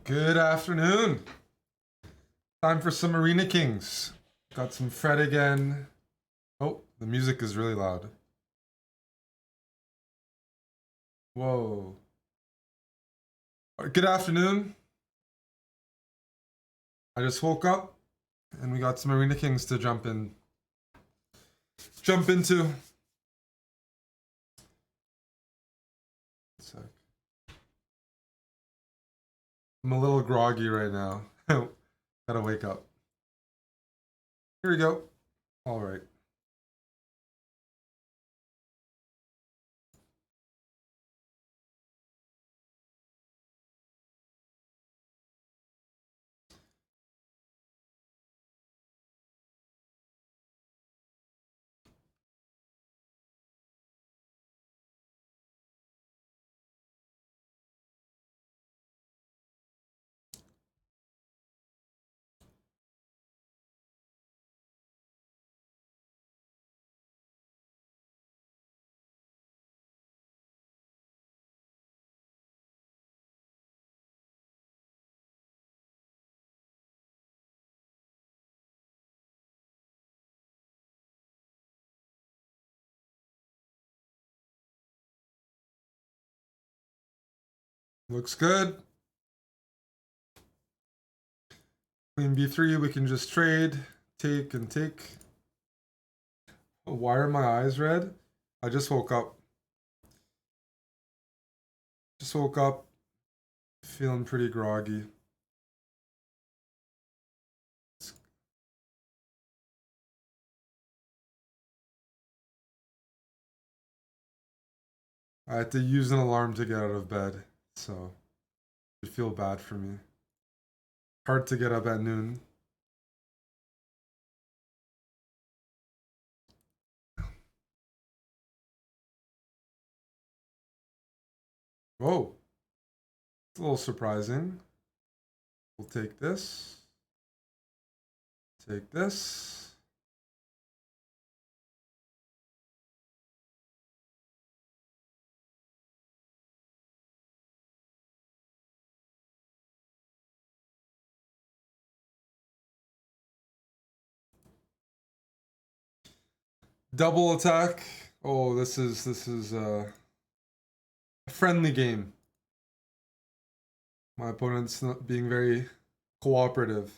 Good afternoon. Time for some Arena Kings. Got some Fred again. Oh, the music is really loud. Whoa. Good afternoon. I just woke up and we got some Arena Kings to jump into. One sec. I'm a little groggy right now. Gotta wake up. Here we go. All right. Looks good. Queen B3, we can just trade, take and take. Oh, why are my eyes red? I just woke up. Just woke up feeling pretty groggy. I had to use an alarm to get out of bed, so you feel bad for me. Hard to get up at noon. Whoa, it's a little surprising. We'll take this. Take this. Double attack. Oh, this is a friendly game. My opponent's not being very cooperative.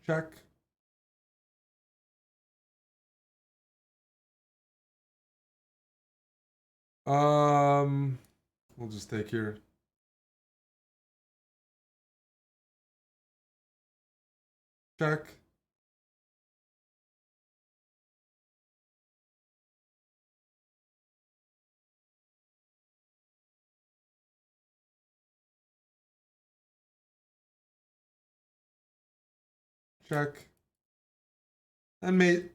Check. Um, we'll just take here. Check. Check. And mate.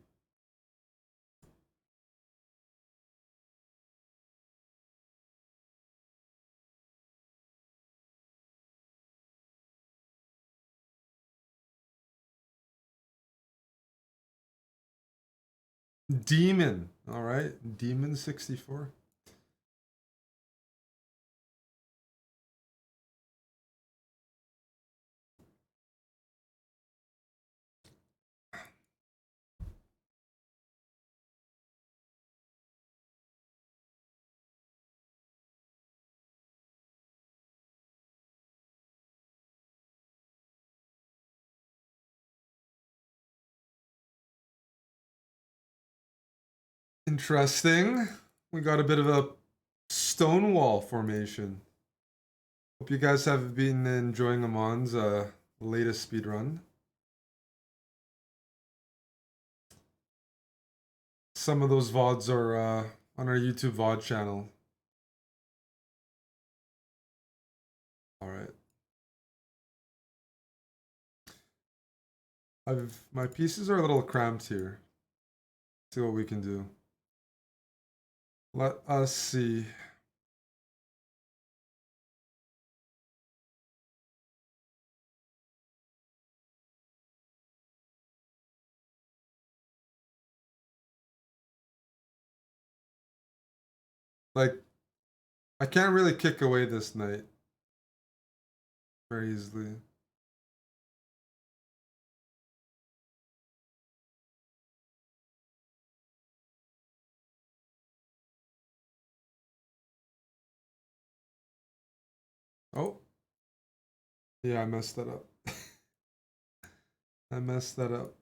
Demon. All right. Demon 64. Interesting. We got a bit of a Stonewall formation. Hope you guys have been enjoying Amon's latest speed run. Some of those VODs are on our YouTube VOD channel. Alright. My pieces are a little cramped here. See what we can do. Let us see. Like, I can't really kick away this knight very easily. Oh, yeah, I messed that up. I messed that up.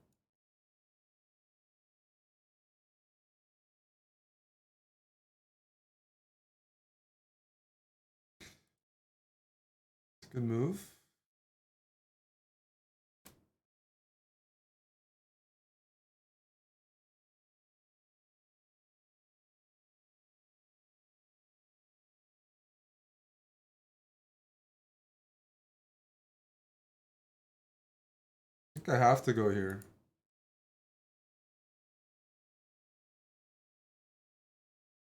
Good move. I think I have to go here.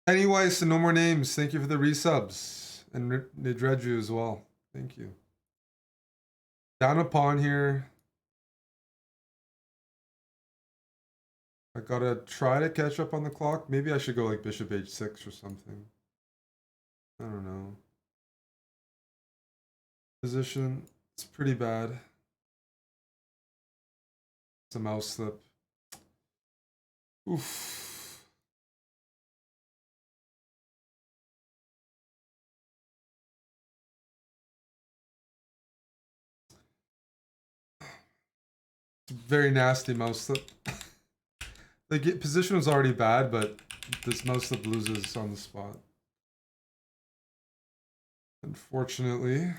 Anyways, so no more names. Thank you for the resubs. And Nidredju as well. Thank you. Down a pawn here. I gotta try to catch up on the clock. Maybe I should go like bishop h6 or something. I don't know. Position. It's pretty bad. It's a mouse slip. Oof. It's a very nasty mouse slip. The position was already bad, but this mouse slip loses on the spot. Unfortunately.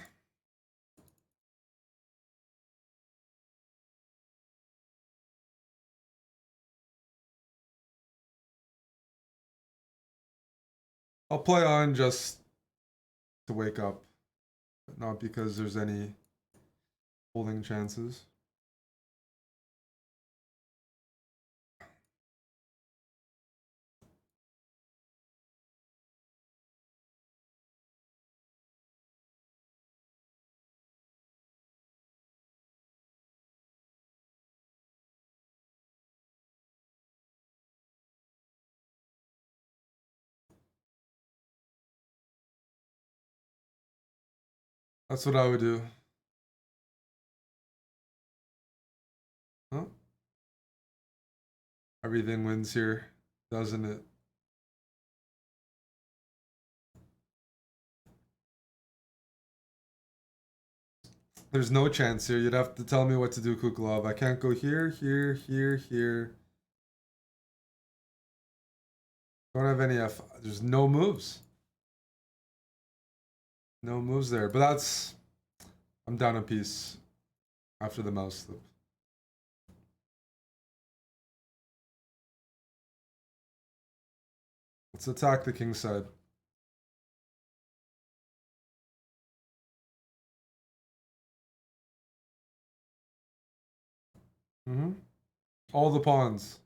I'll play on just to wake up, but not because there's any holding chances. That's what I would do. Huh? Everything wins here, doesn't it? There's no chance here. You'd have to tell me what to do, Kuklov. I can't go here, here, here, here. Don't have any F. There's no moves. No moves there. But that's... I'm down a piece after the mouse slip. Let's attack the king side. Mm-hmm. All the pawns.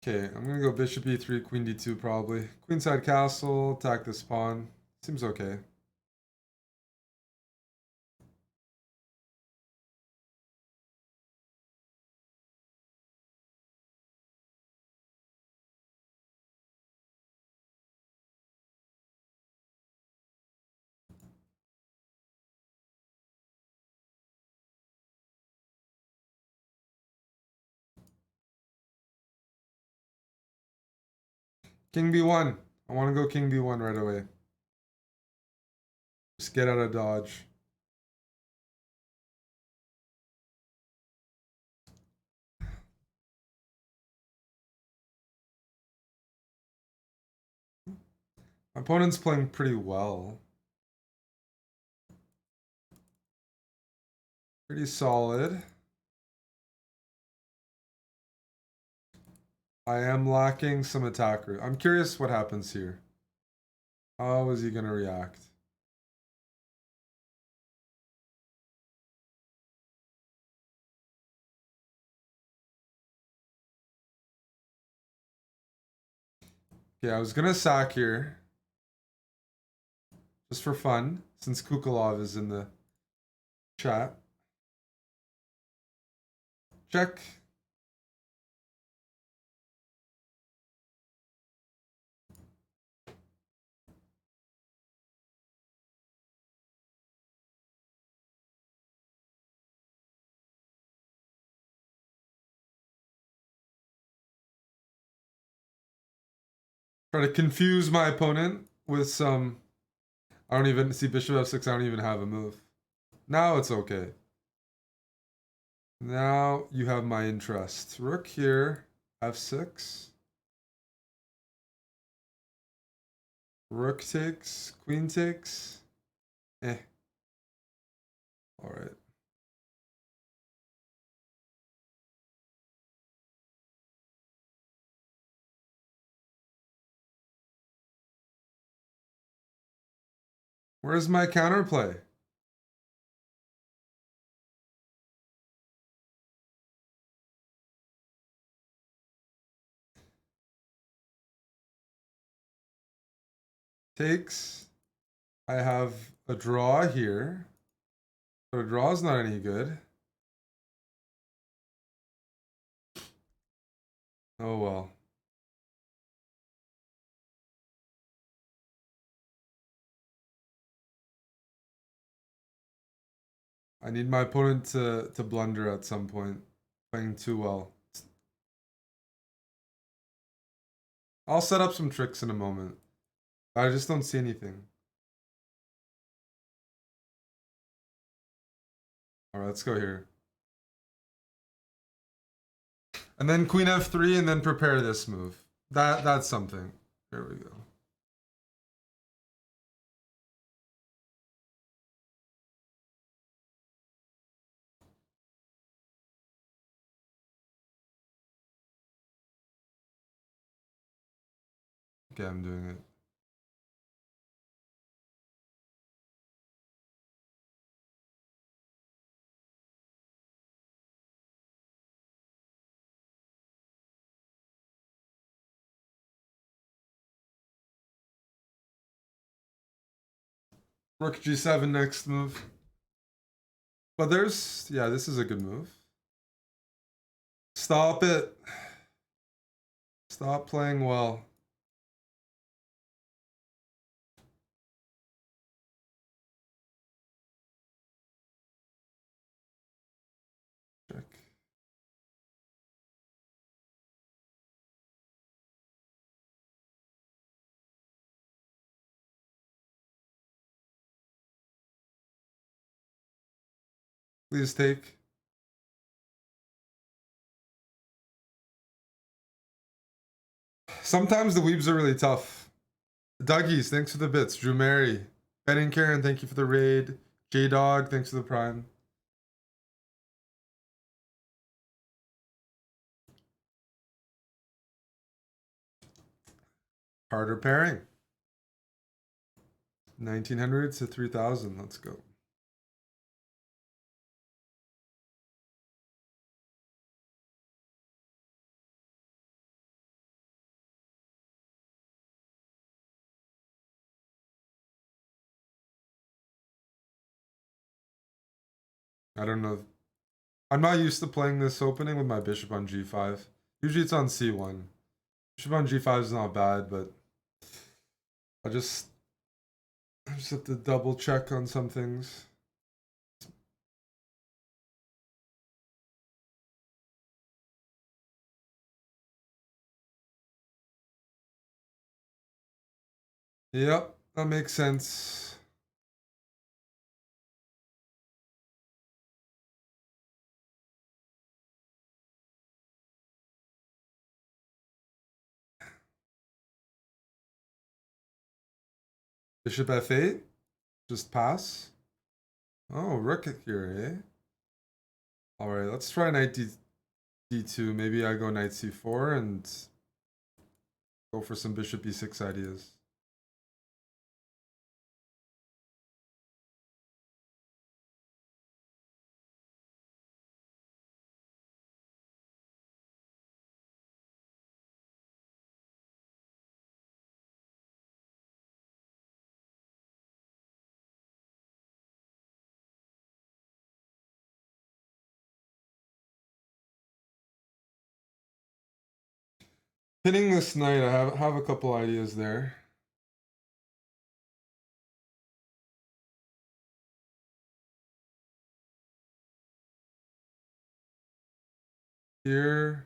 Okay, I'm gonna go bishop e3, queen d2 probably. Queenside castle, attack this pawn. Seems okay. King b1. I want to go king b1 right away. Just get out of dodge. My opponent's playing pretty well. Pretty solid. I am lacking some attacker. I'm curious what happens here. How is he gonna react? Okay, I was gonna sack here. just for fun, since Kukalov is in the chat. Check. Try to confuse my opponent with some. I don't even see bishop f6. I don't even have a move. Now it's okay. Now you have my interest. Rook here, f6. Rook takes, queen takes. Eh. All right. Where's my counterplay? Takes. I have a draw here. But a draw is not any good. Oh well. I need my opponent to blunder at some point. Playing too well. I'll set up some tricks in a moment. I just don't see anything. Alright, let's go here. And then queen f3 and then prepare this move. That's something. There we go. Okay, I'm doing it. Rook g7 next move. But there's, yeah, this is a good move. Stop it. Stop playing well. Check. Please take. Sometimes the weebs are really tough. Dougie's, thanks for the bits. Drew Mary. Ben and Karen, thank you for the raid. J-Dog, thanks for the prime. Harder pairing. 1900 to 3000. Let's go. I don't know. I'm not used to playing this opening with my bishop on g5. Usually it's on c1. Bishop on g5 is not bad, but I just have to double check on some things. Yep, that makes sense. Bishop f8. Just pass. Oh, rook here, eh? Alright, let's try knight d2. Maybe I go knight c4 and go for some bishop e6 ideas. Pinning this knight, I have a couple ideas there. Here.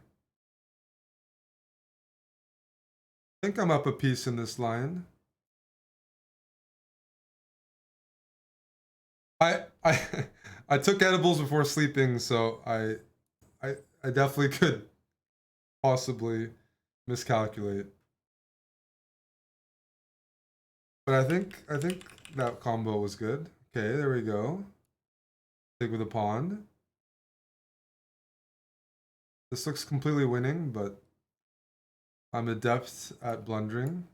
I think I'm up a piece in this line. I I took edibles before sleeping, so I definitely could possibly miscalculate. But I think that combo was good. Okay, there we go. Take with a pawn. This looks completely winning, but I'm adept at blundering.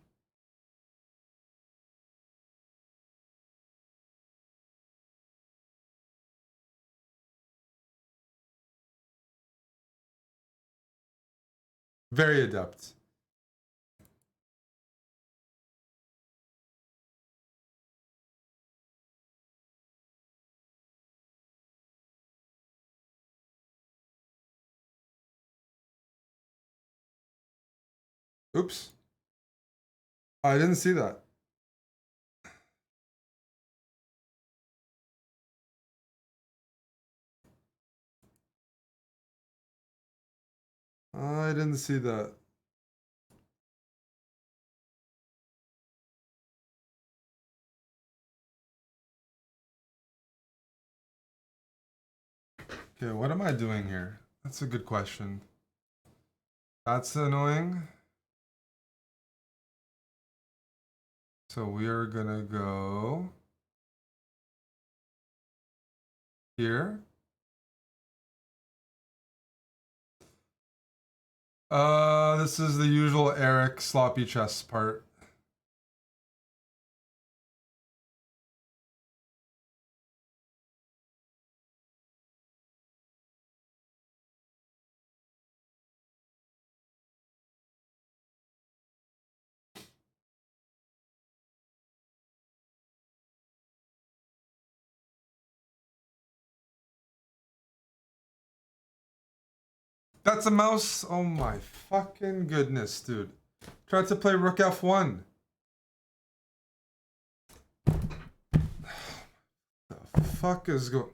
Very adept. Oops. I didn't see that. I didn't see that. Okay, what am I doing here? That's a good question. That's annoying. So we are gonna go here. This is the usual Eric sloppy chess part. That's a mouse. Oh my fucking goodness, dude. Tried to play Rook F1. The fuck is going?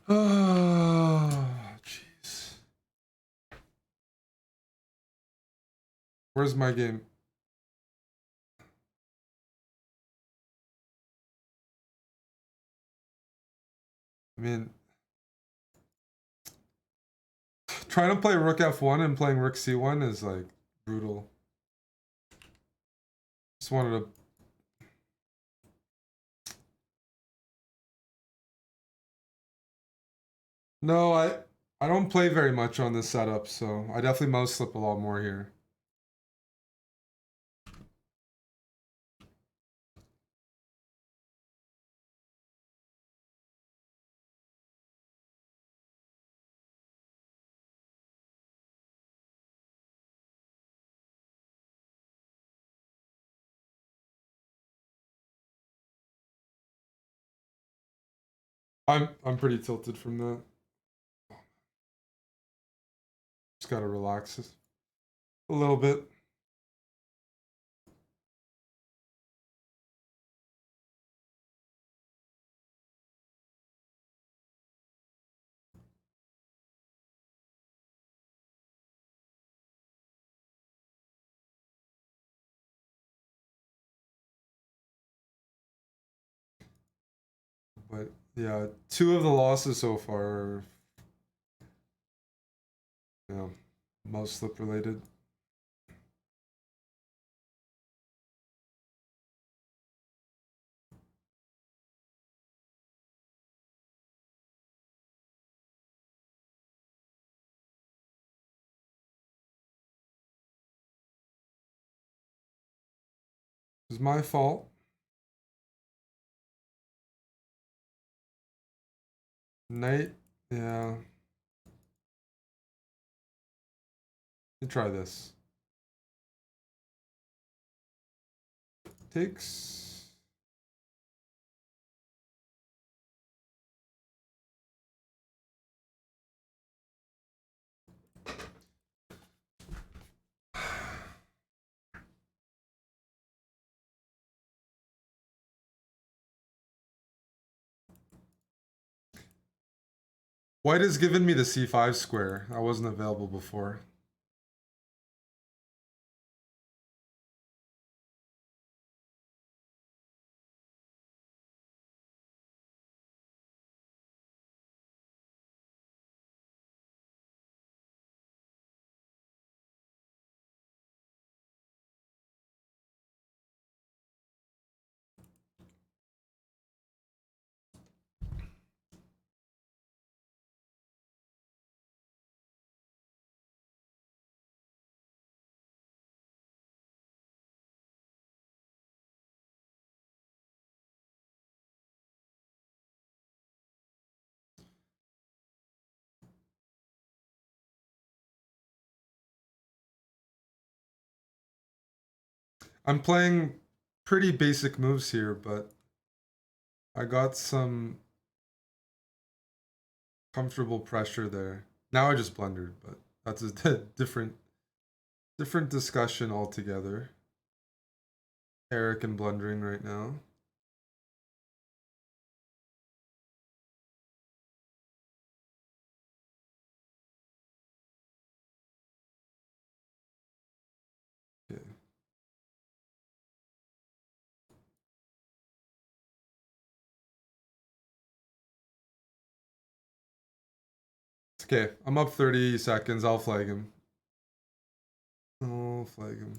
Oh, jeez. Where's my game? I mean, trying to play Rook F1 and playing Rook C1 is like brutal. Just wanted to. No, I don't play very much on this setup, so I definitely mouse slip a lot more here. I'm pretty tilted from that. Just gotta relax a little bit. But yeah, two of the losses so far are, you know, mouse slip related. It's my fault. Knight, yeah. Let me try this. Takes. White has given me the c5 square. That wasn't available before. I'm playing pretty basic moves here, but I got some comfortable pressure there. Now I just blundered, but that's a different discussion altogether. Eric and blundering right now. Okay. Okay, I'm up 30 seconds. I'll flag him. I'll flag him.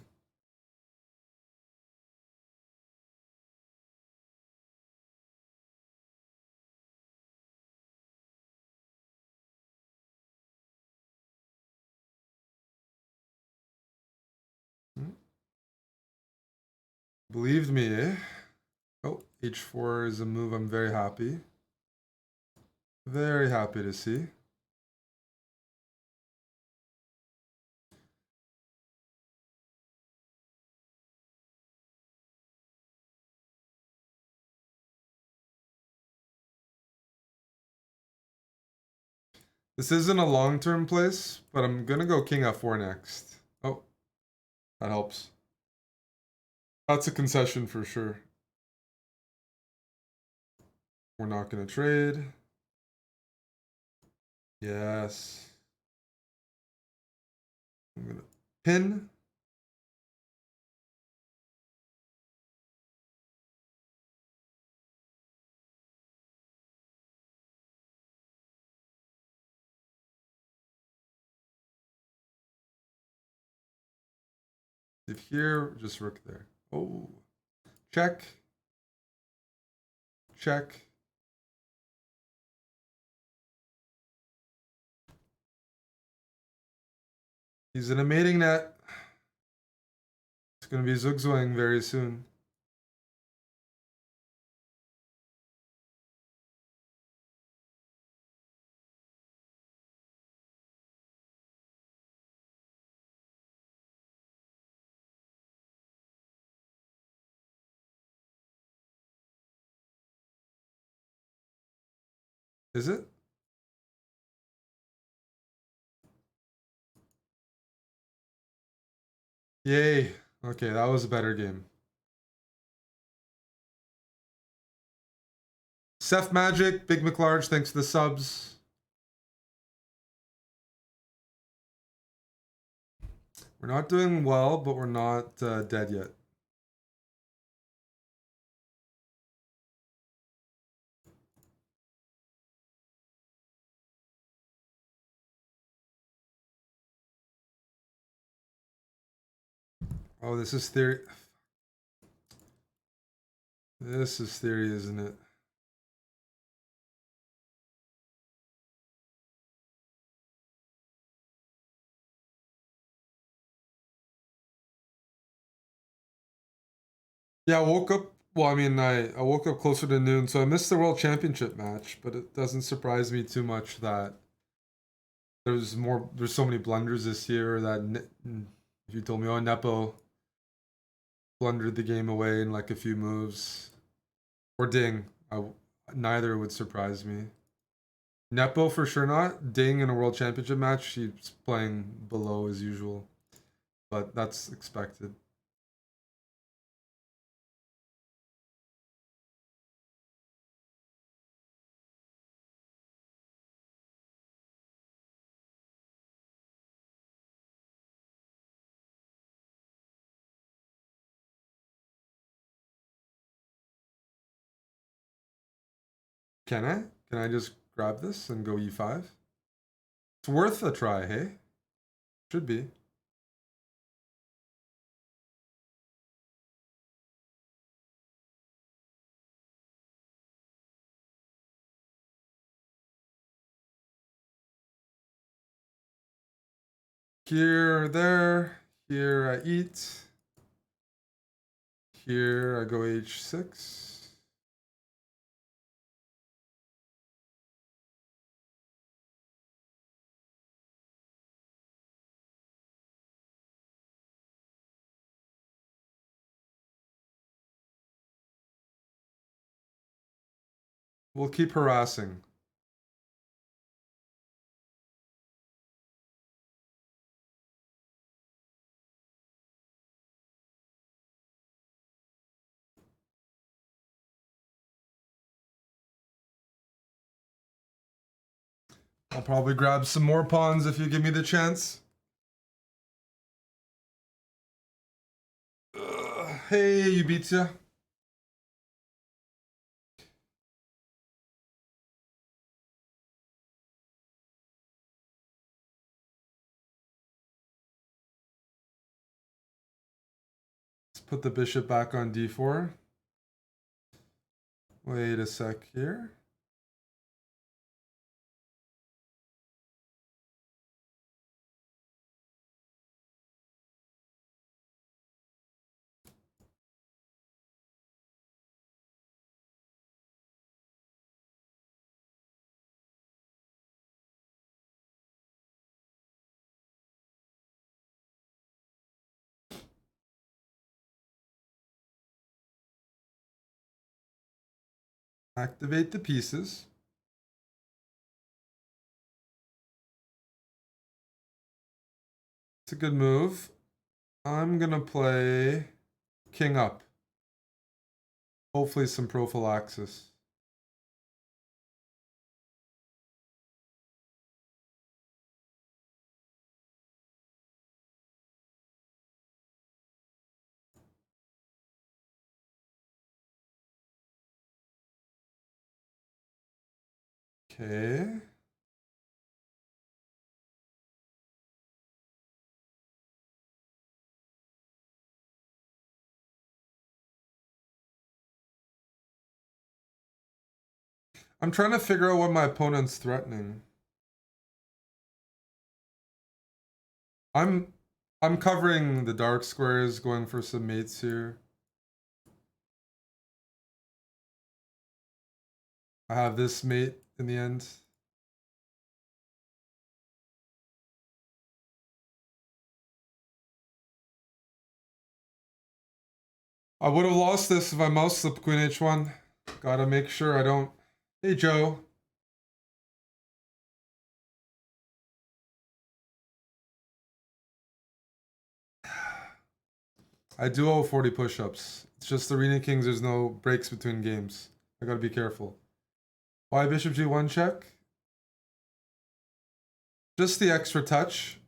Believed me, eh? Oh, h4 is a move I'm very happy. Very happy to see. This isn't a long-term place, but I'm gonna go king f4 next. Oh, that helps. That's a concession for sure. We're not gonna trade. Yes. I'm gonna pin. If here, just rook there. Oh, check. Check. He's in a mating net. It's gonna be zugzwang very soon. Is it? Yay. Okay, that was a better game. Seth Magic, Big McLarge, thanks for the subs. We're not doing well, but we're not dead yet. Oh, this is theory. This is theory, isn't it? Yeah, I woke up. Well, I mean, I woke up closer to noon, so I missed the World Championship match. But it doesn't surprise me too much that There's so many blunders this year that if you told me, oh, Nepo blundered the game away in like a few moves, or Ding, neither would surprise me. Nepo for sure not. Ding in a World Championship match, he's playing below as usual, but that's expected. Can I? Can I just grab this and go e5? It's worth a try, hey? Should be. Here, there. Here I eat. Here I go h6. We'll keep harassing. I'll probably grab some more pawns if you give me the chance. Hey, Ubitsa. Let's put the bishop back on d4. Wait a sec here. Activate the pieces. It's a good move. I'm gonna play king up. Hopefully some prophylaxis. Okay. I'm trying to figure out what my opponent's threatening. I'm covering the dark squares, going for some mates here. I have this mate in the end. I would have lost this if I mouse slipped queen h1. Gotta make sure I don't. Hey, Joe. I do owe 40 push-ups. It's just Arena Kings, there's no breaks between games. I gotta be careful. Why bishop g1 check? Just the extra touch.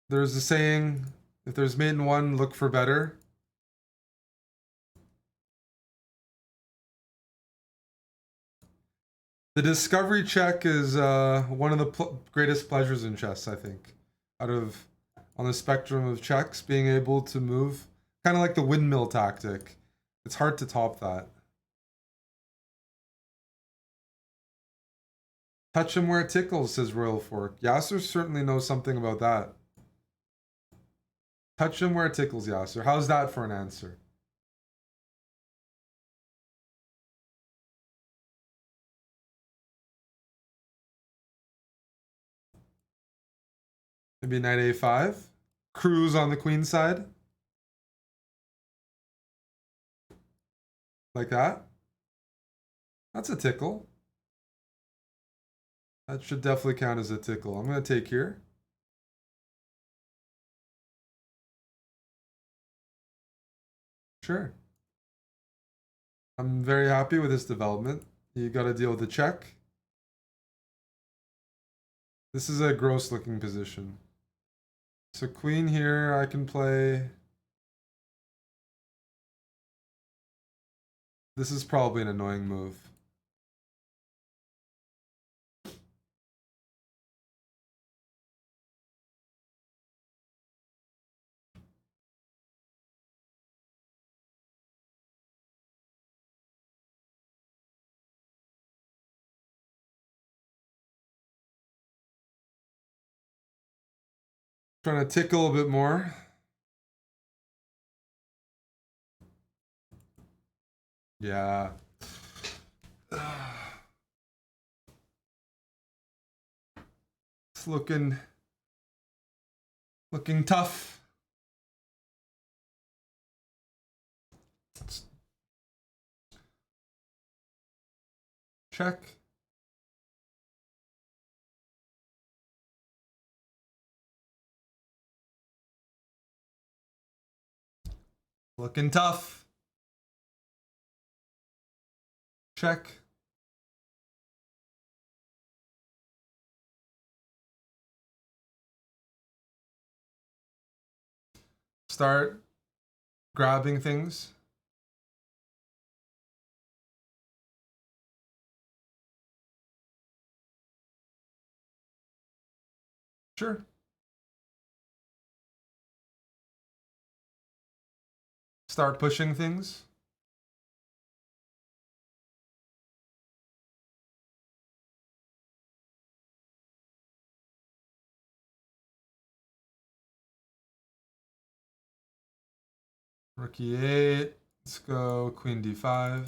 There's a saying, if there's mate in one, look for better. The discovery check is one of the greatest pleasures in chess, I think. Out of, on the spectrum of checks, being able to move, kind of like the windmill tactic. It's hard to top that. Touch him where it tickles, says Royal Fork. Yasser certainly knows something about that. Touch him where it tickles, Yasser. How's that for an answer? Maybe knight a5. Cruise on the queen side. Like that. That's a tickle. That should definitely count as a tickle. I'm going to take here. Sure. I'm very happy with this development. You got to deal with the check. This is a gross looking position. So queen here, I can play This is probably an annoying move. Trying to tickle a bit more. Yeah. It's looking tough. Check. Looking tough. Check. Start grabbing things. Sure. Start pushing things. Rook e8. Let's go queen d5.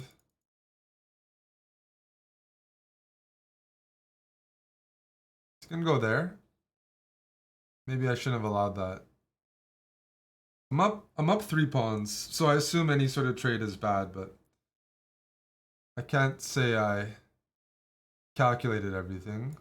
It's gonna go there. Maybe I shouldn't have allowed that. I'm up 3 pawns, so I assume any sort of trade is bad, but I can't say I calculated everything.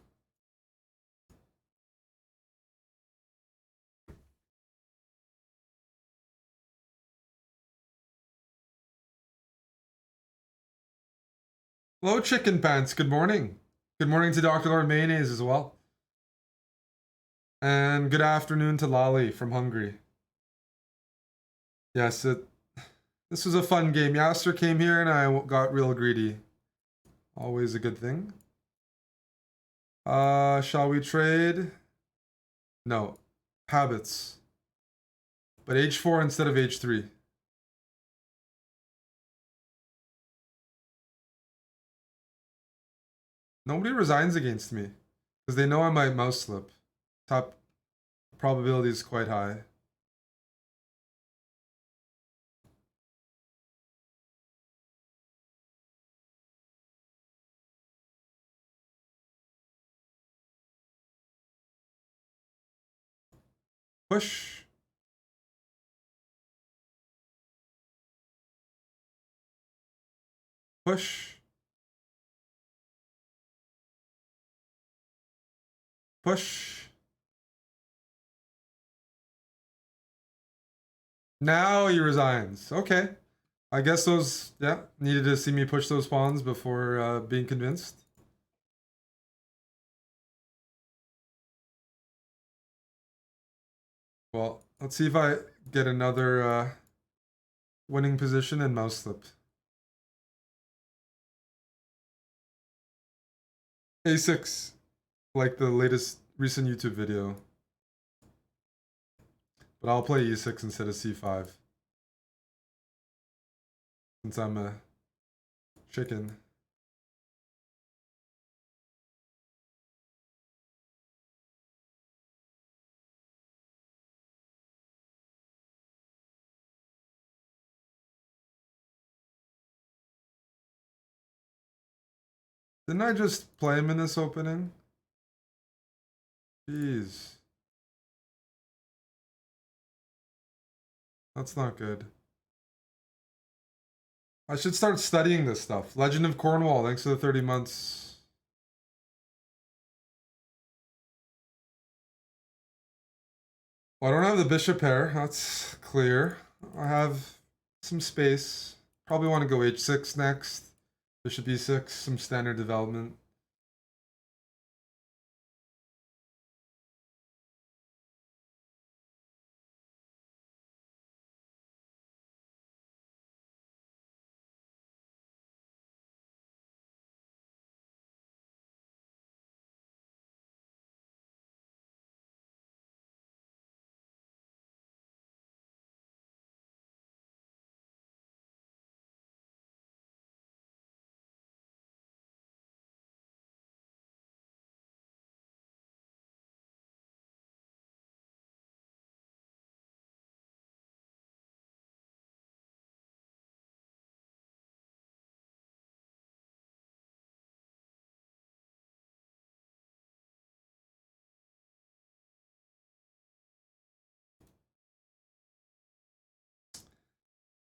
Hello, Chicken Pants. Good morning. Good morning to Dr. Lord Mayonnaise as well. And good afternoon to Lali from Hungary. Yes, this was a fun game. Yasser came here and I got real greedy. Always a good thing. Shall we trade? No. Habits. But h4 instead of h3. Nobody resigns against me. Because they know I might mouse slip. Top probability is quite high. Push. Push. Push. Now he resigns. Okay. I guess those, yeah, needed to see me push those pawns before being convinced. Well, let's see if I get another winning position and mouse slip. A6, like the latest recent YouTube video. But I'll play E6 instead of C5. Since I'm a chicken. Didn't I just play him in this opening? Jeez. That's not good. I should start studying this stuff. Legend of Cornwall, thanks for the 30 months. Well, I don't have the bishop pair, that's clear. I have some space. Probably want to go h6 next. Bishop e6, some standard development.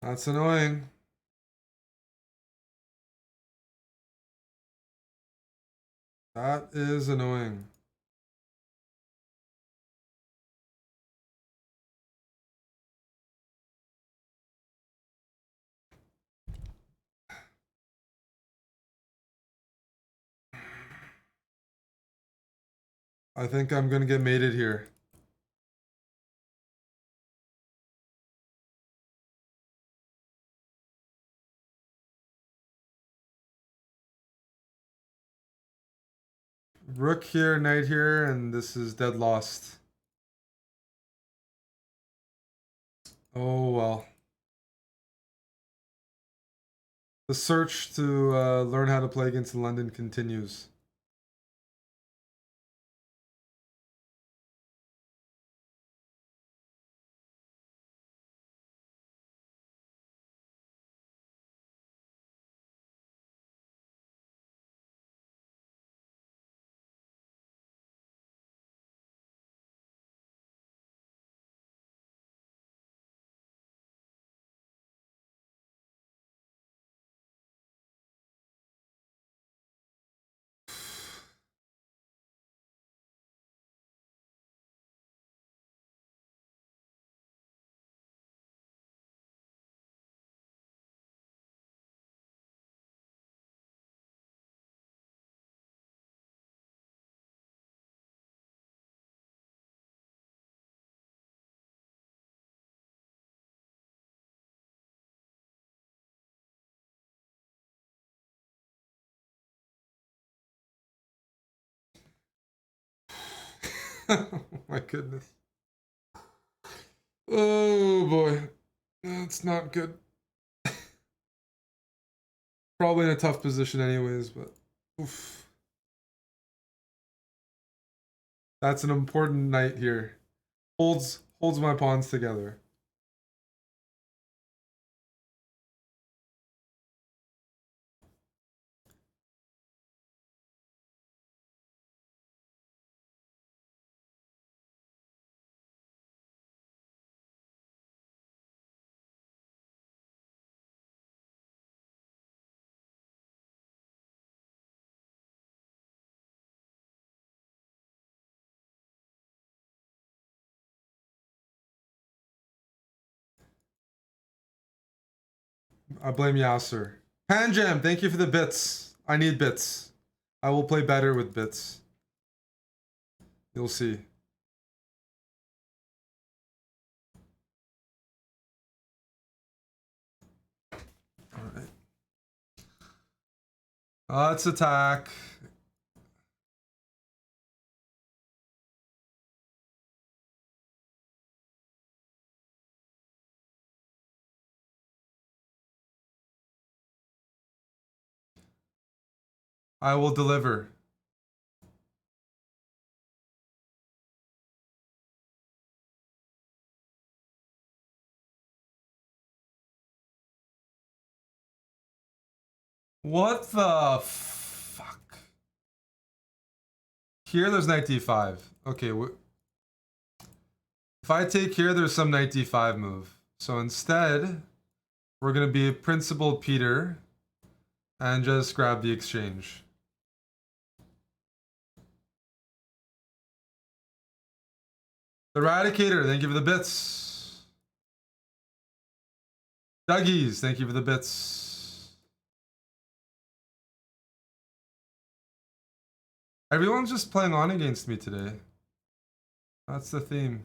That's annoying. That is annoying. I think I'm gonna get mated here. Rook here, knight here, and this is dead lost. Oh well. The search to learn how to play against London continues. Oh my goodness. Oh boy. That's not good. Probably in a tough position anyways, but oof. That's an important knight here. Holds my pawns together. I blame Yasser. Panjam, thank you for the bits. I need bits. I will play better with bits. You'll see. Alright. Let's attack. I will deliver. What the fuck? Here, there's knight d5. Okay, if I take here, there's some knight d5 move. So instead, we're gonna be principled Peter and just grab the exchange. Eradicator, thank you for the bits. Dougie's, thank you for the bits. Everyone's just playing on against me today. That's the theme.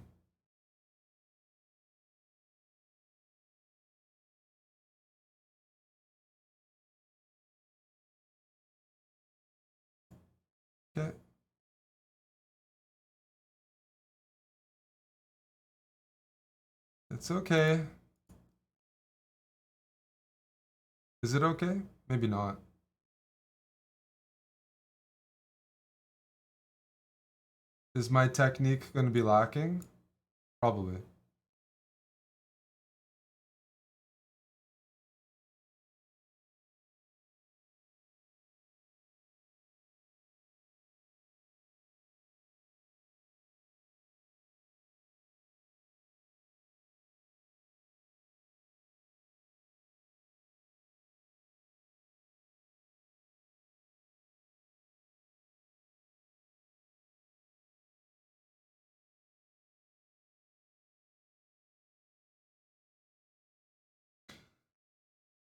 Okay. It's okay. Is it okay? Maybe not. Is my technique going to be lacking? Probably.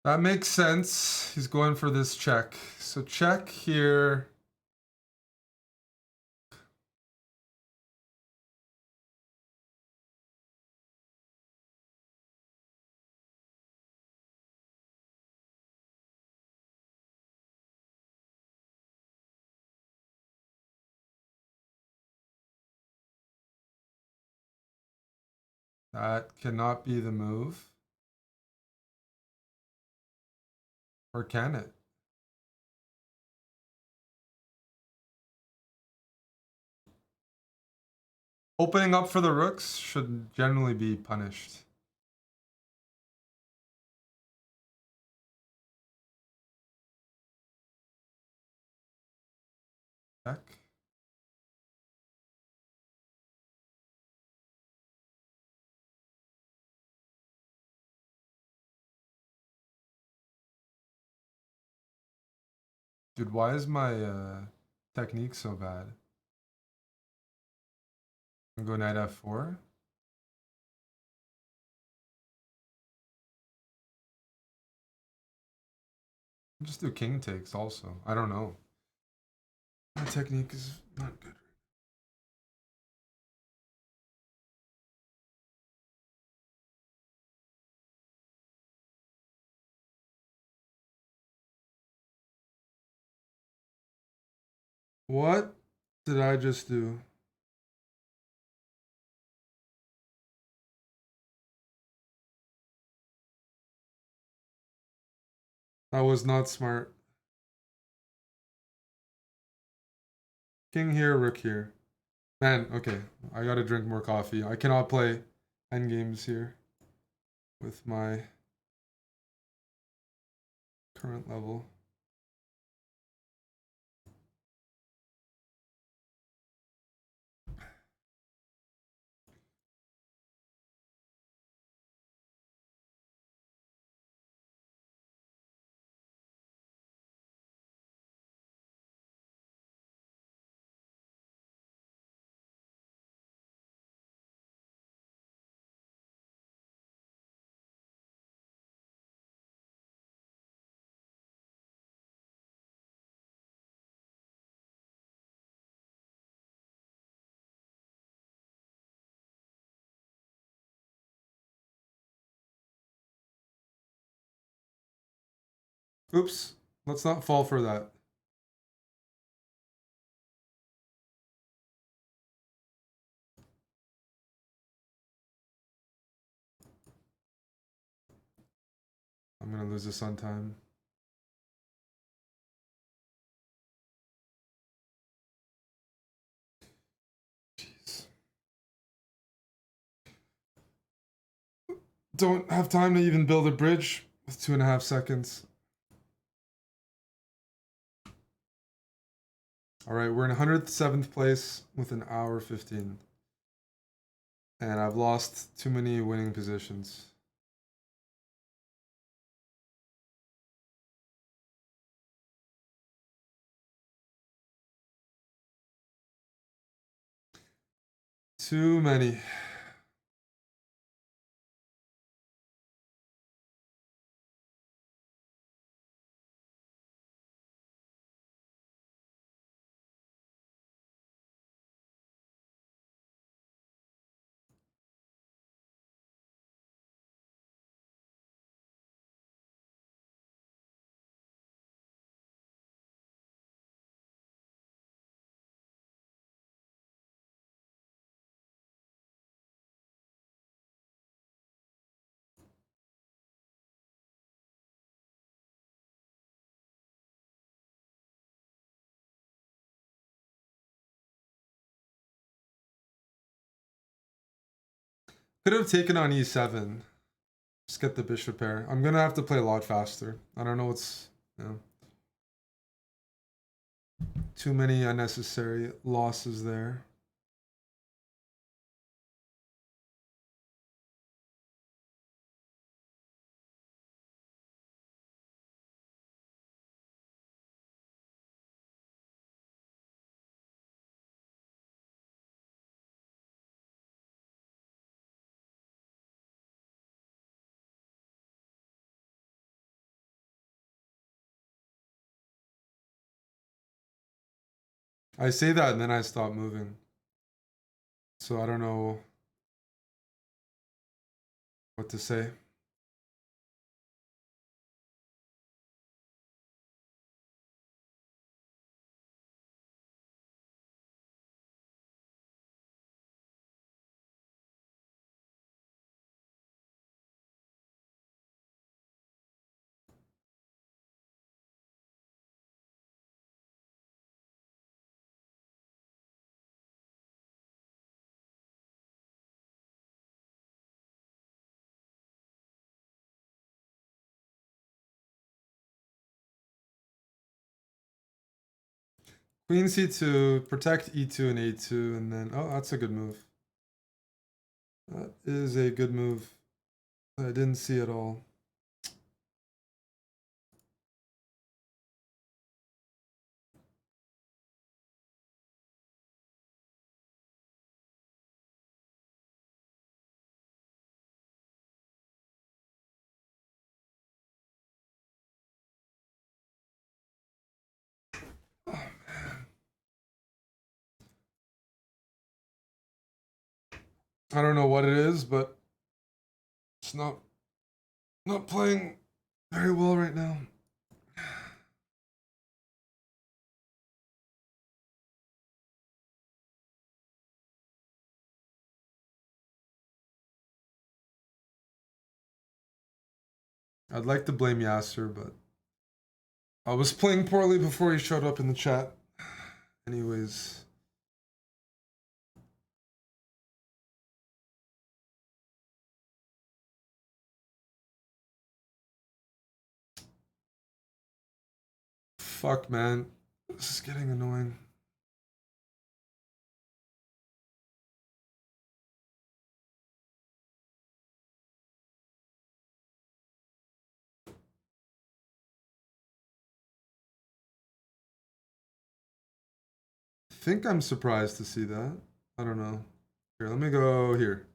That makes sense. He's going for this check. So check here. That cannot be the move. Or can it? Opening up for the rooks should generally be punished. Check. Dude, why is my technique so bad? I'm going knight f4. Just do king takes also. I don't know. My technique is not good. What did I just do? That was not smart. King here, rook here. Man, okay. I gotta drink more coffee. I cannot play endgames here with my current level. Oops. Let's not fall for that. I'm gonna lose this on time. Jeez. Don't have time to even build a bridge with 2.5 seconds. Alright, we're in 107th place with an hour 15. And I've lost too many winning positions. Too many. Could have taken on e7. Just get the bishop pair. I'm gonna have to play a lot faster. I don't know what's, you know, too many unnecessary losses there. I say that and then I stop moving. So I don't know what to say. Queen c2, protect e2 and a2, and then oh, that's a good move. That is a good move. I didn't see at all. Oh man. I don't know what it is, but it's not playing very well right now. I'd like to blame Yasser, but I was playing poorly before he showed up in the chat. Anyways. Fuck, man. This is getting annoying. I think I'm surprised to see that. I don't know. Here, let me go here.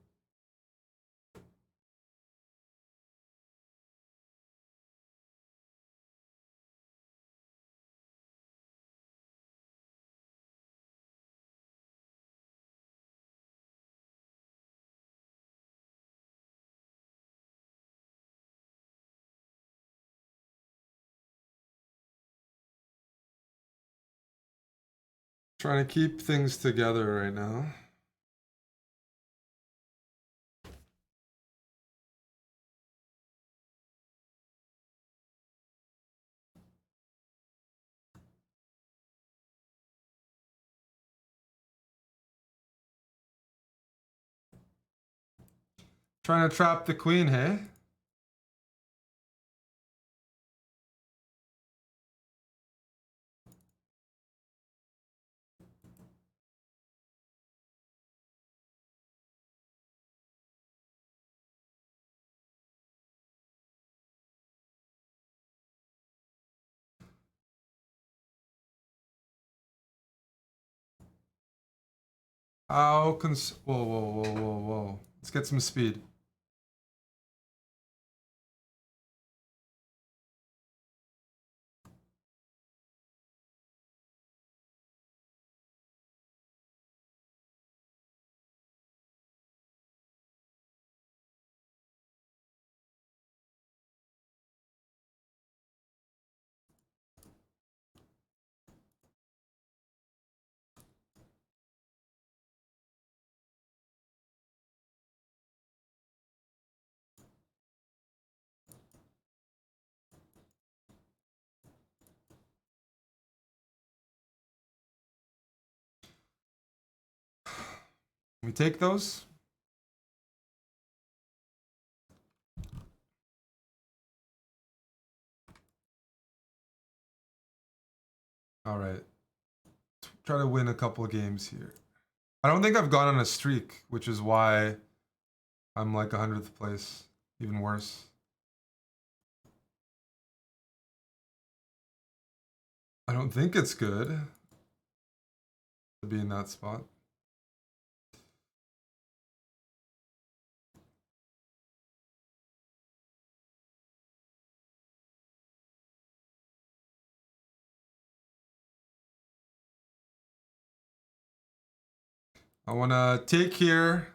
Trying to keep things together right now. Trying to trap the queen, hey? How whoa, whoa, whoa, whoa, whoa. Let's get some speed. Can we take those? All right. Try to win a couple of games here. I don't think I've gone on a streak, which is why I'm like 100th place. Even worse. I don't think it's good to be in that spot. I want to take here.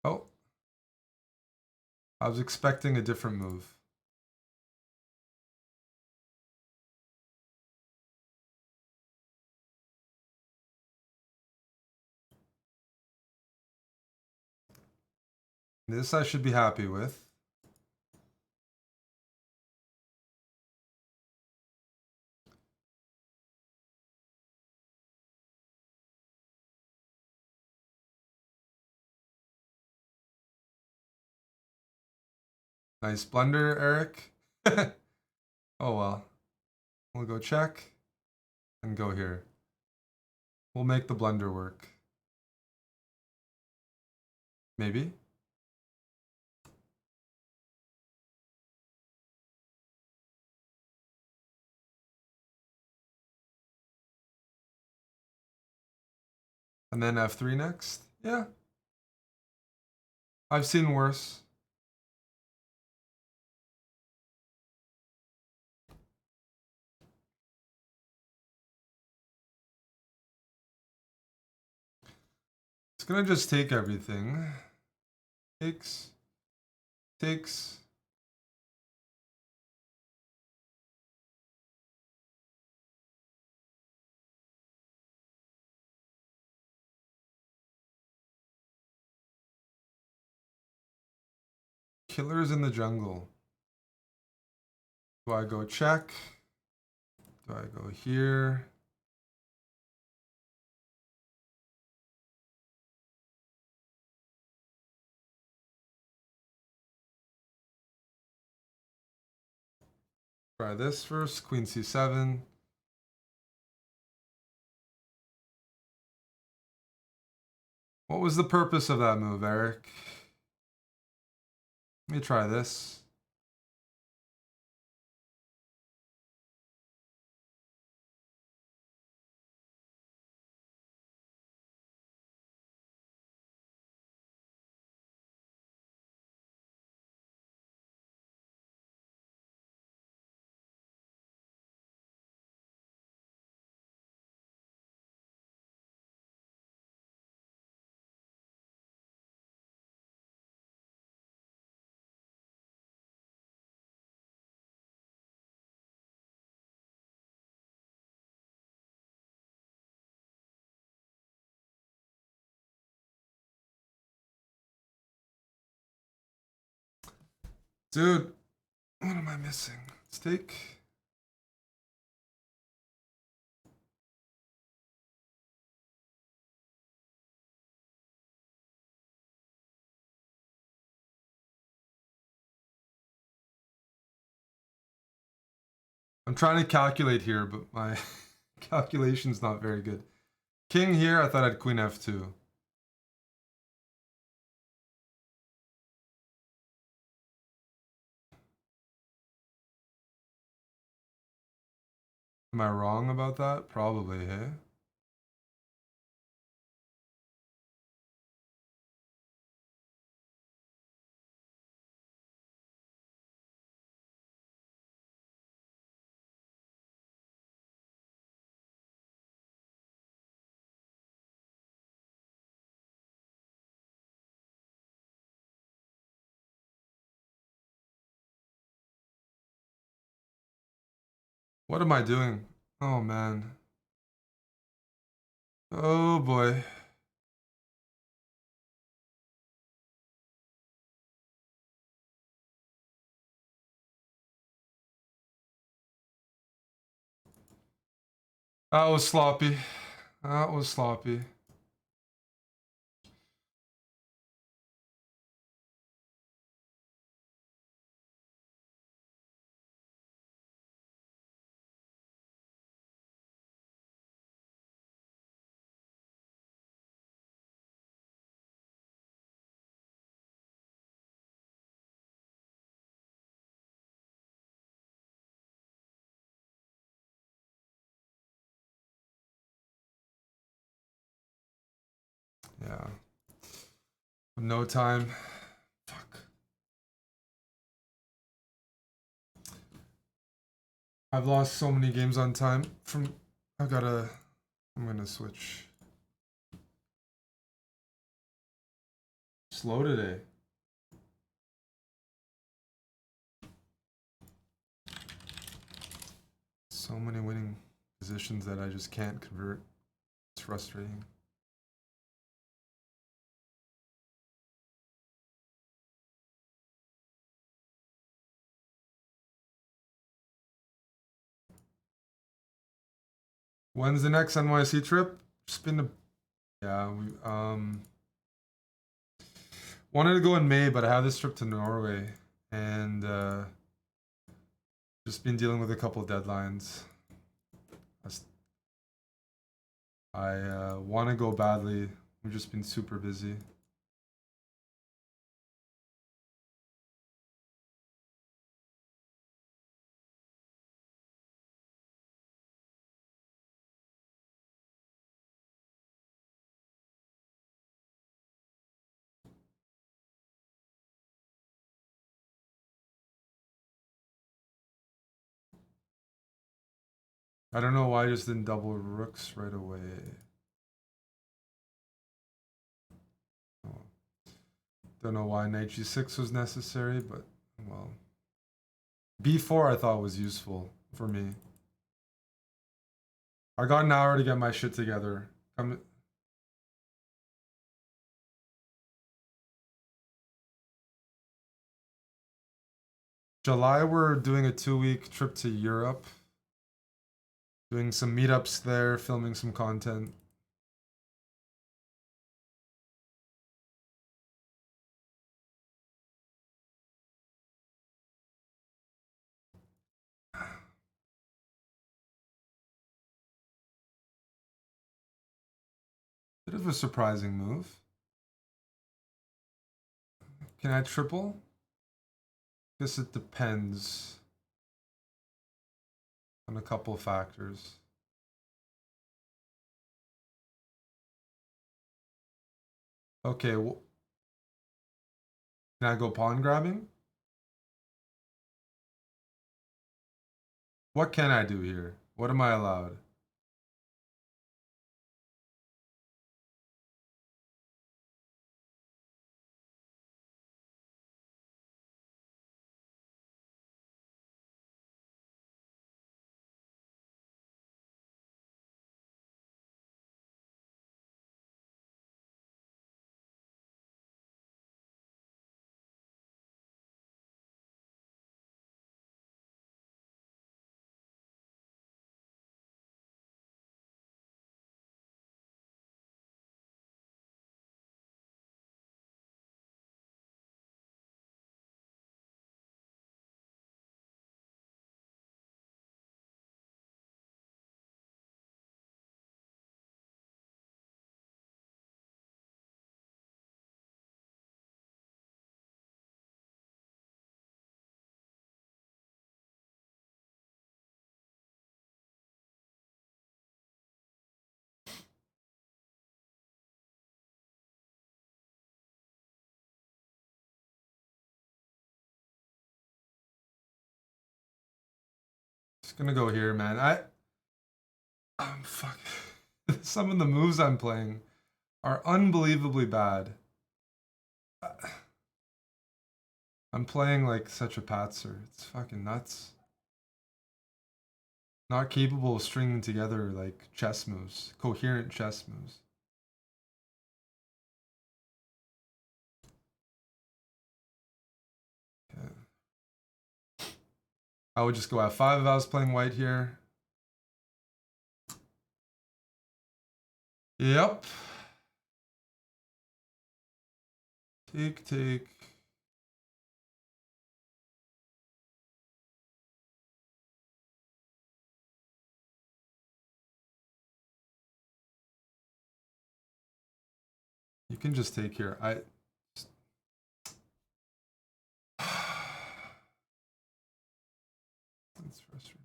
Oh. I was expecting a different move. This I should be happy with. Nice blunder, Eric. Oh well. We'll go check and go here. We'll make the blunder work. Maybe. And then F3 next? Yeah. I've seen worse. It's gonna just take everything. Takes. Takes. Killers in the jungle. Do I go check? Do I go here? Try this first. Queen C7. What was the purpose of that move, Eric? Let me try this. Dude, what am I missing? Let's take. I'm trying to calculate here, but my calculation's not very good. King here, I thought I'd queen f2. Am I wrong about that? Probably, hey? What am I doing? Oh, man. Oh, boy. That was sloppy. That was sloppy. Yeah. No time. Fuck. I've lost so many games on time from. I'm gonna switch. Slow today. So many winning positions that I just can't convert. It's frustrating. When's the next NYC trip? Just been to, yeah, we wanted to go in May, but I have this trip to Norway and just been dealing with a couple deadlines. I want to go badly. We've just been super busy. I don't know why I just didn't double rooks right away. Oh. Don't know why knight g6 was necessary, but well. b4 I thought was useful for me. I got an hour to get my shit together. July, we're doing a 2-week trip to Europe. Doing some meetups there, filming some content. Bit of a surprising move. Can I triple? Guess it depends on a couple factors. Okay, can I go pawn grabbing? What can I do here? What am I allowed? Just gonna go here, man. I'm fuck. Some of the moves I'm playing are unbelievably bad. I'm playing like such a patzer. It's fucking nuts. Not capable of stringing together like chess moves, coherent chess moves. Okay. I would just go f5 if I was playing white here. Yep. Take. You can just take here. That's frustrating.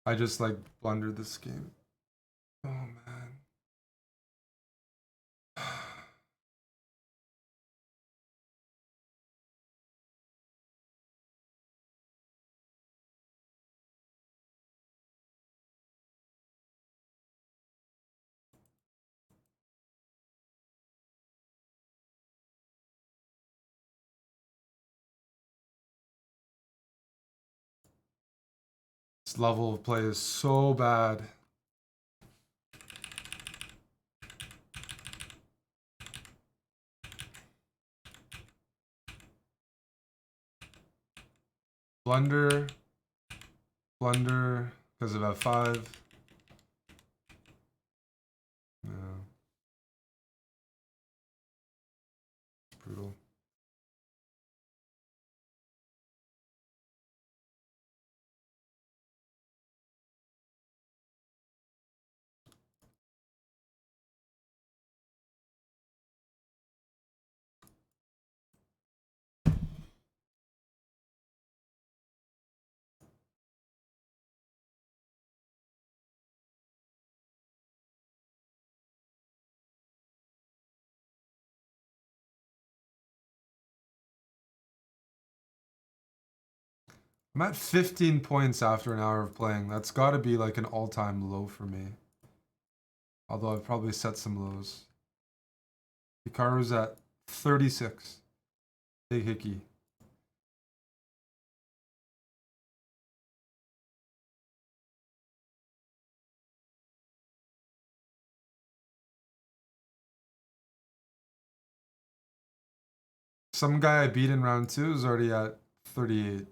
I just like blundered this game. Oh man. This level of play is so bad. Blunder. Blunder because of F5. Yeah. It's brutal. I'm at 15 points after an hour of playing. That's got to be like an all-time low for me. Although I've probably set some lows. Hikaru's at 36. Big hickey. Some guy I beat in round 2 is already at 38.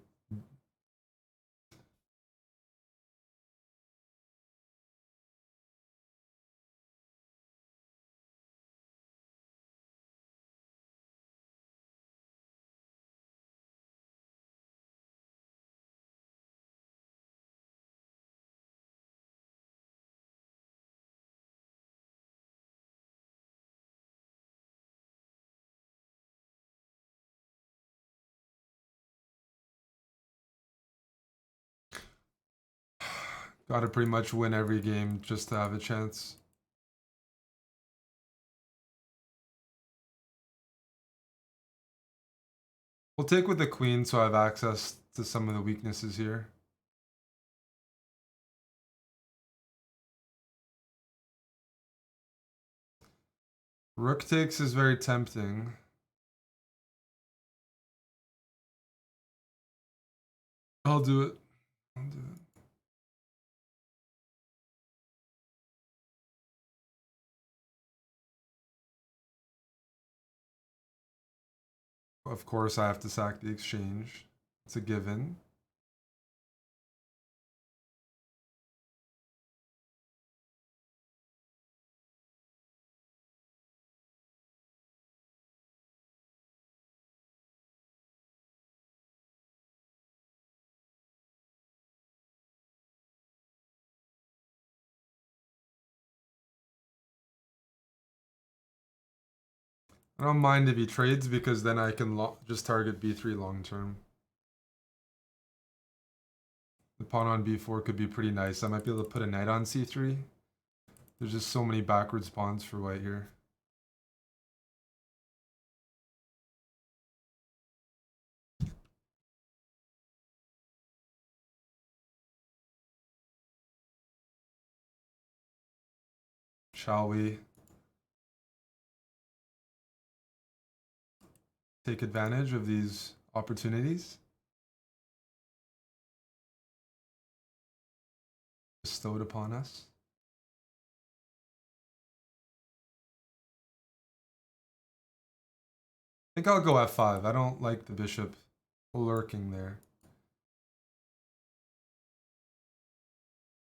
Gotta pretty much win every game just to have a chance. We'll take with the queen so I have access to some of the weaknesses here. Rook takes is very tempting. I'll do it. I'll do it. Of course, I have to sack the exchange. It's a given. I don't mind if he trades because then I can just target b3 long term. The pawn on b4 could be pretty nice. I might be able to put a knight on c3. There's just so many backwards pawns for white here. Shall we take advantage of these opportunities bestowed upon us? I think I'll go f5. I don't like the bishop lurking there.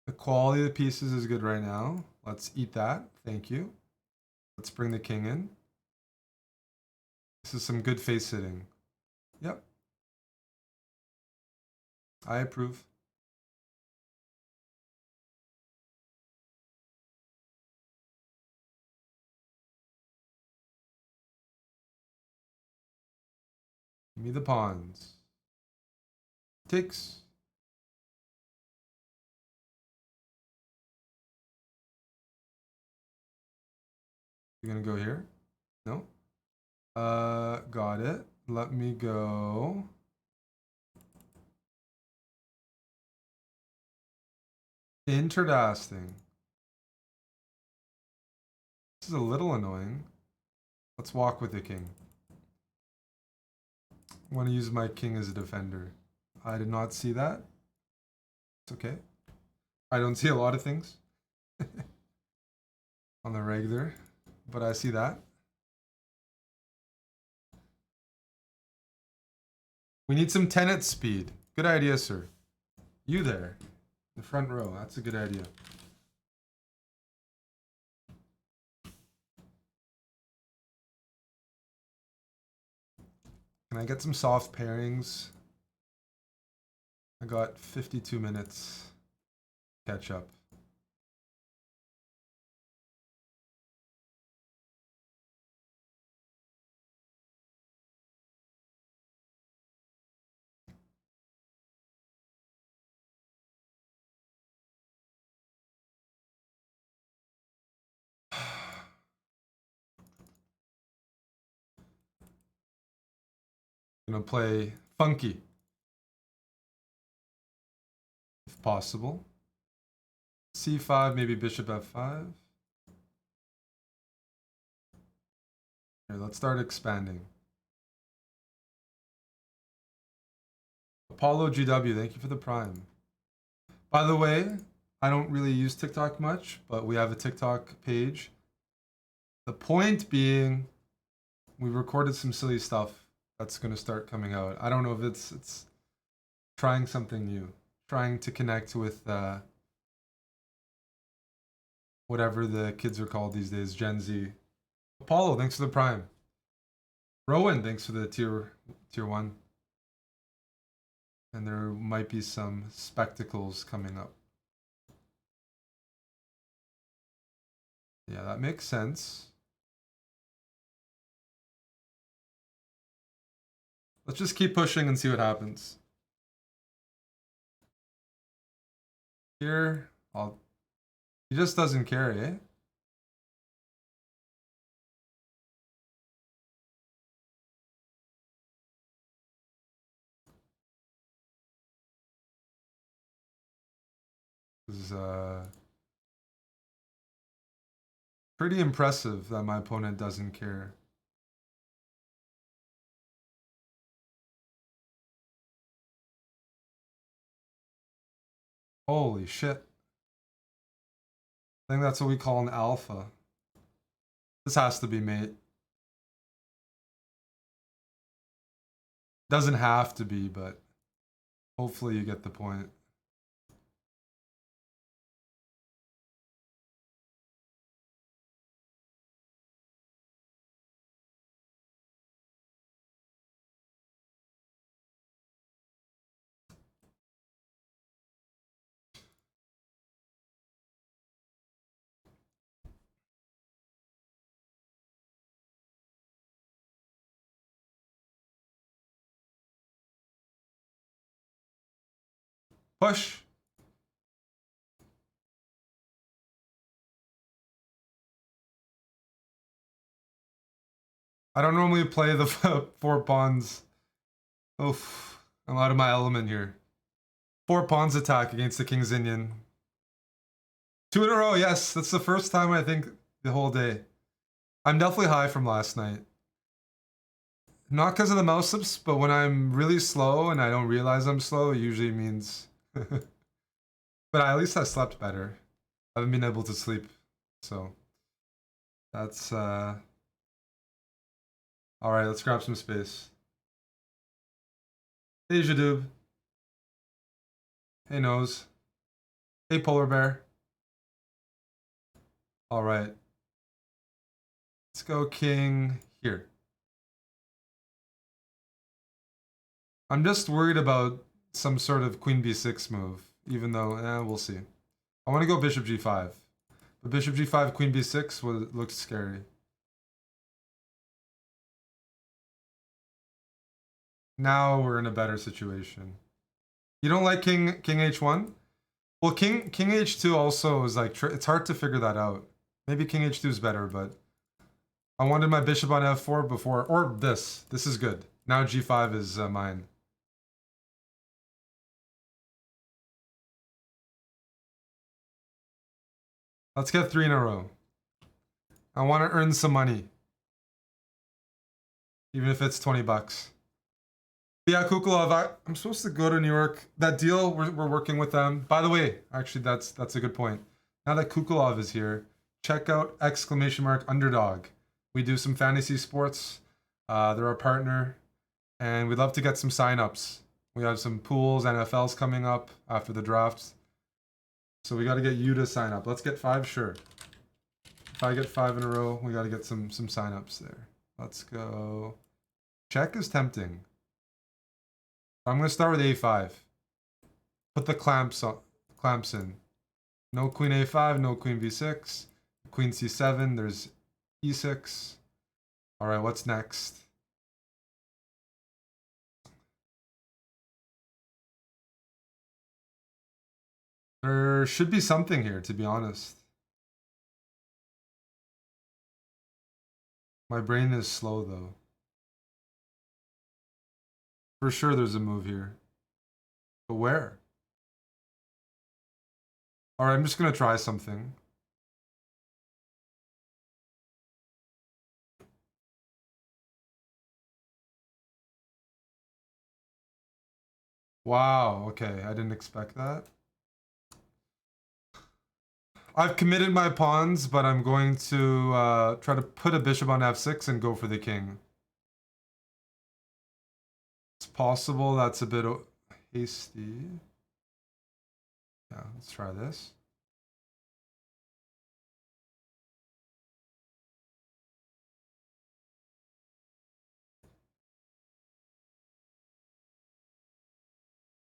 The quality of the pieces is good right now. Let's eat that. Thank you. Let's bring the king in. This is some good face sitting. Yep. I approve. Give me the pawns. Takes. You're gonna go here? No? Got it. Let me go. Interesting. This is a little annoying. Let's walk with the king. I want to use my king as a defender. I did not see that. It's okay. I don't see a lot of things on the regular, but I see that. We need some tenet speed. Good idea, sir. You there, the front row. That's a good idea. Can I get some soft pairings? I got 52 minutes. Catch up. Gonna play funky, if possible. C5, maybe bishop f5. Here, let's start expanding. Apollo GW, thank you for the prime. By the way, I don't really use TikTok much, but we have a TikTok page. The point being, we recorded some silly stuff that's going to start coming out. I don't know if it's trying something new, trying to connect with whatever the kids are called these days, Gen Z. Apollo, thanks for the prime. Rowan, thanks for the tier 1. And there might be some spectacles coming up. Yeah, that makes sense. Let's just keep pushing and see what happens. Here, he just doesn't care, eh? This is pretty impressive that my opponent doesn't care. Holy shit. I think that's what we call an alpha. This has to be mate. Doesn't have to be, but hopefully you get the point. Push. I don't normally play the 4 pawns. Oof. I'm out of my element here. 4 pawns attack against the King's Indian. 2 in a row, yes. That's the first time I think the whole day. I'm definitely high from last night. Not because of the mouse ups, but when I'm really slow and I don't realize I'm slow, it usually means... But at least I slept better. I haven't been able to sleep, so... That's, Alright, let's grab some space. Hey, Jadoob. Hey, Nose. Hey, Polar Bear. Alright. Let's go king here. I'm just worried about some sort of queen b6 move, even though, we'll see. I want to go bishop g5. But bishop g5, queen b6 looks scary. Now we're in a better situation. You don't like king h1? Well, king h2 also is like, it's hard to figure that out. Maybe king h2 is better, but I wanted my bishop on f4 before, or this. This is good. Now g5 is mine. Let's get 3 in a row. I want to earn some money. Even if it's 20 bucks. Yeah, Kukulov, I'm supposed to go to New York. That deal, we're working with them. By the way, actually, that's a good point. Now that Kukulov is here, check out exclamation mark underdog. We do some fantasy sports. They're our partner, and we'd love to get some signups. We have some pools, NFLs coming up after the drafts. So we got to get you to sign up. Let's get 5, sure. If I get 5 in a row, we got to get some signups there. Let's go. Check is tempting. I'm gonna start with a5. Put the clamps in. No queen a5, no queen b6. Queen c7, there's e6. Alright, what's next? There should be something here, to be honest. My brain is slow, though. For sure there's a move here. But where? Alright, I'm just gonna try something. Wow, okay, I didn't expect that. I've committed my pawns, but I'm going to try to put a bishop on f6 and go for the king. It's possible that's a bit hasty. Yeah, let's try this.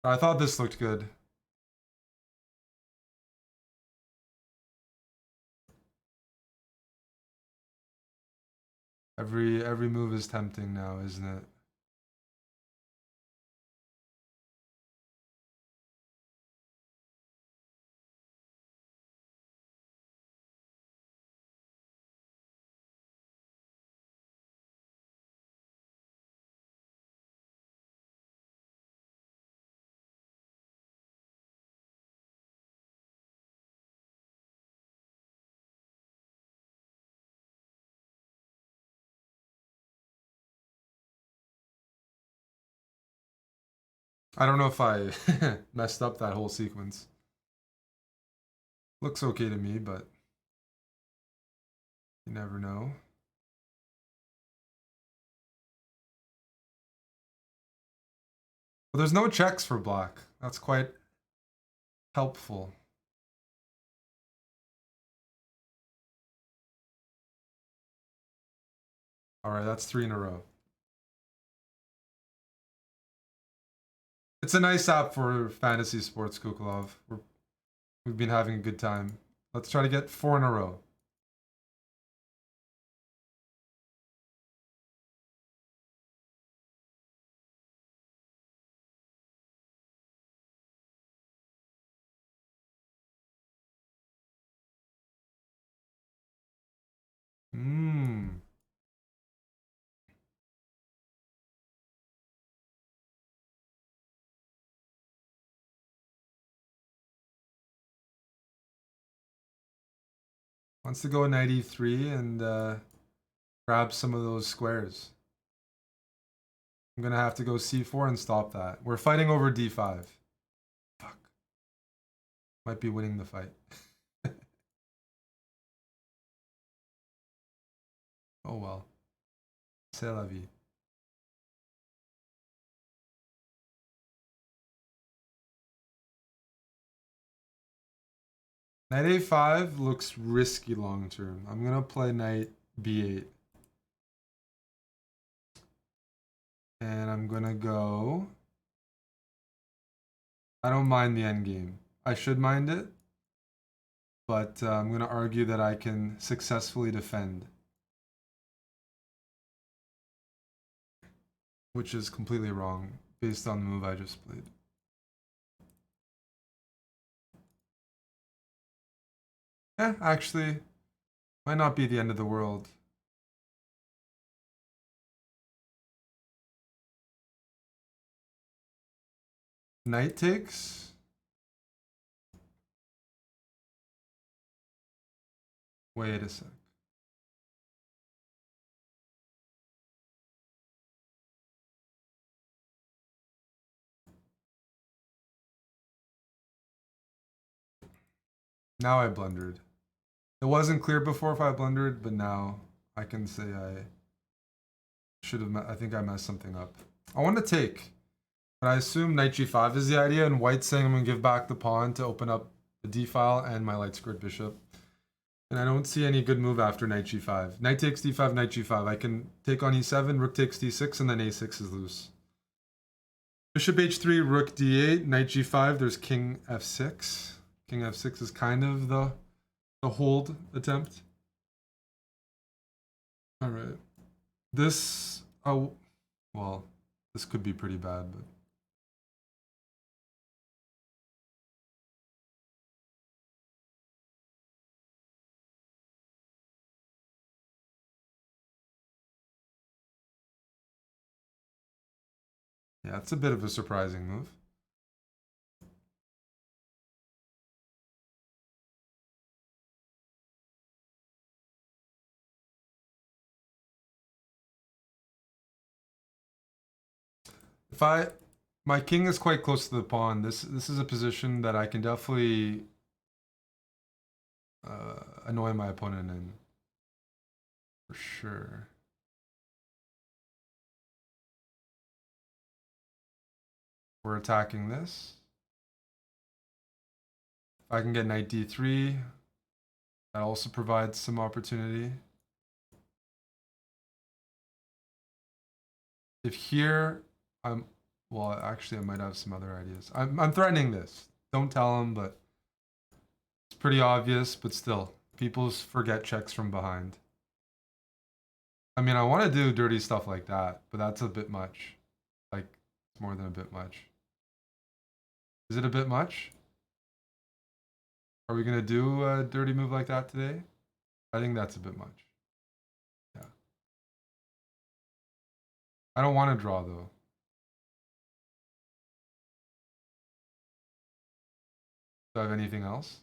I thought this looked good. Every move is tempting now, isn't it? I don't know if I messed up that whole sequence. Looks okay to me, but you never know. But there's no checks for black. That's quite helpful. Alright, that's 3 in a row. It's a nice app for fantasy sports, Kukulov. We've been having a good time. Let's try to get 4 in a row. Mmm. Wants to go knight e3 and grab some of those squares. I'm gonna have to go c4 and stop that. We're fighting over d5. Fuck. Might be winning the fight. Oh well. C'est la vie. Knight a5 looks risky long term. I'm gonna play knight b8. And I'm gonna go... I don't mind the endgame. I should mind it, but I'm gonna argue that I can successfully defend. Which is completely wrong, based on the move I just played. Actually, might not be the end of the world. Knight takes? Wait a sec. Now I blundered. It wasn't clear before if I blundered, but now I can say I should have. I think I messed something up. I want to take, but I assume knight g5 is the idea, and white's saying I'm gonna give back the pawn to open up the d file and my light squared bishop. And I don't see any good move after knight g5. Knight takes d5, knight g5. I can take on e7, rook takes d6, and then a6 is loose. Bishop h3, rook d8, knight g5. There's king f6. King f6 is kind of the hold attempt. All right. This, oh, well, this could be pretty bad, but. Yeah, it's a bit of a surprising move. If my king is quite close to the pawn, this is a position that I can definitely annoy my opponent in, for sure. We're attacking this. If I can get knight d3, that also provides some opportunity. If here, well, actually I might have some other ideas. I'm threatening this. Don't tell him, but it's pretty obvious, but still, people forget checks from behind. I mean, I want to do dirty stuff like that, but that's a bit much. Like, it's more than a bit much. Is it a bit much? Are we gonna do a dirty move like that today? I think that's a bit much. Yeah. I don't want to draw though. Do I have anything else?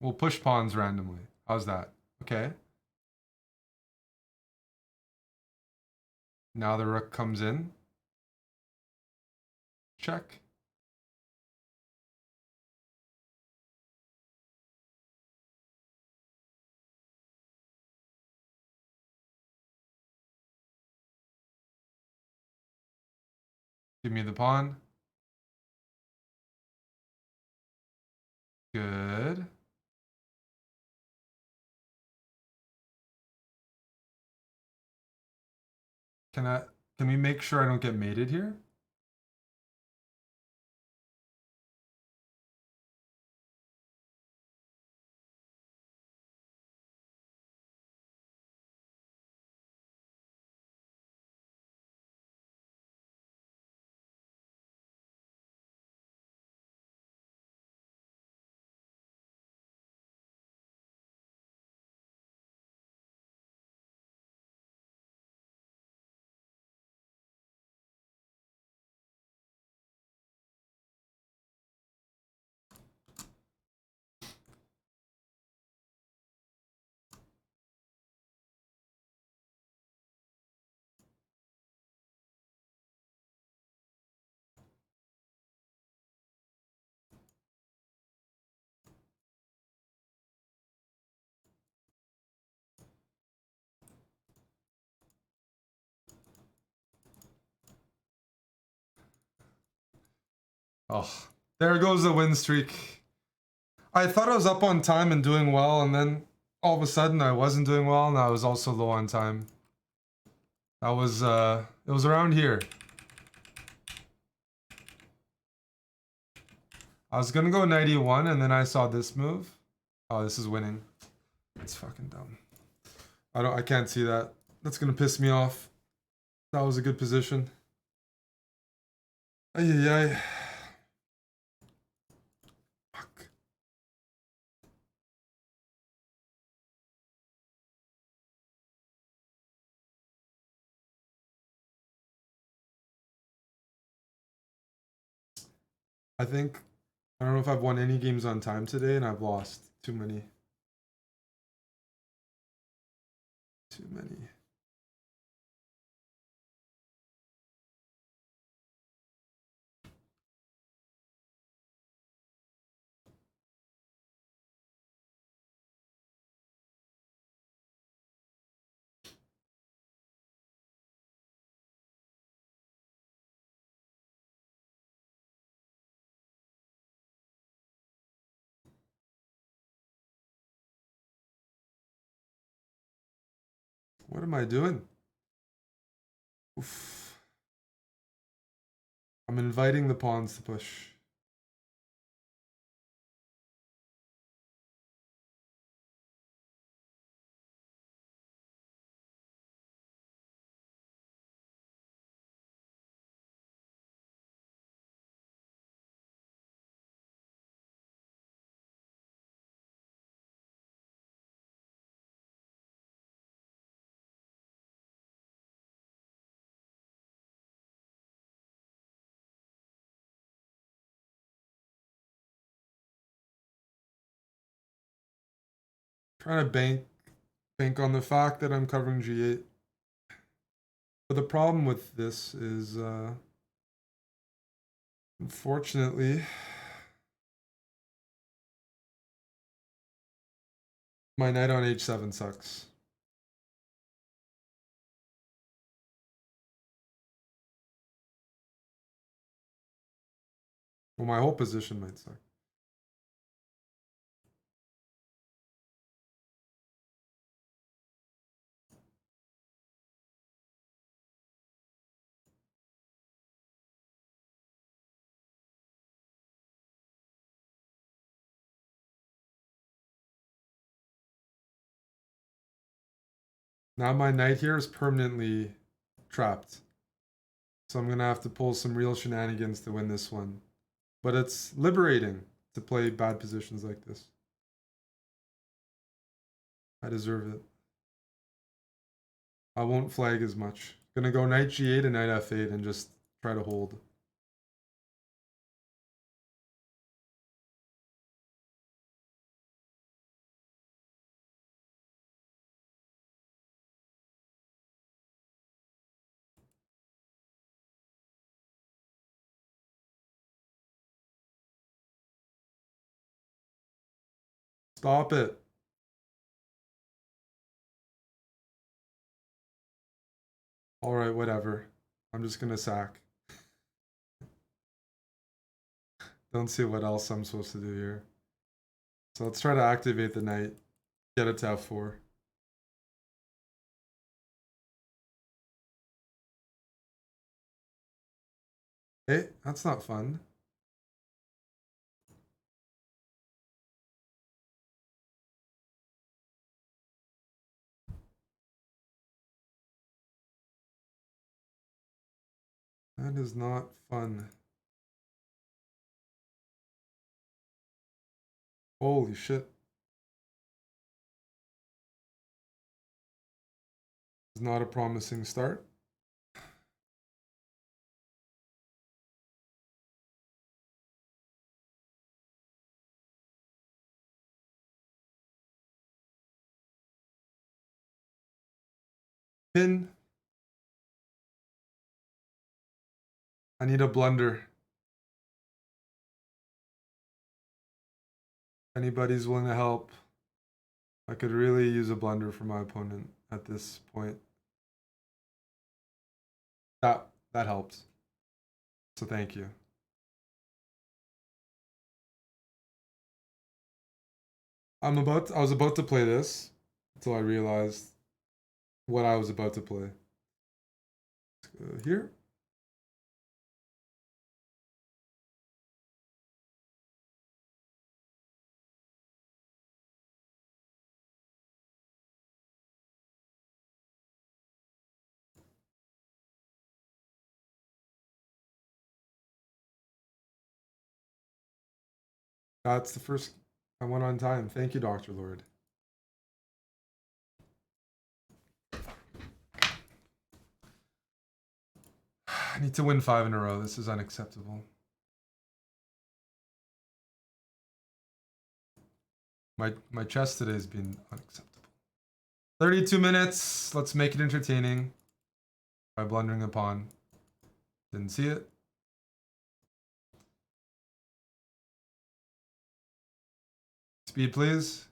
We'll push pawns randomly. How's that? Okay. Now the rook comes in. Check. Give me the pawn. Good. Can we make sure I don't get mated here? Oh, there goes the win streak. I thought I was up on time and doing well, and then all of a sudden I wasn't doing well, and I was also low on time. That was, it was around here. I was gonna go 91, and then I saw this move. Oh, this is winning. It's fucking dumb. I can't see that. That's gonna piss me off. That was a good position. Ay, ay, ay. Fuck. I don't know if I've won any games on time today, and I've lost too many. Too many. What am I doing? Oof. I'm inviting the pawns to push. Trying to bank on the fact that I'm covering G8. But the problem with this is, unfortunately, my knight on H7 sucks. Well, my whole position might suck. Now my knight here is permanently trapped. So I'm going to have to pull some real shenanigans to win this one. But it's liberating to play bad positions like this. I deserve it. I won't flag as much. Gonna go knight G8 and knight F8 and just try to hold. Stop it. Alright, whatever. I'm just gonna sack. Don't see what else I'm supposed to do here. So let's try to activate the knight. Get it to F4. Hey, that's not fun. That is not fun. Holy shit. It's not a promising start. Pin. I need a blunder. Anybody's willing to help. I could really use a blunder from my opponent at this point. That helped. So thank you. I was about to play this until I realized what I was about to play. Let's go here. That's the first. I went on time. Thank you, Dr. Lord. I need to win 5 in a row. This is unacceptable. My chess today has been unacceptable. 32 minutes. Let's make it entertaining by blundering a pawn. Didn't see it. Speed, please.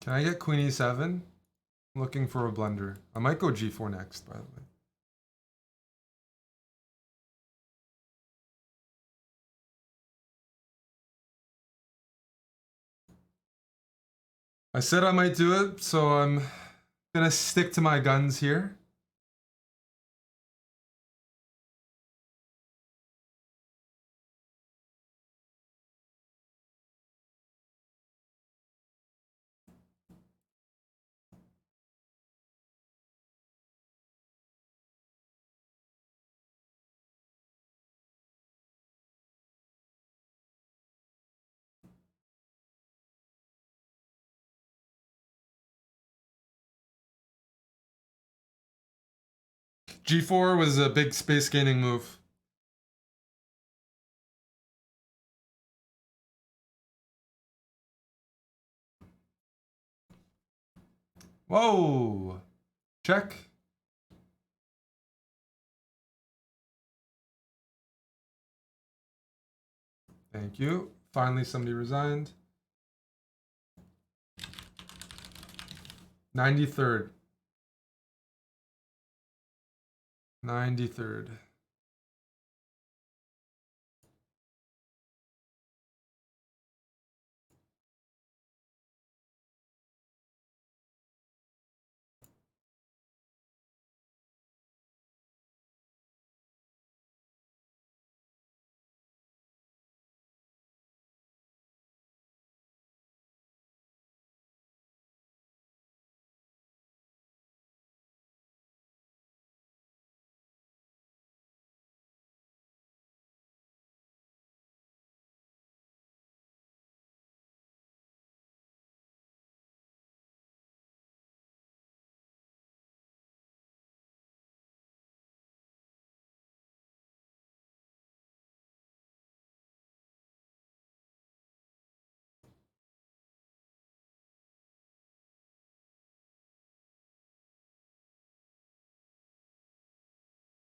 Can I get queen e7? I'm looking for a blunder. I might go g4 next, by the way. I said I might do it, so I'm gonna stick to my guns here. G4 was a big space gaining move. Whoa! Check. Thank you. Finally, somebody resigned. 93rd. 93rd.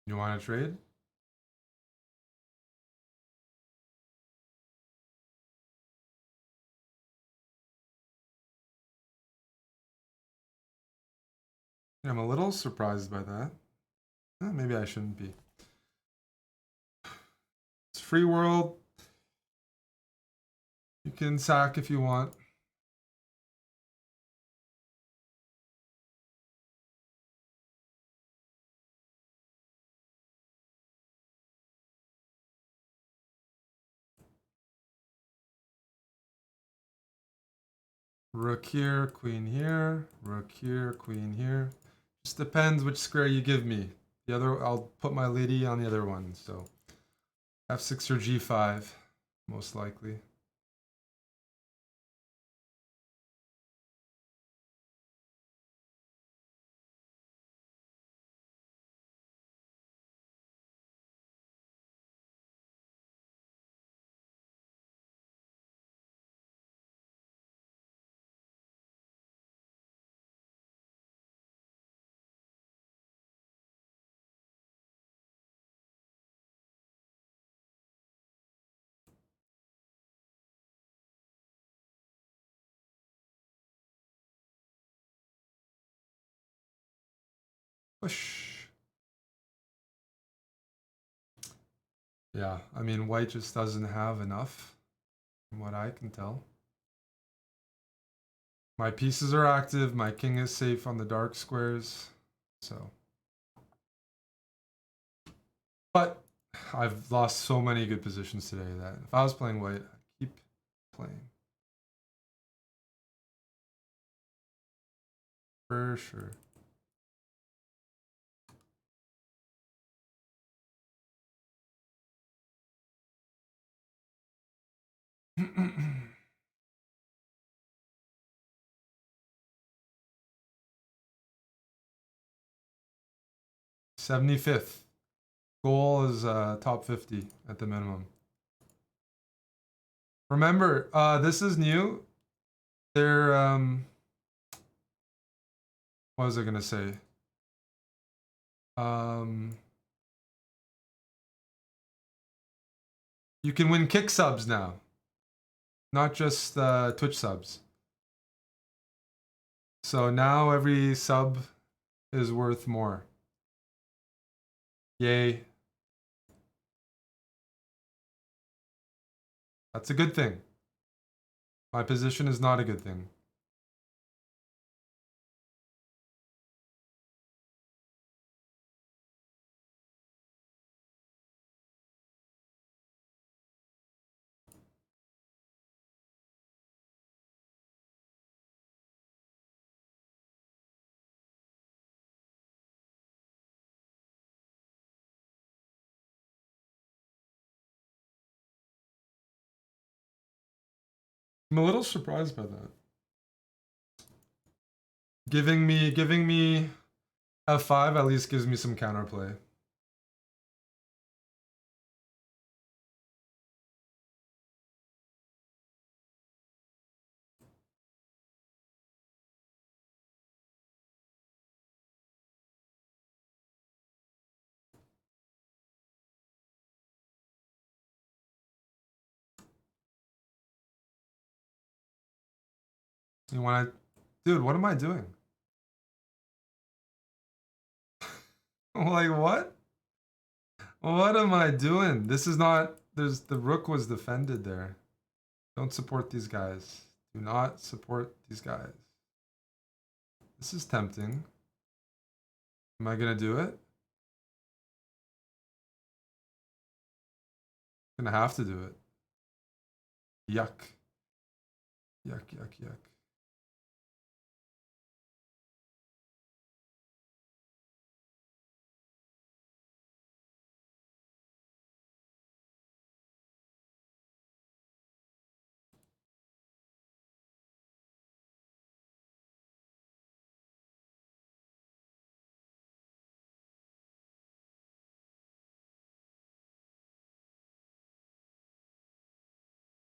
You want to trade? I'm a little surprised by that. Maybe I shouldn't be. It's free world. You can sack if you want. Rook here, queen here, rook here, queen here. Just depends which square you give me. The other, I'll put my lady on the other one. So f6 or g5, most likely. Push. Yeah, I mean, white just doesn't have enough, from what I can tell. My pieces are active, my king is safe on the dark squares, so. But I've lost so many good positions today that if I was playing white, I'd keep playing. For sure. '75th. Goal is top 50 at the minimum. Remember, this is new. They're what was I gonna say? You can win kick subs now, not just Twitch subs. So now every sub is worth more. Yay. That's a good thing. My position is not a good thing. I'm a little surprised by that. Giving me F5 at least gives me some counterplay. You want to, dude? What am I doing? Like what? What am I doing? This is not. There's the rook was defended there. Don't support these guys. Do not support these guys. This is tempting. Am I gonna do it? Gonna have to do it. Yuck. Yuck, yuck, yuck.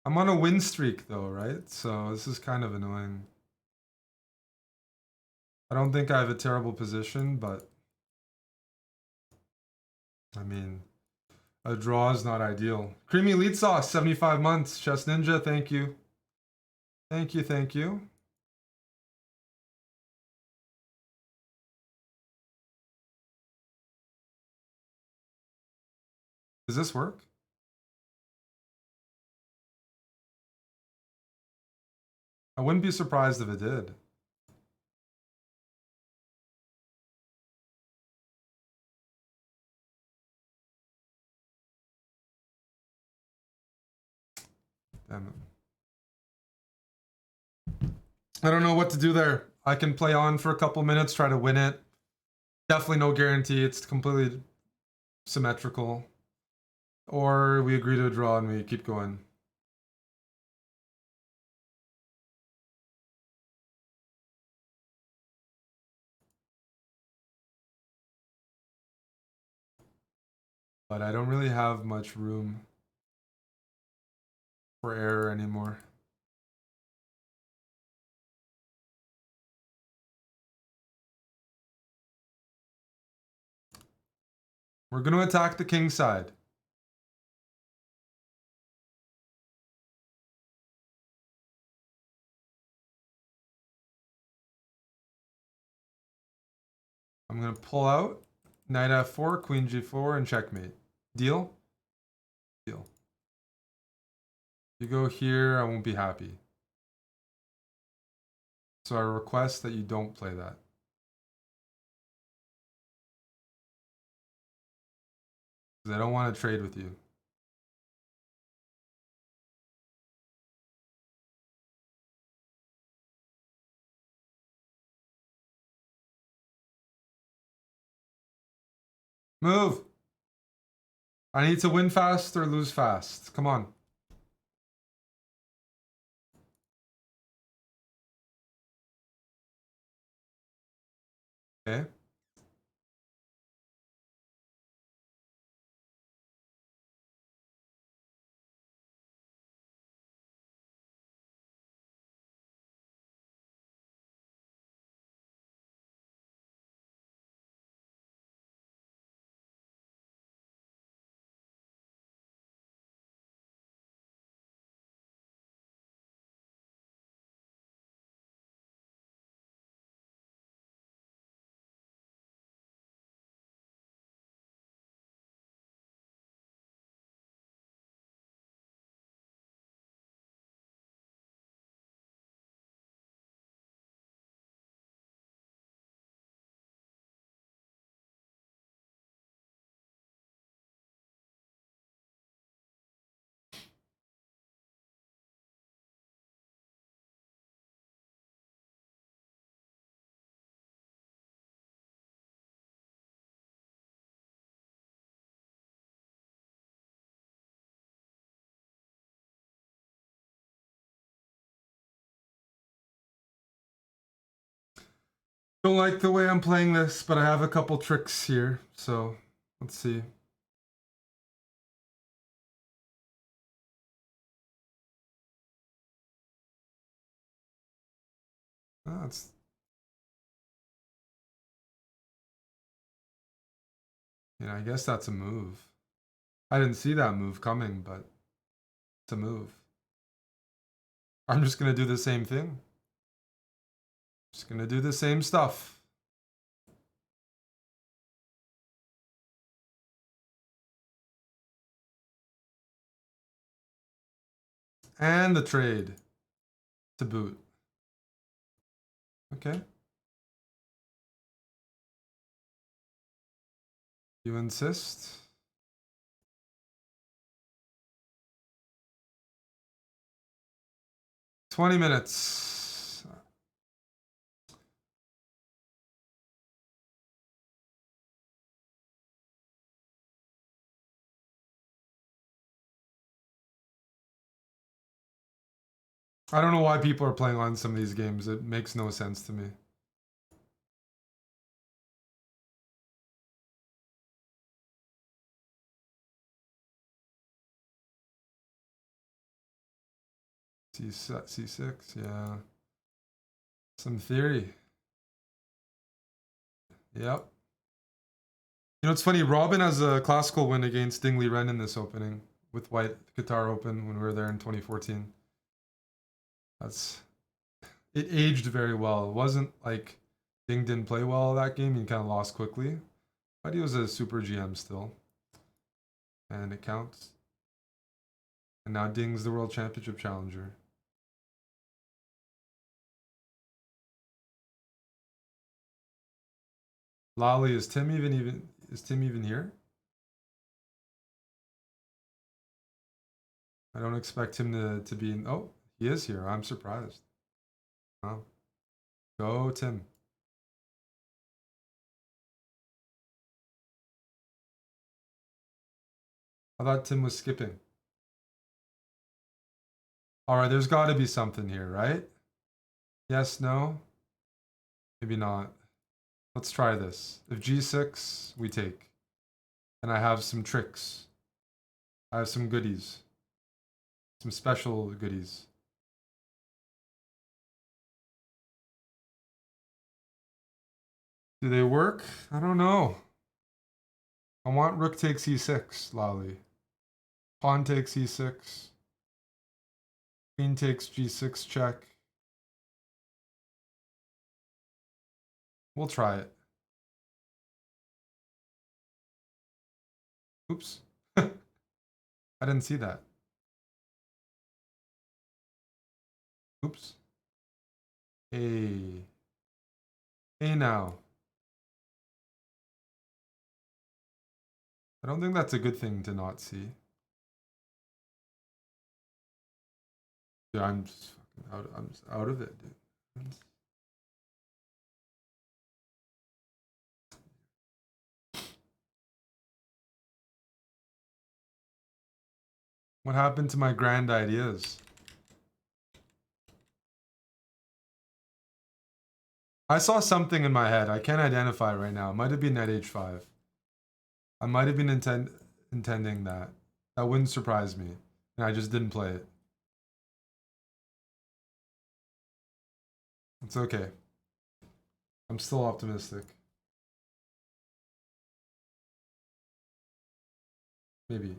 I'm on a win streak though, right? So this is kind of annoying. I don't think I have a terrible position, but I mean, a draw is not ideal. Creamy Elite Sauce, 75 months. Chess Ninja, thank you. Thank you, thank you. Does this work? I wouldn't be surprised if it did. Damn it. I don't know what to do there. I can play on for a couple minutes, try to win it. Definitely no guarantee. It's completely symmetrical. Or we agree to a draw and we keep going. But I don't really have much room for error anymore. We're going to attack the king side. I'm going to pull out, knight f4, queen g4, and checkmate. Deal? Deal. You go here, I won't be happy. So I request that you don't play that. Because I don't want to trade with you. Move! I need to win fast or lose fast. Come on. Okay. Don't like the way I'm playing this, but I have a couple tricks here, so let's see. That's I guess that's a move. I didn't see that move coming, but it's a move. I'm just gonna do the same thing. Just gonna do the same stuff. And the trade to boot. Okay. You insist? 20 minutes. I don't know why people are playing on some of these games. It makes no sense to me. C6, yeah. Some theory. Yep. You know, it's funny. Robin has a classical win against Dingley Ren in this opening with White Qatar Open when we were there in 2014. It aged very well. It wasn't like Ding didn't play well that game. He kind of lost quickly, but he was a super GM still, and it counts. And now Ding's the World Championship challenger. Lolly, is Tim even here? I don't expect him to be in. Oh, he is here. I'm surprised. Wow. Go, Tim. I thought Tim was skipping. All right, there's got to be something here, right? Yes, no? Maybe not. Let's try this. If G6, we take. And I have some tricks. I have some goodies. Some special goodies. Do they work? I don't know. I want rook takes e6, Lolly. Pawn takes e6. Queen takes g6 check. We'll try it. Oops. I didn't see that. Oops. Hey. Hey now. I don't think that's a good thing to not see. Dude, I'm just out of it, dude. What happened to my grand ideas? I saw something in my head. I can't identify right now. It might have been at h5. I might have been intending that. That wouldn't surprise me. And I just didn't play it. It's okay. I'm still optimistic. Maybe.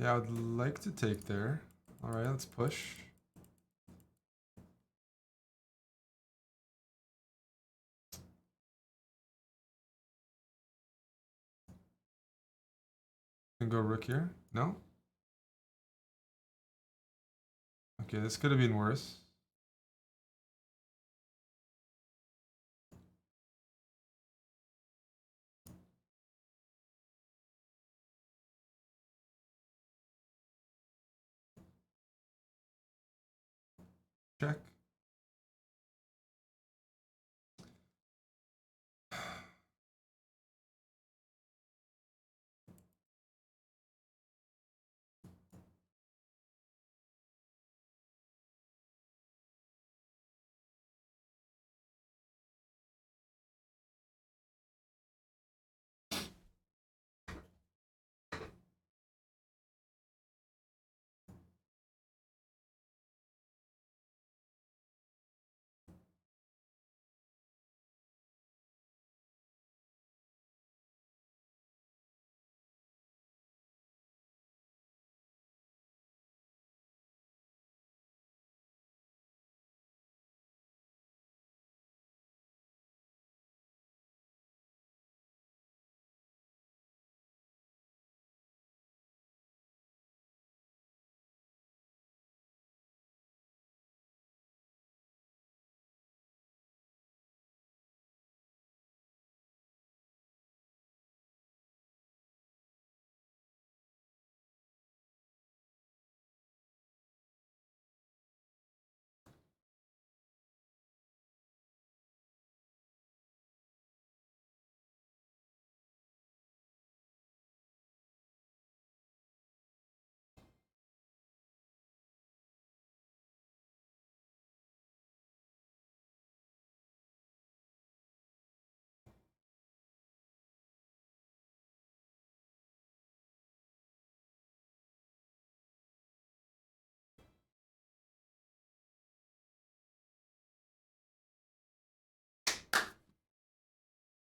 Yeah, I would like to take there. All right, let's push. Can go rook here. No. Okay, this could have been worse. Check.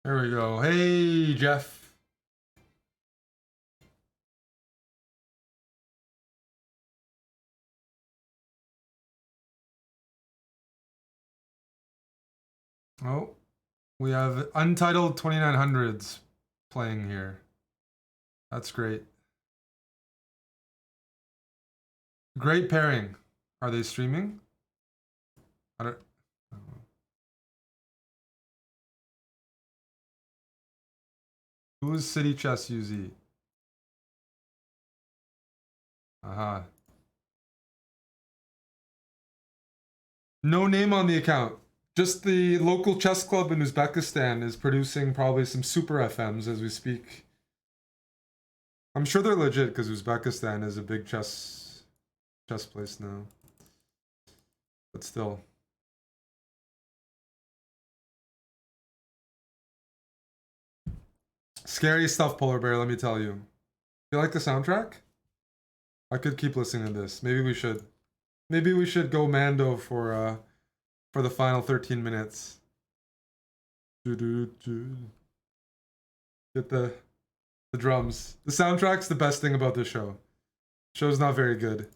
There we go. Hey, Jeff. Oh, we have Untitled 2900s playing here. That's great. Great pairing. Are they streaming? I don't know. Who is City Chess UZ? Uh-huh. No name on the account. Just the local chess club in Uzbekistan is producing probably some super FMs as we speak. I'm sure they're legit because Uzbekistan is a big chess place now. But still. Scary stuff, Polar Bear, let me tell you. You like the soundtrack? I could keep listening to this. Maybe we should. Maybe we should go Mando for the final 13 minutes. Get the drums. The soundtrack's the best thing about this show. Show's not very good.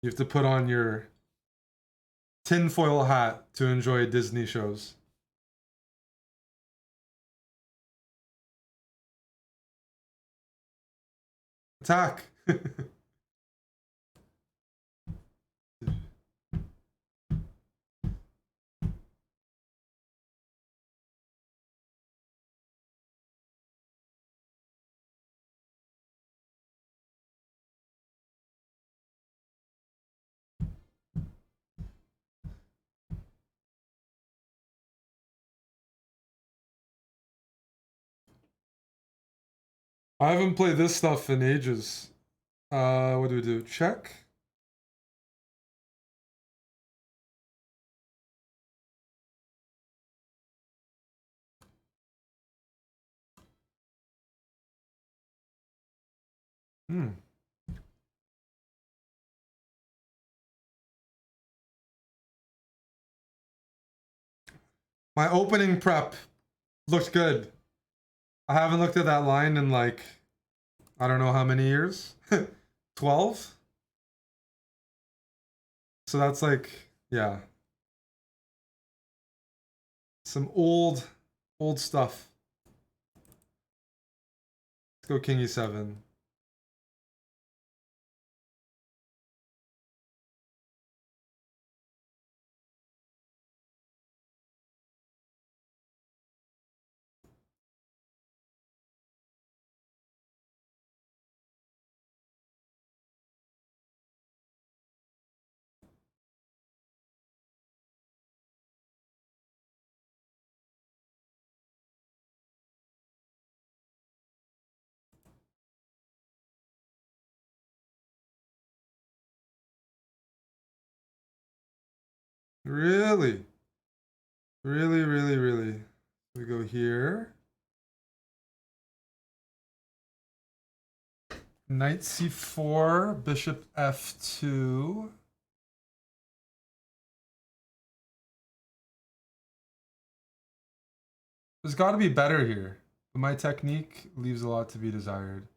You have to put on your tinfoil hat to enjoy Disney shows. Attack! I haven't played this stuff in ages. What do we do? Check? Hmm. My opening prep looked good. I haven't looked at that line in like, I don't know how many years. 12? So that's like, yeah. Some old stuff. Let's go king e7. Really? Really, really, really. We go here. Knight c4, bishop f2. There's got to be better here, but my technique leaves a lot to be desired.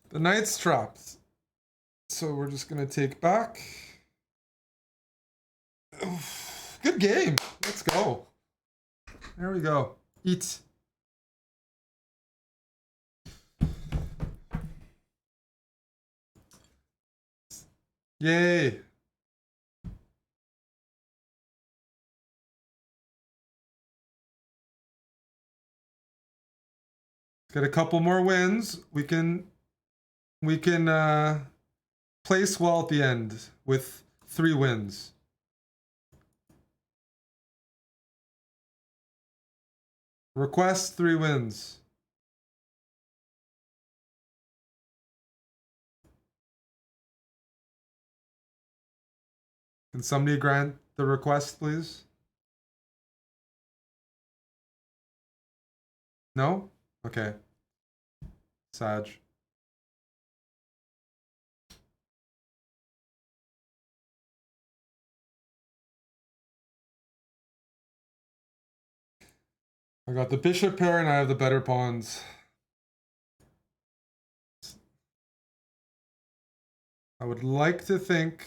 The knight's trapped. So we're just going to take back. Oof. Good game. Let's go. There we go. Eat. Yay. Get a couple more wins. We can place well at the end with 3 wins. Request 3 wins. Can somebody grant the request, please? No? Okay. Sag. I got the bishop pair and I have the better pawns. I would like to think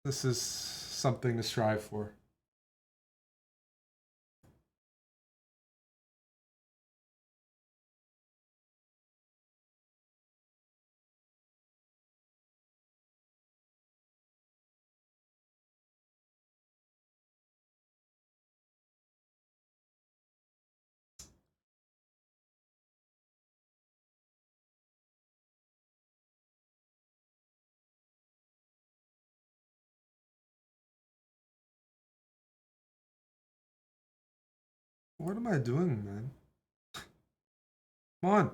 this is something to strive for. What am I doing, man? Come on.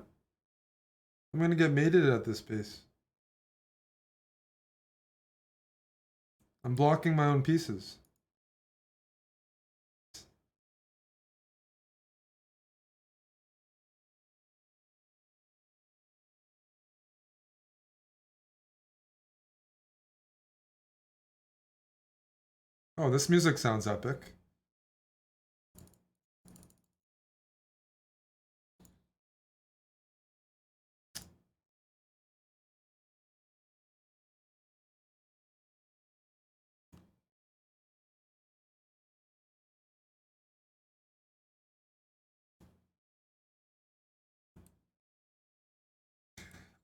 I'm gonna get mated at this pace. I'm blocking my own pieces. Oh, this music sounds epic.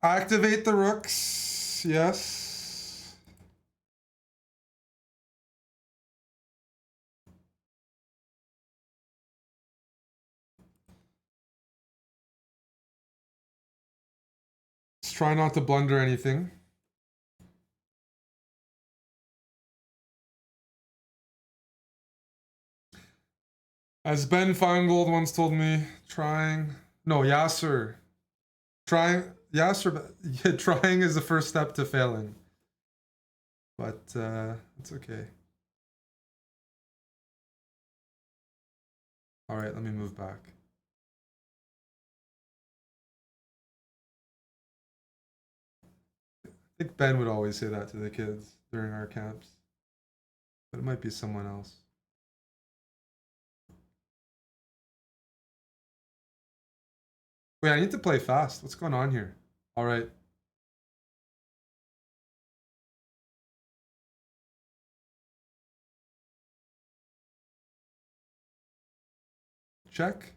Activate the rooks. Yes. Let's try not to blunder anything. As Ben Feingold once told me, Yasser. Trying is the first step to failing. But it's okay. All right, let me move back. I think Ben would always say that to the kids during our camps, but it might be someone else. Wait, I need to play fast. What's going on here? All right. Check.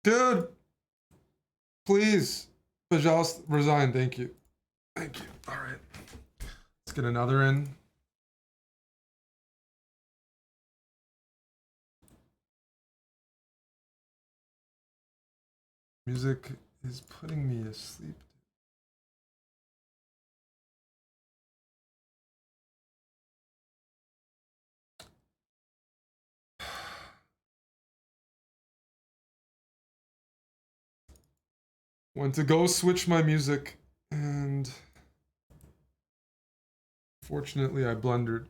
Dude, please. Bajal, resign. Thank you. Thank you. All right. Let's get another in. Music is putting me asleep. Went to go switch my music, and fortunately I blundered.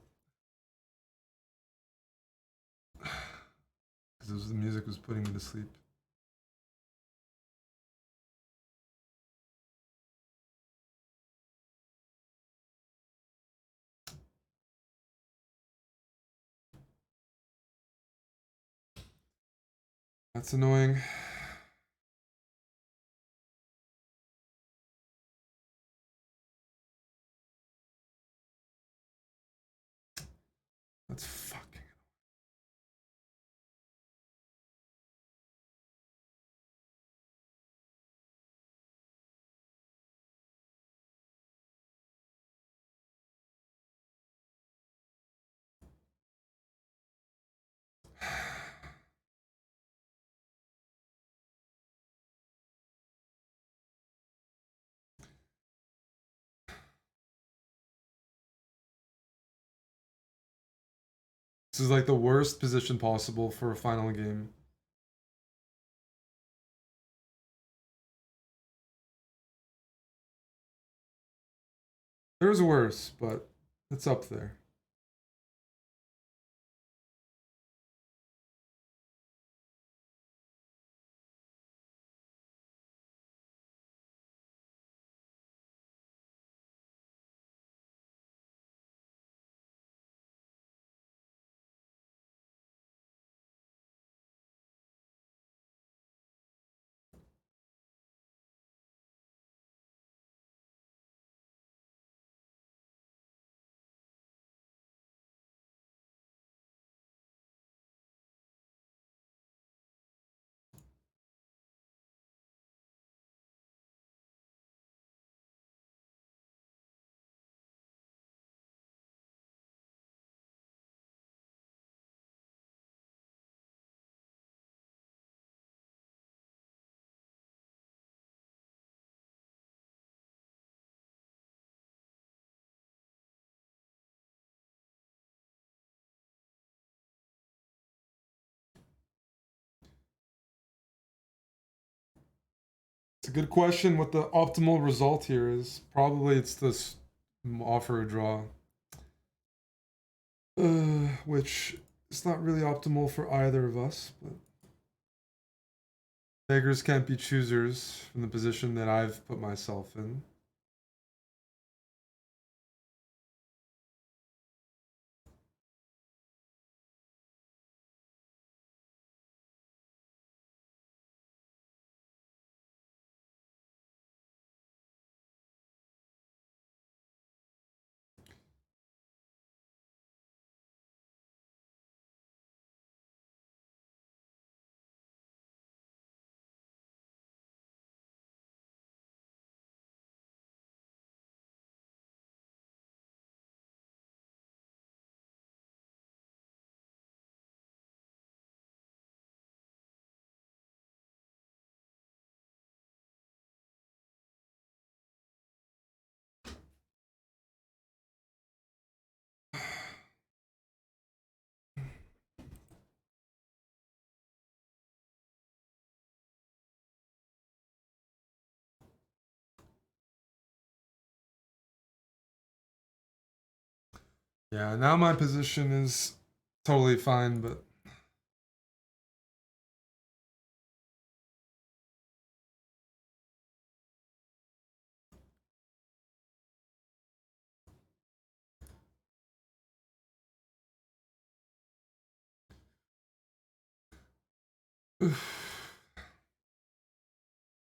Because the music was putting me to sleep. That's annoying. That's fucking. This is like the worst position possible for a final game. There's worse, but it's up there. It's a good question. What the optimal result here is? Probably it's this offer a draw, which is not really optimal for either of us. But beggars can't be choosers from the position that I've put myself in. Yeah, now my position is totally fine, but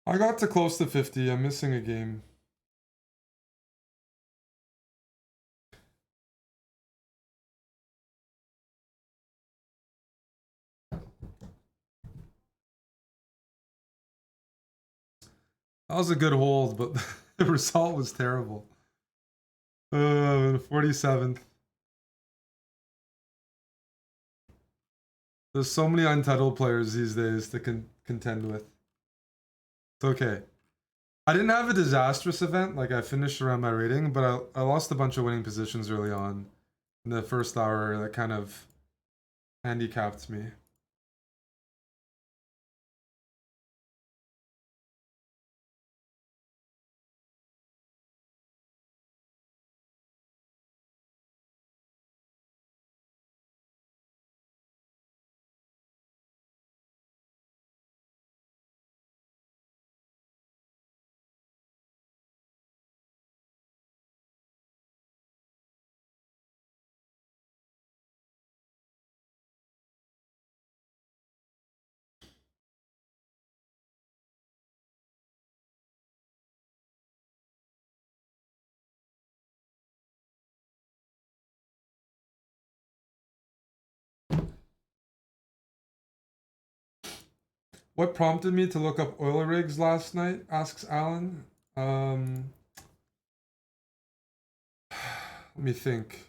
I got to close to 50. I'm missing a game. That was a good hold, but the result was terrible. 47th. There's so many untitled players these days to contend with. It's okay. I didn't have a disastrous event, like I finished around my rating, but I lost a bunch of winning positions early on in the first hour that kind of handicapped me. What prompted me to look up oil rigs last night? Asks Alan. Let me think.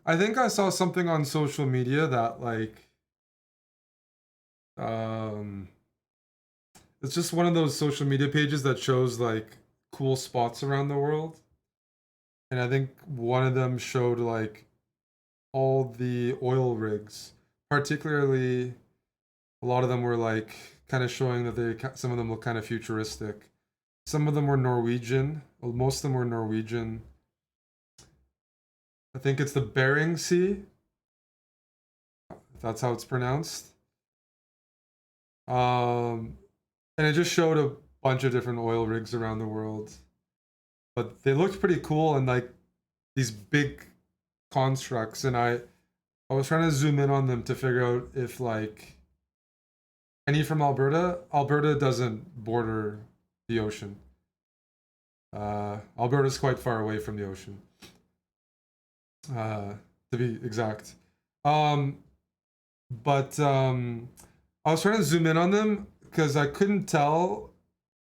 I think I saw something on social media that like um it's just one of those social media pages that shows like cool spots around the world. And I think one of them showed like all the oil rigs, particularly a lot of them were like kind of showing that some of them look kind of futuristic. Some of them were Norwegian. Well, most of them were Norwegian. I think it's the Bering Sea. If that's how it's pronounced. And it just showed a bunch of different oil rigs around the world, but they looked pretty cool and like these big constructs. And I was trying to zoom in on them to figure out if like any from Alberta. Alberta doesn't border the ocean. Alberta's quite far away from the ocean, to be exact. Um, but I was trying to zoom in on them because I couldn't tell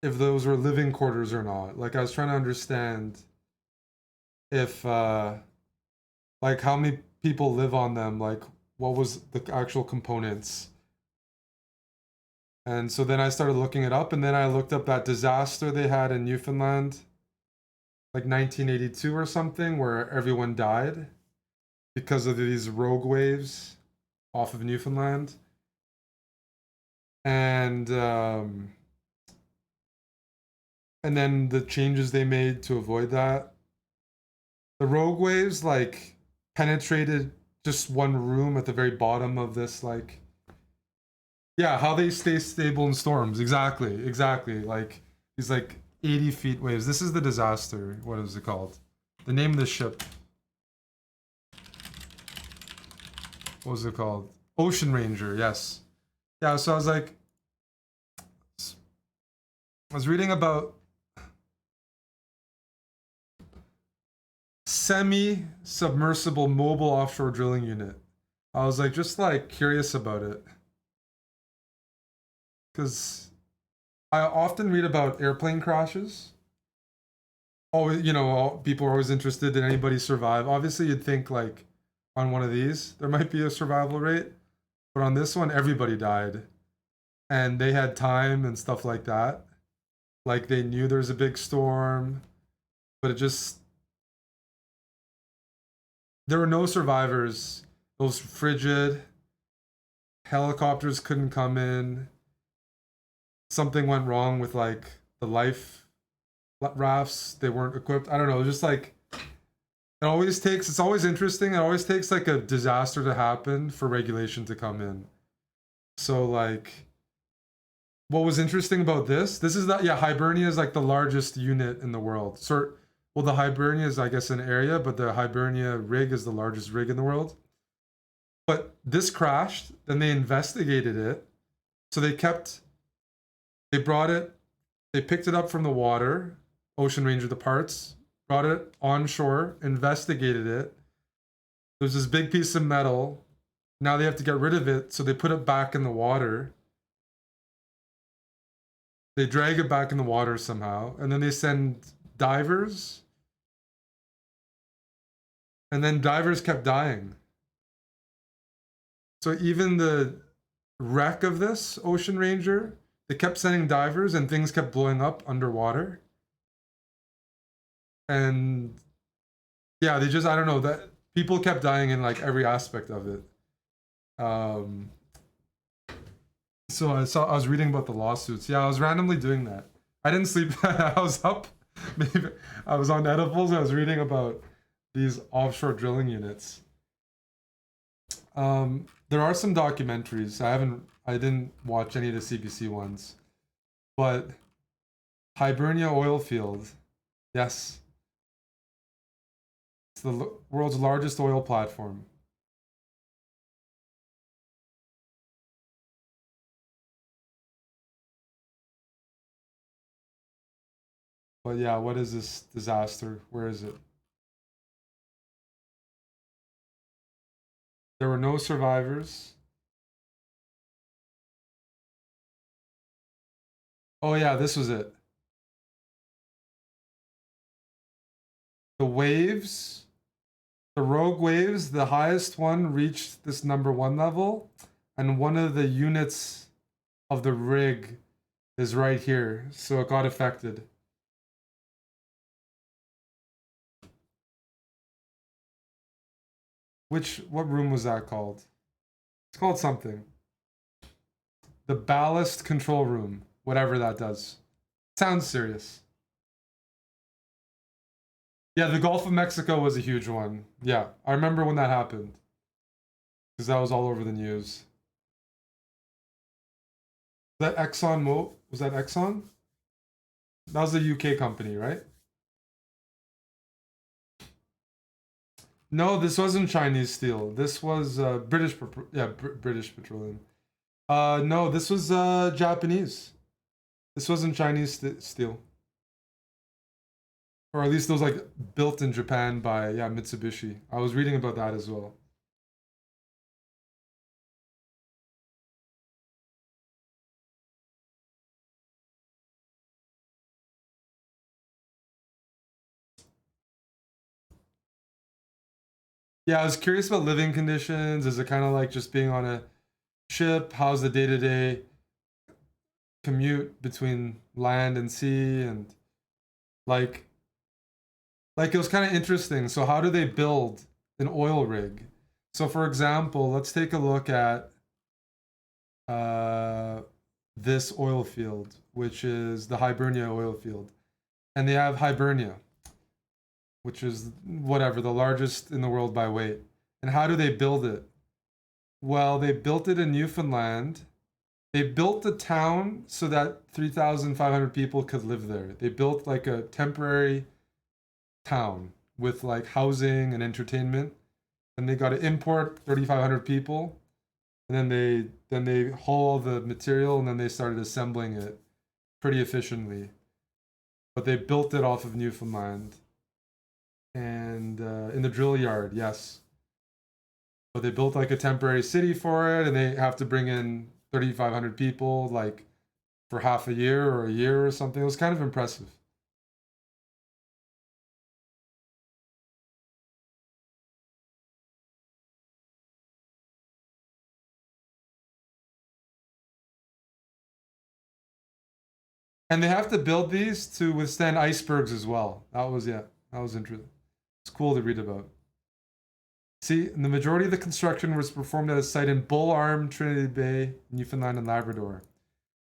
if those were living quarters or not. Like I was trying to understand if like how many people live on them, like what was the actual components. And so then I started looking it up, and then I looked up that disaster they had in Newfoundland, like 1982 or something, where everyone died because of these rogue waves off of Newfoundland. And and then the changes they made to avoid that. The rogue waves like penetrated just one room at the very bottom of this like, yeah, how they stay stable in storms. Exactly. Like these like 80 feet waves. This is the disaster. What is it called? The name of the ship. What was it called? Ocean Ranger. Yes. Yeah. So I was like, I was reading about semi-submersible mobile offshore drilling unit. I was like just like curious about it because I often read about airplane crashes. Always, people are always interested. Did anybody survive? Obviously, you'd think like on one of these there might be a survival rate, but on this one everybody died, and they had time and stuff like that. Like they knew there was a big storm, but it just there were no survivors. It was frigid. Helicopters couldn't come in. something went wrong with like the life rafts. They weren't equipped. I don't know. Just like it's always interesting. It always takes like a disaster to happen for regulation to come in. So like, what was interesting about this is that, yeah, Hibernia is like the largest unit in the world. Well, the Hibernia is, I guess, an area, but the Hibernia rig is the largest rig in the world. But this crashed, then they investigated it. So they brought it, they picked it up from the water, Ocean Ranger, the parts, brought it onshore, investigated it. There's this big piece of metal. Now they have to get rid of it, so they put it back in the water. They drag it back in the water somehow, and then they send divers. And then divers kept dying. So even the wreck of this Ocean Ranger, they kept sending divers and things kept blowing up underwater. And yeah, I don't know, that people kept dying in like every aspect of it. So I was reading about the lawsuits. Yeah, I was randomly doing that. I didn't sleep. I was up. Maybe I was on edibles. I was reading about these offshore drilling units. There are some documentaries. I didn't watch any of the CBC ones, but Hibernia oil field, yes, it's the world's largest oil platform. But yeah, what is this disaster? Where is it? There were no survivors. Oh yeah, this was it. The waves, the rogue waves, the highest one reached this #1 level, and one of the units of the rig is right here, so it got affected. What room was that called? It's called something. The ballast control room, whatever that does. Sounds serious. Yeah, the Gulf of Mexico was a huge one. Yeah, I remember when that happened. Because that was all over the news. That was that Exxon? That was a UK company, right? No, this wasn't Chinese steel. This was British Petroleum. No, this was Japanese. This wasn't Chinese steel. Or at least it was like built in Japan by Mitsubishi. I was reading about that as well. Yeah, I was curious about living conditions. Is it kind of like just being on a ship? How's the day-to-day commute between land and sea? And like it was kind of interesting. So how do they build an oil rig? So for example, let's take a look at this oil field, which is the Hibernia oil field. And they have Hibernia, which is whatever, the largest in the world by weight. And how do they build it? Well, they built it in Newfoundland. They built the town so that 3,500 people could live there. They built like a temporary town with like housing and entertainment. And they got to import 3,500 people. And then they haul the material and then they started assembling it pretty efficiently. But they built it off of Newfoundland. And in the drill yard, yes. But they built like a temporary city for it, and they have to bring in 3,500 people like for half a year or a year or something. It was kind of impressive. And they have to build these to withstand icebergs as well. That was interesting. It's cool to read about. See, the majority of the construction was performed at a site in Bull Arm, Trinity Bay, Newfoundland, and Labrador.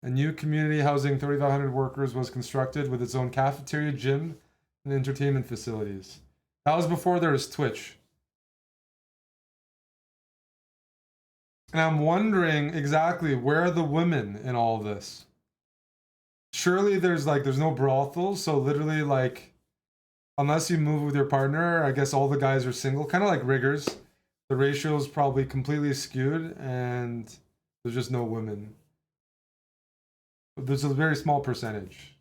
A new community housing 3,500 workers was constructed with its own cafeteria, gym, and entertainment facilities. That was before there was Twitch. And I'm wondering exactly where are the women in all this? Surely there's no brothels, so literally unless you move with your partner, I guess all the guys are single, kind of like riggers. The ratio is probably completely skewed and there's just no women. There's a very small percentage.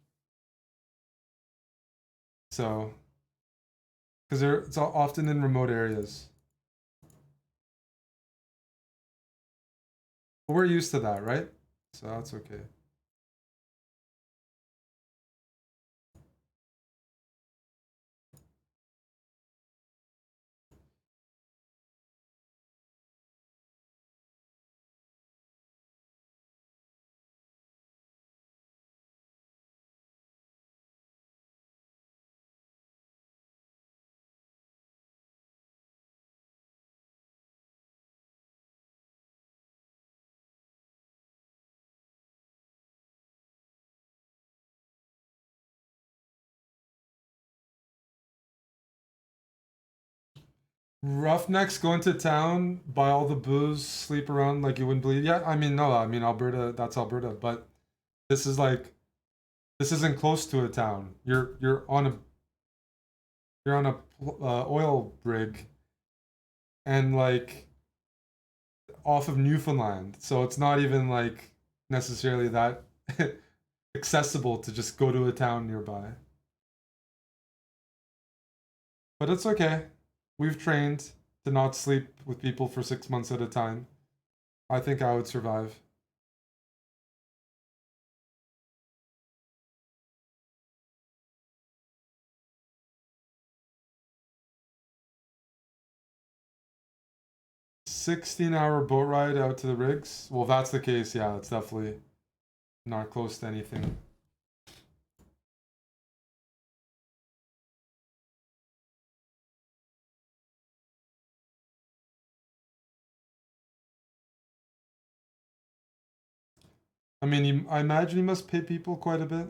So, because it's often in remote areas. But we're used to that, right? So that's okay. Roughnecks go into town, buy all the booze, sleep around like you wouldn't believe. Yeah, I mean, no, I mean, Alberta, that's Alberta, but this is this isn't close to a town. You're on a oil rig and off of Newfoundland, so it's not even necessarily that accessible to just go to a town nearby. But it's okay. We've trained to not sleep with people for 6 months at a time. I think I would survive. $16-hour boat ride out to the rigs. Well, if that's the case, yeah, it's definitely not close to anything. I mean, I imagine you must pay people quite a bit.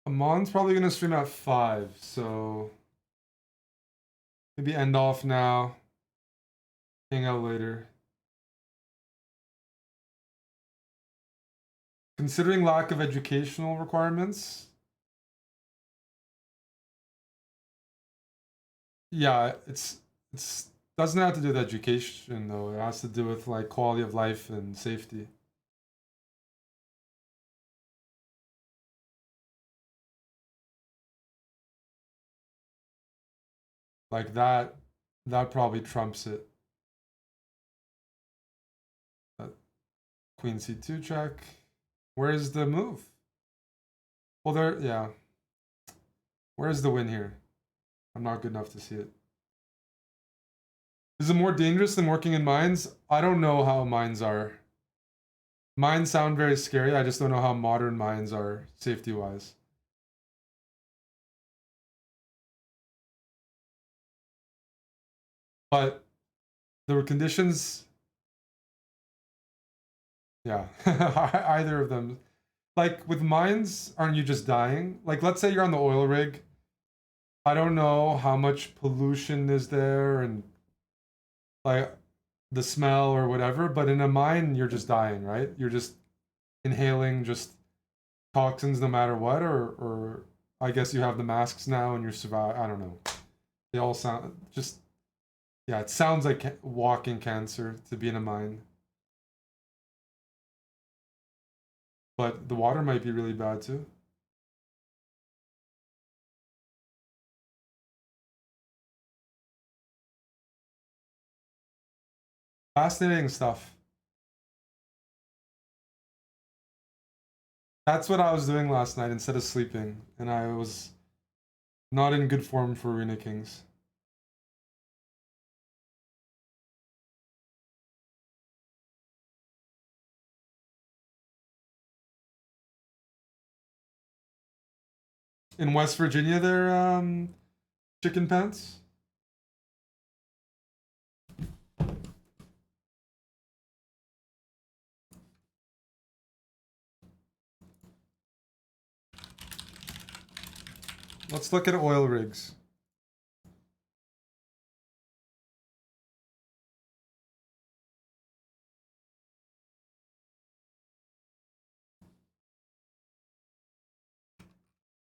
Amon's probably gonna stream at 5, so maybe end off now. Hang out later. Considering lack of educational requirements, yeah, it's doesn't have to do with education though. It has to do with quality of life and safety. Like that probably trumps it. Uh, Queen C2 check. Where's the move? Well, yeah. Where's the win here? I'm not good enough to see it. Is it more dangerous than working in mines? I don't know how mines are. Mines sound very scary. I just don't know how modern mines are safety-wise. But the conditions, yeah, either of them. Like with mines, aren't you just dying? Like let's say you're on the oil rig. I don't know how much pollution is there and like the smell or whatever, but in a mine you're just dying, right? You're just inhaling just toxins no matter what, or I guess you have the masks now and you're survive. I don't know. They all sound just yeah. It sounds like walking cancer to be in a mine, but the water might be really bad too. Fascinating stuff. That's what I was doing last night instead of sleeping, and I was Not in good form for Arena Kings. In West Virginia, they're chicken pants. Let's look at oil rigs.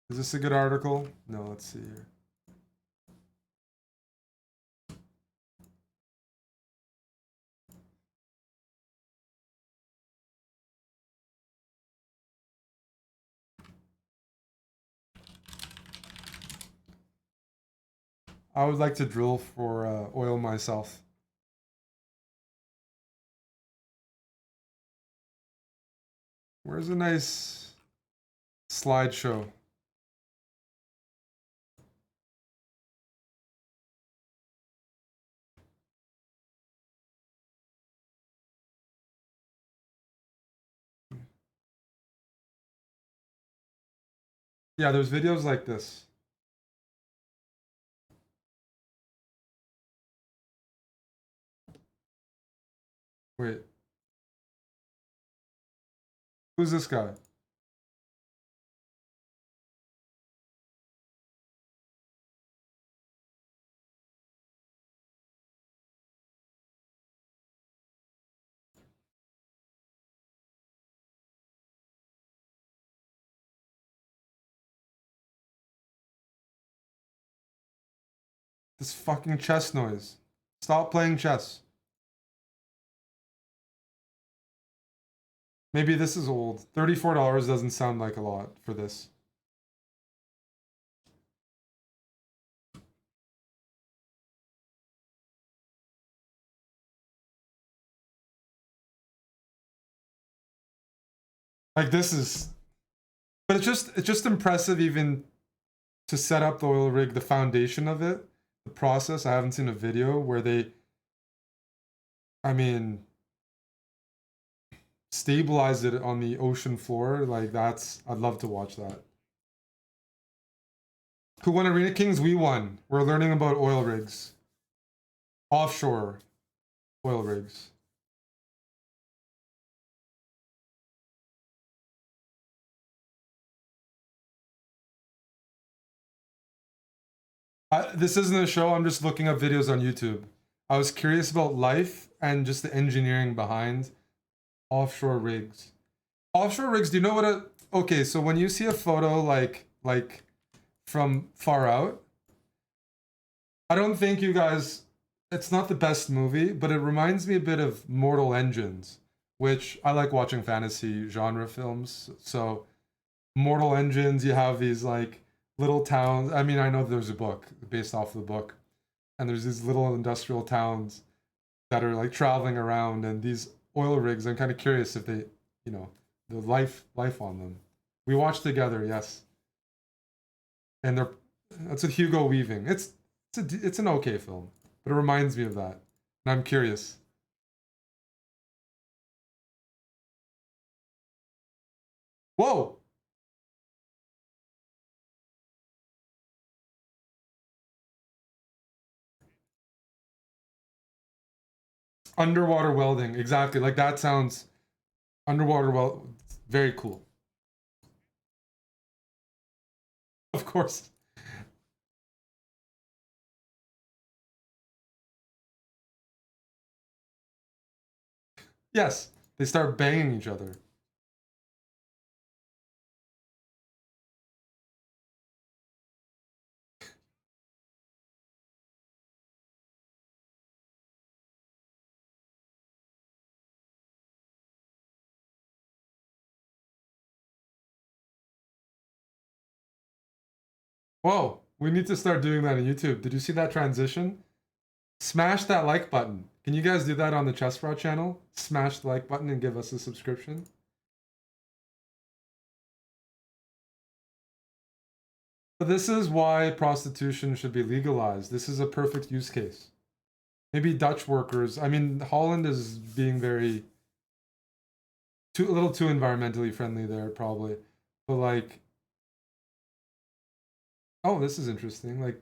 Is this a good article? No, let's see here. I would like to drill for oil myself. Where's a nice slideshow? Yeah, there's videos like this. Wait. Who's this guy? This fucking chess noise. Stop playing chess. Maybe this is old. $34 doesn't sound like a lot for this. Like this is, but it's just impressive even to set up the oil rig, the foundation of it, the process. I haven't seen a video where they, I mean, stabilize it on the ocean floor. Like that's, I'd love to watch that. Who won Arena Kings? We won. We're learning about oil rigs. Offshore oil rigs. This isn't a show, I'm just looking up videos on YouTube. I was curious about life and just the engineering behind offshore rigs. Offshore rigs, do you know what a... Okay, so when you see a photo like from far out, I don't think you guys... It's not the best movie, but it reminds me a bit of Mortal Engines, which I like watching fantasy genre films. So Mortal Engines, you have these like little towns. I mean, I know there's a book based off the book, and there's these little industrial towns that are like traveling around, and these oil rigs. I'm kind of curious if they, you know, the life on them. We watched together, yes, and they're that's a Hugo Weaving. It's an okay film, but it reminds me of that, and I'm curious. Whoa, underwater welding, exactly. Like that sounds underwater well, very cool. Of course. Yes, they start banging each other. Whoa, we need to start doing that on YouTube. Did you see that transition? Smash that like button. Can you guys do that on the Chess Bro channel? Smash the like button and give us a subscription. But this is why prostitution should be legalized. This is a perfect use case. Maybe Dutch workers. I mean, Holland is being very a little too environmentally friendly there, probably. But like, oh, this is interesting. Like,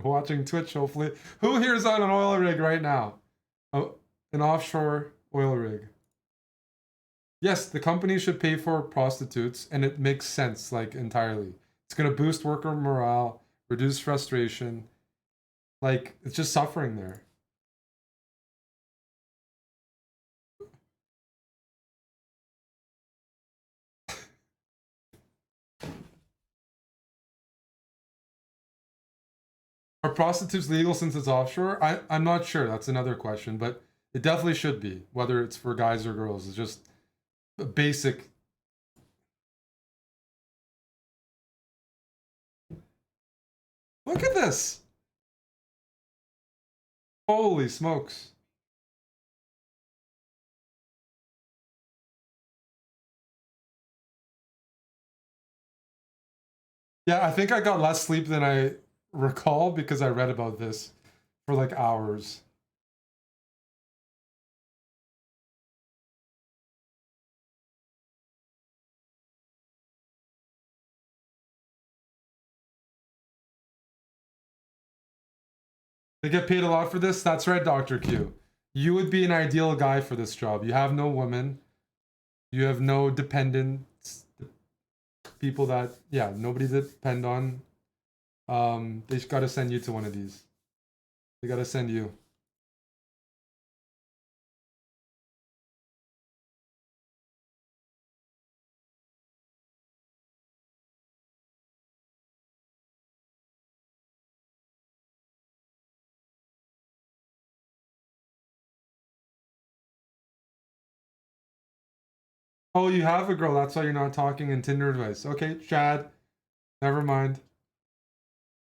watching Twitch, hopefully. Who here is on an oil rig right now? Oh, an offshore oil rig. Yes, the company should pay for prostitutes, and it makes sense, like, entirely. It's gonna boost worker morale, reduce frustration. Like, it's just suffering there. Are prostitutes legal since it's offshore? I'm not sure. That's another question, but it definitely should be, whether it's for guys or girls. It's just a basic. Look at this! Holy smokes. Yeah, I think I got less sleep than I recall because I read about this for like hours. They get paid a lot for this? That's right, Dr. Q. You would be an ideal guy for this job. You have no women, you have no dependents, people that, yeah, nobody to depend on. They just gotta send you to one of these. They gotta send you. Oh, you have a girl. That's why you're not talking in Tinder advice. Okay, Chad. Never mind.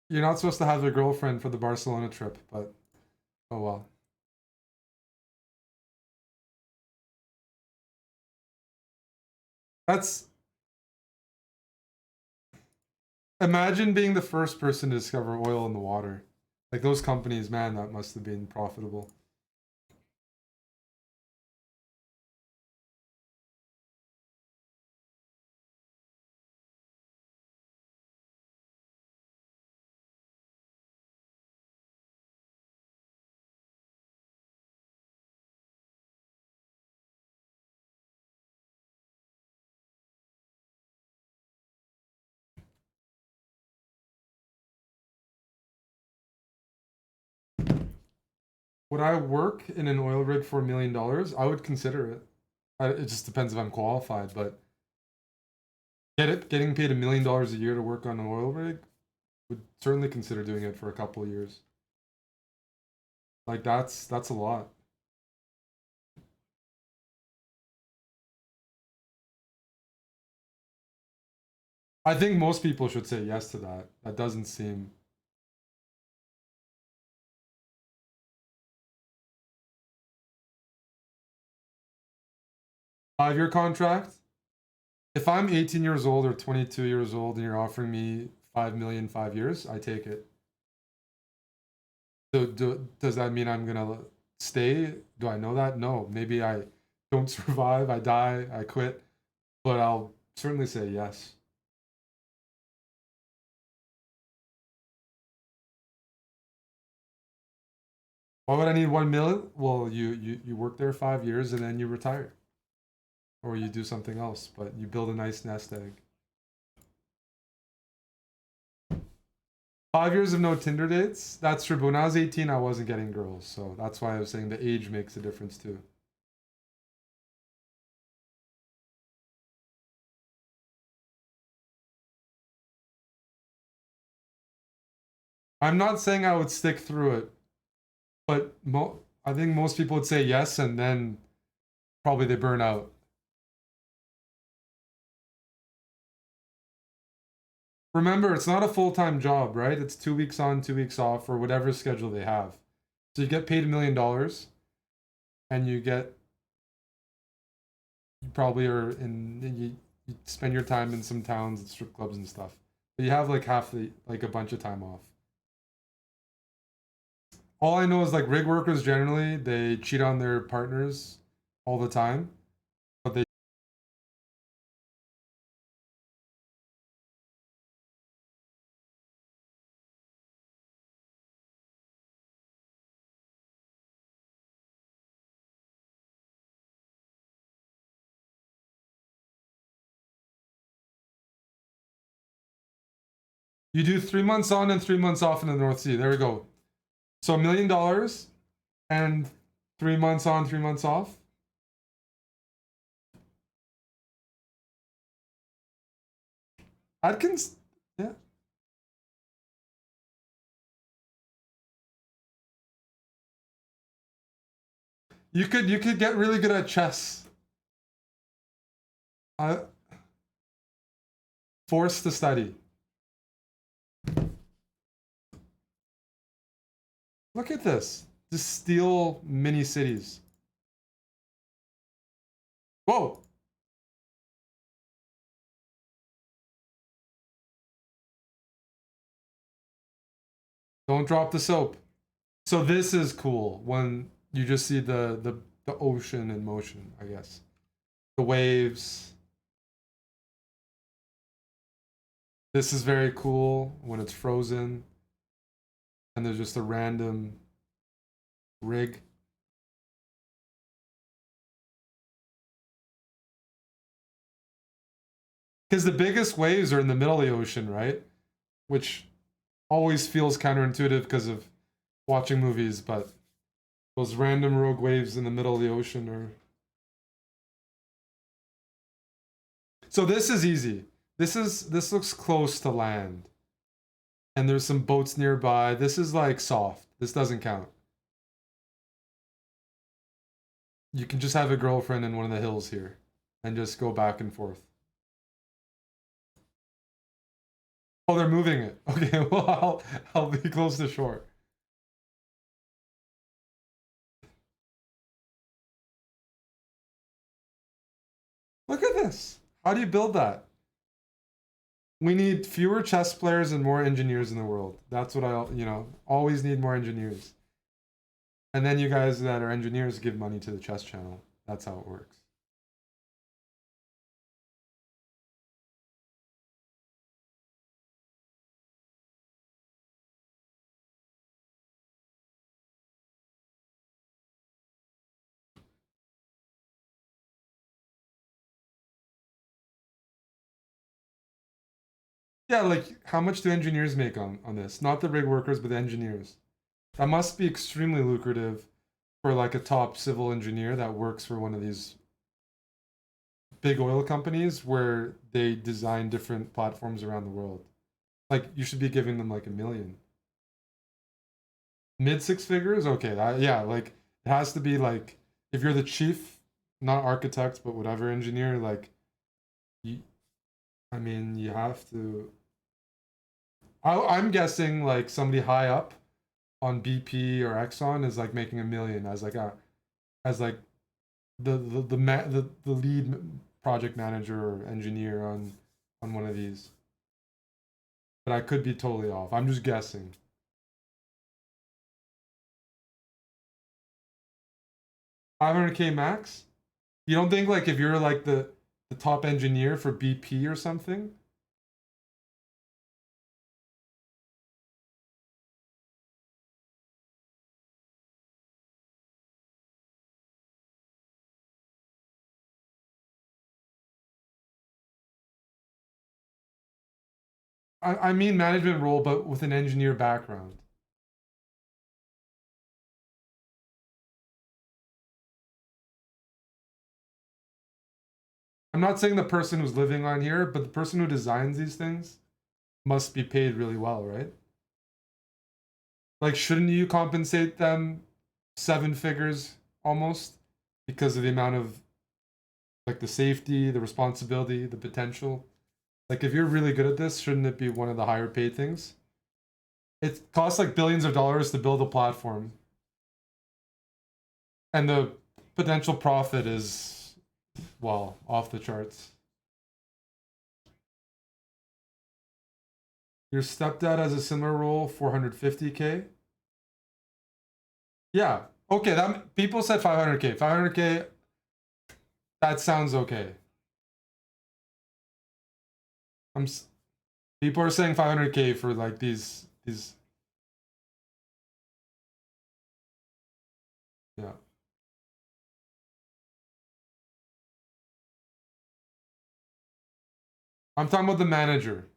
You're not supposed to have a girlfriend for the Barcelona trip, but oh well. That's Imagine being the first person to discover oil in the water. Like those companies, man, that must have been profitable. Would I work in an oil rig for $1 million? I would consider it. It just depends if I'm qualified, but getting paid $1 million a year to work on an oil rig would certainly consider doing it for a couple of years. Like that's a lot. I think most people should say yes to that. That doesn't seem 5 year contract. If I'm 18 years old or 22 years old and you're offering me 5 million 5 years, I take it. So does that mean I'm gonna stay? Do I know that? No. Maybe I don't survive, I die, I quit, but I'll certainly say yes. Why would I need 1 million? Well, you work there 5 years and then you retire, or you do something else, but you build a nice nest egg. 5 years of no Tinder dates? That's true. But when I was 18, I wasn't getting girls, so that's why I was saying the age makes a difference too. I'm not saying I would stick through it, but I think most people would say yes, and then probably they burn out. Remember, it's not a full time job, right? It's 2 weeks on, 2 weeks off, or whatever schedule they have. So you get paid $1 million, and you get you probably are you spend your time in some towns and strip clubs and stuff. But you have like half the like a bunch of time off. All I know is like rig workers generally they cheat on their partners all the time, but they you do 3 months on and 3 months off in the North Sea. There we go. So $1 million and 3 months on, 3 months off. Adkins, yeah. You could get really good at chess. Uh, Forced to study. Look at this. Just steal mini cities. Whoa. Don't drop the soap. So this is cool when you just see the ocean in motion, I guess. The waves. This is very cool when it's frozen and there's just a random rig. Because the biggest waves are in the middle of the ocean, right? Which always feels counterintuitive because of watching movies, but those random rogue waves in the middle of the ocean are. So this is easy. This looks close to land. And there's some boats nearby. This is like soft. This doesn't count. You can just have a girlfriend in one of the hills here and just go back and forth. Oh, they're moving it. Okay, well, I'll be close to shore. Look at this. How do you build that? We need fewer chess players and more engineers in the world. That's what always need more engineers. And then you guys that are engineers give money to the chess channel. That's how it works. Yeah, like how much do engineers make on this? Not the rig workers, but the engineers. That must be extremely lucrative for like a top civil engineer that works for one of these big oil companies where they design different platforms around the world. Like you should be giving them like 1 million. Mid six figures? Okay, yeah, like it has to be like if you're the chief, not architect, but whatever engineer, like you I mean you have to I'm guessing like somebody high up on BP or Exxon is like making 1 million as like the lead project manager or engineer on one of these. But I could be totally off. I'm just guessing. 500K max? You don't think like if you're like the top engineer for BP or something? I mean management role, but with an engineer background. I'm not saying the person who's living on here, but the person who designs these things must be paid really well, right? Like, shouldn't you compensate them 7 figures almost because of the amount of like the safety, the responsibility, the potential? Like, if you're really good at this, shouldn't it be one of the higher paid things? It costs like billions of dollars to build a platform, and the potential profit is Wow, off the charts. Your stepdad has a similar role, 450K. Yeah. Okay, that people said 500K. 500K, that sounds okay. I'm people are saying 500K for like these yeah. I'm talking about the manager.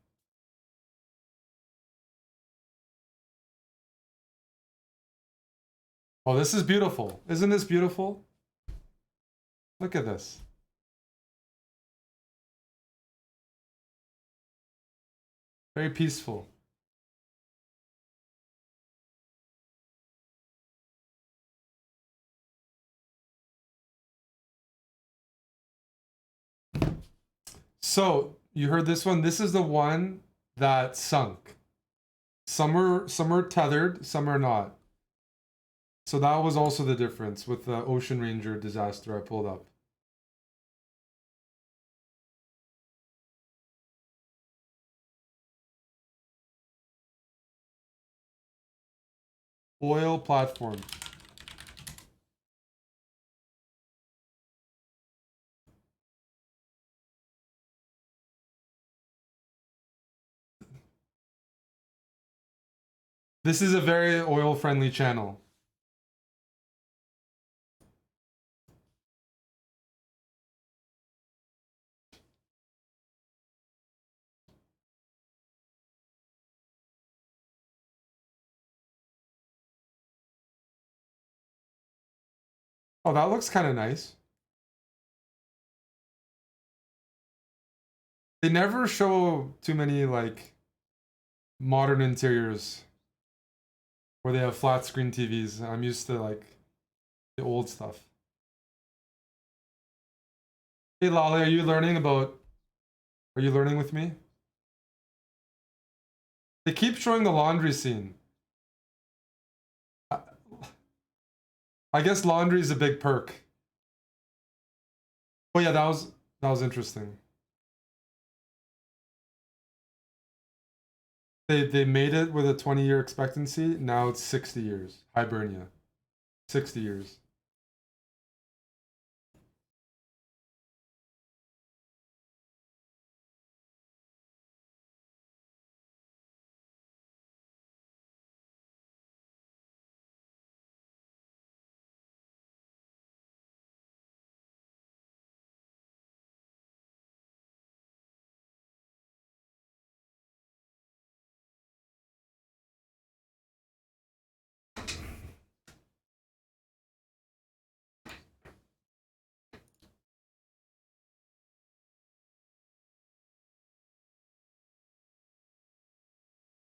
Oh, this is beautiful. Isn't this beautiful? Look at this. Very peaceful. So, you heard this one? This is the one that sunk. Some are tethered, some are not. So that was also the difference with the Ocean Ranger disaster I pulled up. Oil platform. This is a very oil friendly channel. Oh, that looks kind of nice. They never show too many like modern interiors where they have flat screen TVs. I'm used to like the old stuff. Hey Lolly, are you learning with me? They keep showing the laundry scene. I, I guess laundry is a big perk. Oh yeah, that was interesting. They made it with a 20-year expectancy. Now it's 60 years. Hibernia. 60 years.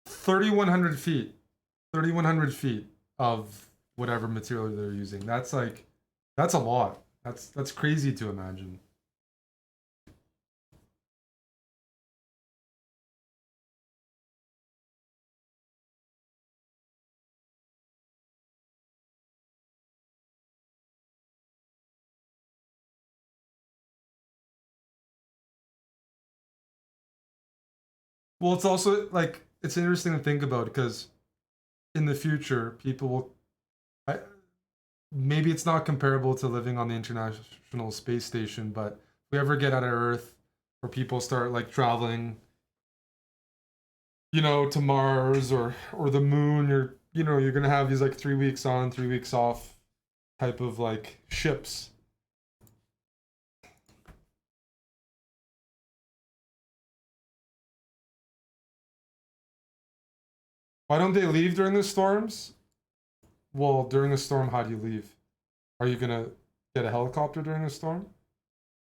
3,100 feet. 3,100 feet of whatever material they're using. That's a lot. That's crazy to imagine. Well, it's also like it's interesting to think about because in the future, people will. I, maybe it's not comparable to living on the International Space Station, but if we ever get out of Earth, or people start like traveling, to Mars or the moon, you're gonna have these like 3 weeks on, 3 weeks off type of like ships. Why don't they leave during the storms? Well, during a storm, how do you leave? Are you gonna get a helicopter during a storm?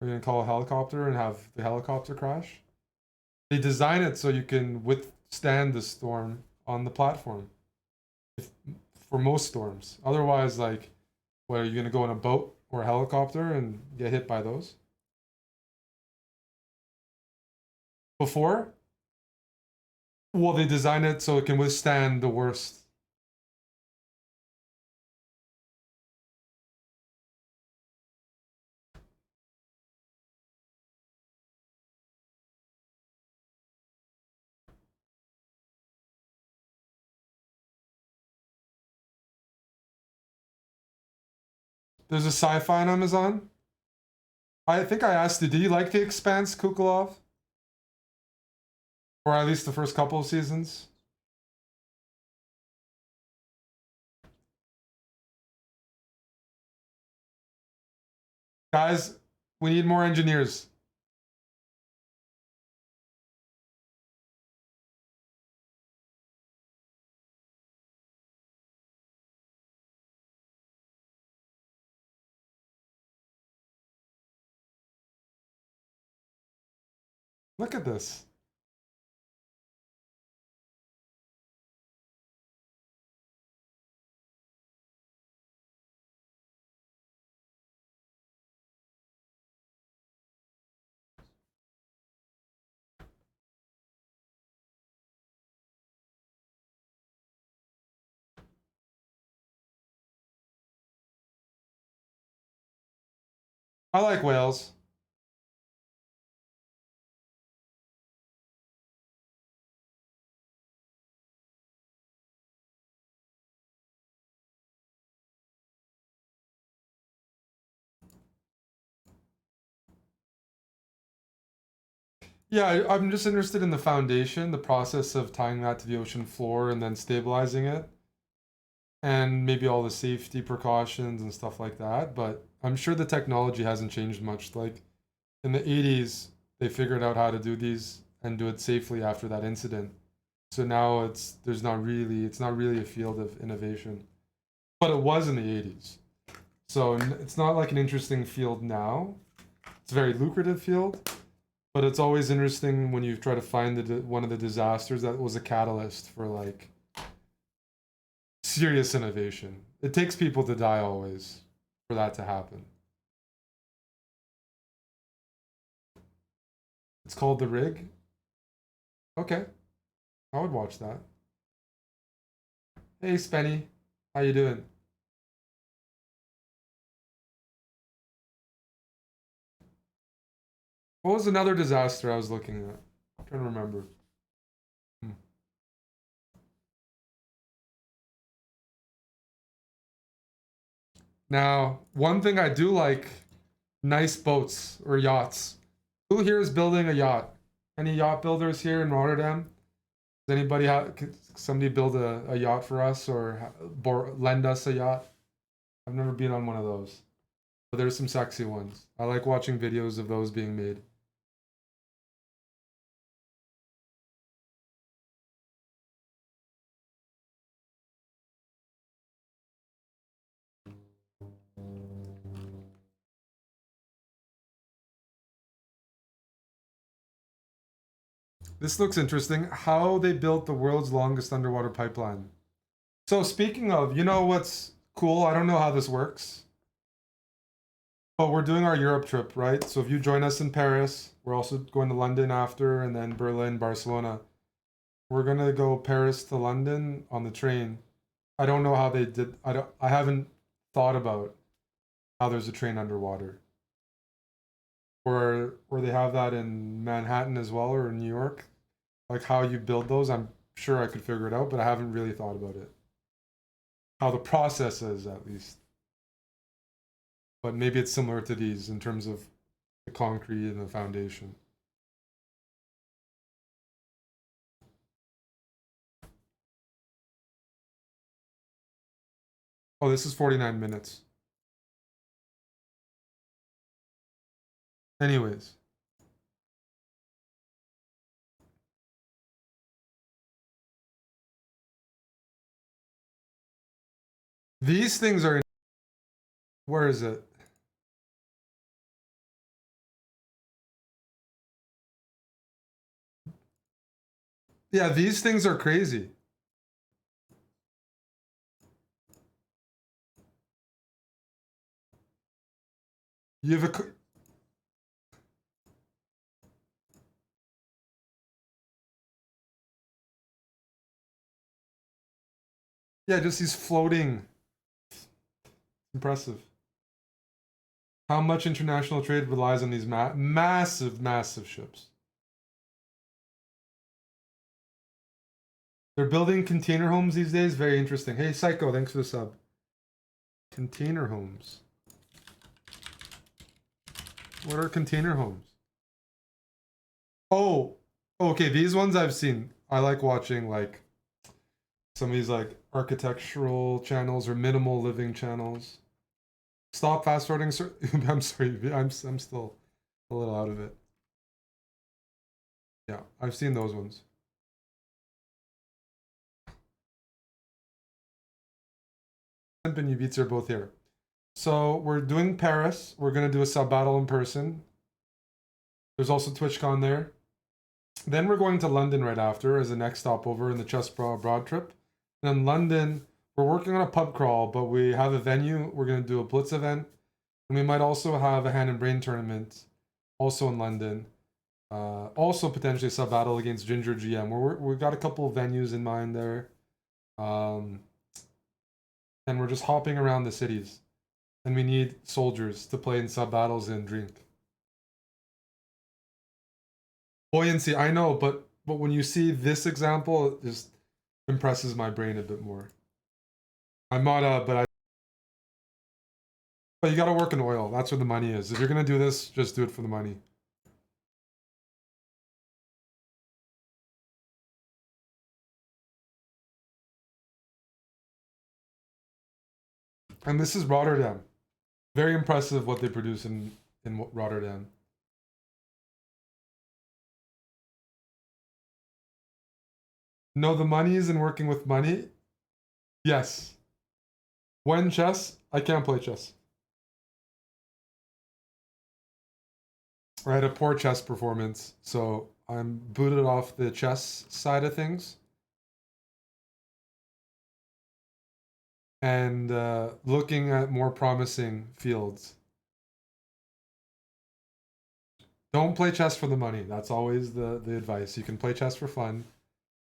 Are you gonna call a helicopter and have the helicopter crash? They design it so you can withstand the storm on the platform if, for most storms. Otherwise, like, what are you gonna go in a boat or a helicopter and get hit by those? Before, well, they design it so it can withstand the worst. There's a sci-fi on Amazon. I think I asked you, do you like The Expanse, Kukulov? Or at least the first couple of seasons? Guys, we need more engineers. Look at this. I like whales. Yeah, I'm just interested in the foundation, the process of tying that to the ocean floor and then stabilizing it, and maybe all the safety precautions and stuff like that. But I'm sure the technology hasn't changed much. Like in the 80s, they figured out how to do these and do it safely after that incident. So now it's not really a field of innovation, but it was in the 80s. So it's not like an interesting field now. It's a very lucrative field, but it's always interesting when you try to find one of the disasters that was a catalyst for like serious innovation. It takes people to die always for that to happen. It's called The Rig. Okay, I would watch that. Hey, Spenny, how you doing? What was another disaster I was looking at? I'm trying to remember. Hmm. Now, one thing I do like, nice boats or yachts. Who here is building a yacht? Any yacht builders here in Rotterdam? Does anybody have, could somebody build a yacht for us or lend us a yacht? I've never been on one of those. But there's some sexy ones. I like watching videos of those being made. This looks interesting. How they built the world's longest underwater pipeline. So speaking of, you know what's cool? I don't know how this works, but we're doing our Europe trip, right? So if you join us in Paris, we're also going to London after, and then Berlin, Barcelona. We're gonna go Paris to London on the train. I don't know how they did. I haven't thought about how there's a train underwater, or they have that in Manhattan as well, or in New York. Like how you build those, I'm sure I could figure it out, but I haven't really thought about it. How the process is, at least. But maybe it's similar to these in terms of the concrete and the foundation. Oh, this is 49 minutes. Anyways, these things are. Where is it? Yeah, these things are crazy. You have a. Yeah, just these floating. Impressive. How much international trade relies on these massive, massive ships? They're building container homes these days. Very interesting. Hey, Psycho, thanks for the sub. Container homes. What are container homes? Oh, okay. These ones I've seen. I like watching like some of these like architectural channels or minimal living channels. Stop fast forwarding. I'm sorry. I'm still a little out of it. Yeah, I've seen those ones. And Beats are both here. So we're doing Paris. We're gonna do a sub battle in person. There's also TwitchCon there. Then we're going to London right after as the next stopover in the Chess Abroad trip. And in London, we're working on a pub crawl, but we have a venue. We're gonna do a Blitz event, and we might also have a Hand and Brain tournament, also in London. Also potentially sub battle against Ginger GM. We've got a couple of venues in mind there, and we're just hopping around the cities, and we need soldiers to play in sub battles and drink. Buoyancy, I know, but when you see this example, it just impresses my brain a bit more. I'm not but you gotta work in oil. That's where the money is. If you're gonna do this, just do it for the money. And this is Rotterdam. Very impressive what they produce in Rotterdam. No, the money is in working with money. Yes. When chess, I can't play chess. I had a poor chess performance, so I'm booted off the chess side of things. And looking at more promising fields. Don't play chess for the money. That's always the advice. You can play chess for fun.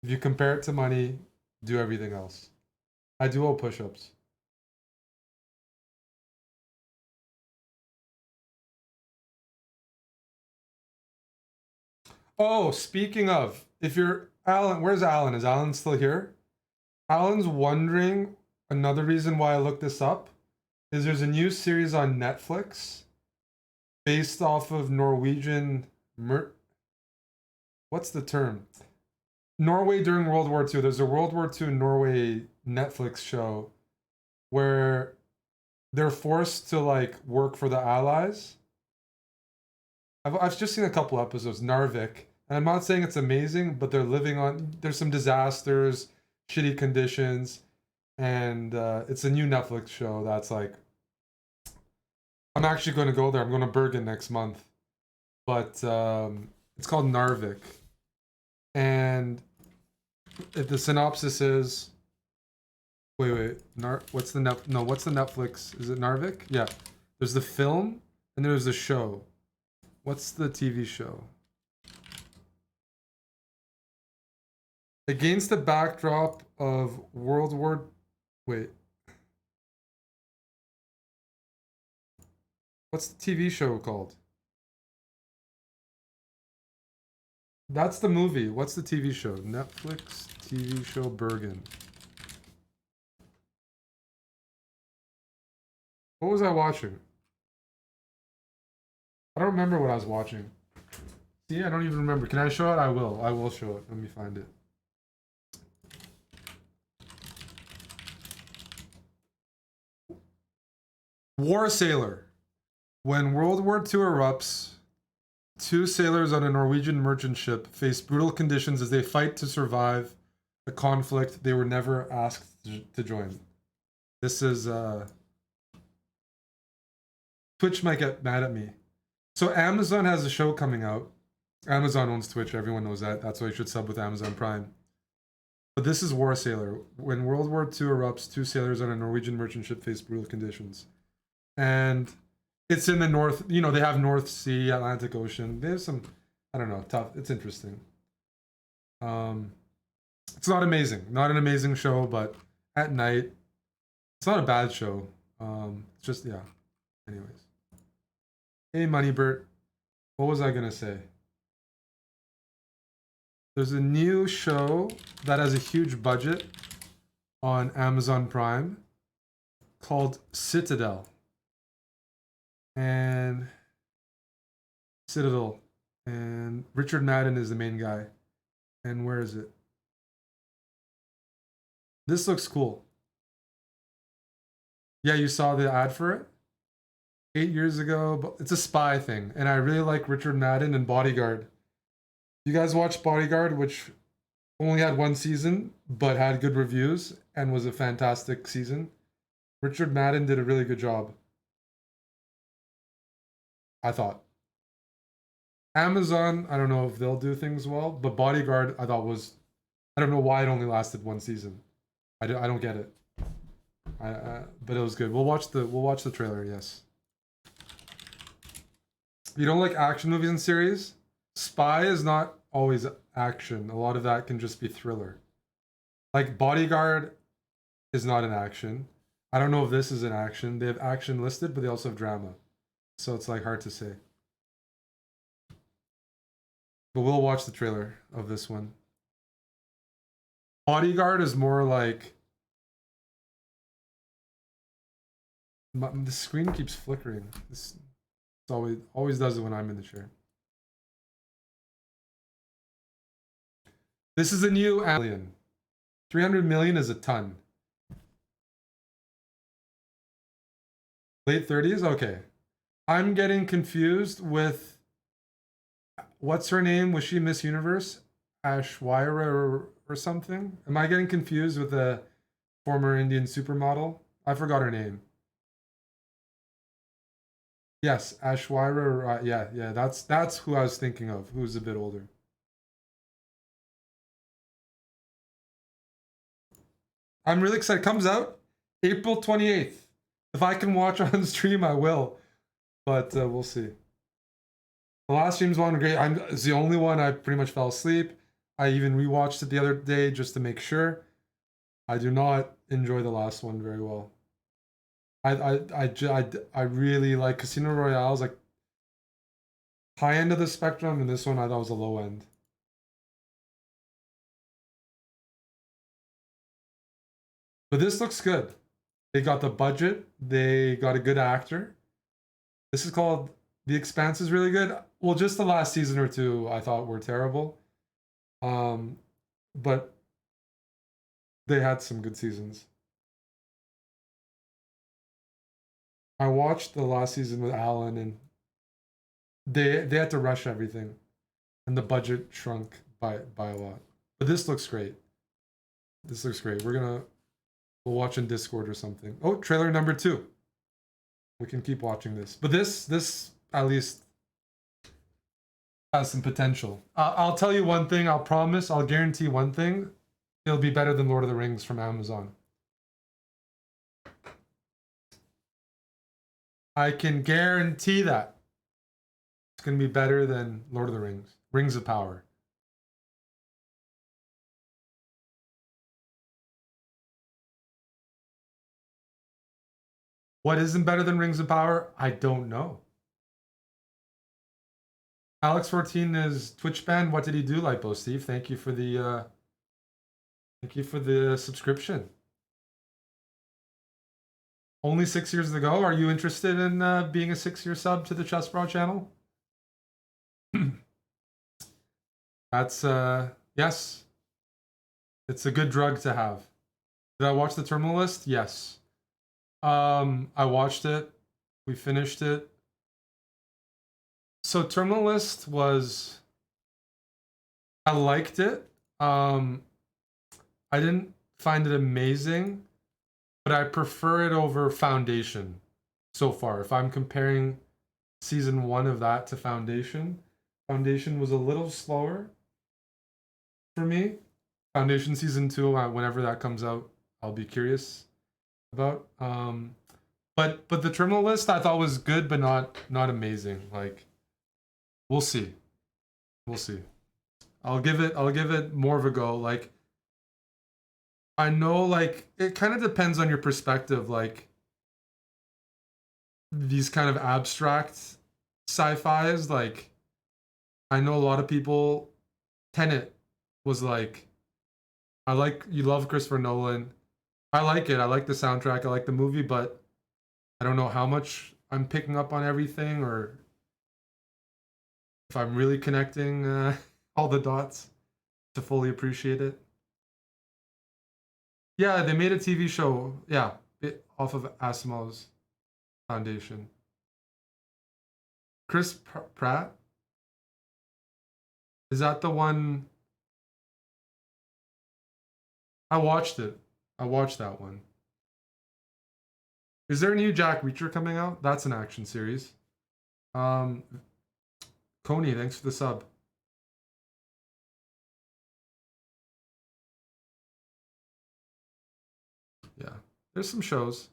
If you compare it to money, do everything else. I do all push-ups. Oh, speaking of, if you're Alan, where's Alan? Is Alan still here? Alan's wondering, another reason why I looked this up is there's a new series on Netflix based off of Norwegian what's the term? Norway during World War II. There's a World War II Norway Netflix show where they're forced to like work for the Allies. I've just seen a couple episodes, Narvik, and I'm not saying it's amazing, but they're living on. There's some disasters, shitty conditions, and it's a new Netflix show that's like. I'm actually going to go there. I'm going to Bergen next month, but it's called Narvik, and if the synopsis is. Wait. What's the Netflix? Is it Narvik? Yeah. There's the film, and there's the show. What's the TV show? Against the backdrop of World War... Wait. What's the TV show called? That's the movie. What's the TV show? Netflix TV show Bergen. What was I watching? I don't remember what I was watching. See, I don't even remember. Can I show it? I will. I will show it. Let me find it. War Sailor. When World War II erupts, two sailors on a Norwegian merchant ship face brutal conditions as they fight to survive a conflict they were never asked to join. This is... Twitch might get mad at me. So Amazon has a show coming out. Amazon owns Twitch. Everyone knows that. That's why you should sub with Amazon Prime. But this is War Sailor. When World War II erupts, two sailors on a Norwegian merchant ship face brutal conditions. And it's in the North, you know, they have North Sea, Atlantic Ocean. They have some, I don't know, tough. It's interesting. It's not amazing. Not an amazing show, but at night, it's not a bad show. It's just, yeah. Anyways. Hey, Moneybert. What was I going to say? There's a new show that has a huge budget on Amazon Prime called Citadel. And Citadel, and Richard Madden is the main guy. And where is it? This looks cool. Yeah, you saw the ad for it 8 years ago. But it's a spy thing, and I really like Richard Madden and Bodyguard. You guys watched Bodyguard, which only had one season but had good reviews and was a fantastic season. Richard Madden did a really good job, I thought. Amazon, I don't know if they'll do things well, but Bodyguard, I thought was, I don't know why it only lasted one season. I don't get it. But it was good. We'll watch the trailer. Yes. You don't like action movies and series? Spy is not always action. A lot of that can just be thriller. Like Bodyguard is not an action. I don't know if this is an action. They have action listed, but they also have drama. So it's like hard to say. But we'll watch the trailer of this one. Bodyguard is more like the screen keeps flickering. This always does it when I'm in the chair. This is a new alien. 300 million is a ton. Late 30s? Okay. I'm getting confused with what's her name? Was she Miss Universe? Ashwira or something? Am I getting confused with the former Indian supermodel? I forgot her name. Yes, Ashwira. Yeah. That's who I was thinking of. Who's a bit older. I'm really excited. Comes out April 28th. If I can watch on stream, I will. But we'll see. The last stream's one great. It's the only one I pretty much fell asleep. I even rewatched it the other day just to make sure. I do not enjoy the last one very well. I really like Casino Royale's like high end of the spectrum, and this one I thought was a low end. But this looks good. They got the budget. They got a good actor. This is called The Expanse is really good. Well, just the last season or two I thought were terrible. But they had some good seasons. I watched the last season with Alan, and they had to rush everything, and the budget shrunk by a lot. But this looks great. This looks great. We'll watch in Discord or something. Oh, trailer number 2. We can keep watching this, but this at least has some potential. I'll tell you one thing. I'll promise. I'll guarantee one thing. It'll be better than Lord of the Rings from Amazon. I can guarantee that. It's going to be better than Lord of the Rings. Rings of Power. What isn't better than Rings of Power? I don't know. Alex14 is Twitch banned. What did he do, Lipo Steve? Thank you for the subscription. Only 6 years ago. Are you interested in being a 6-year sub to the Chess Bro channel? That's yes. It's a good drug to have. Did I watch the Terminal List? Yes. I watched it. We finished it. So Terminal List was, I liked it. I didn't find it amazing, but I prefer it over Foundation so far. If I'm comparing season 1 of that to Foundation, Foundation was a little slower for me. Foundation season 2, whenever that comes out, I'll be curious about. But the Terminal List I thought was good, but not amazing. Like, we'll see. I'll give it more of a go. Like, I know, like, it kind of depends on your perspective. Like, these kind of abstract sci-fis, like, I know a lot of people, Tenet was like, you love Christopher Nolan. I like it. I like the soundtrack. I like the movie, but I don't know how much I'm picking up on everything, or if I'm really connecting all the dots to fully appreciate it. Yeah, they made a TV show. Yeah, off of Asimov's Foundation. Chris Pratt, is that the one? I watched it. I watched that one. Is there a new Jack Reacher coming out? That's an action series. Um, Coney, thanks for the sub. Yeah, there's some shows.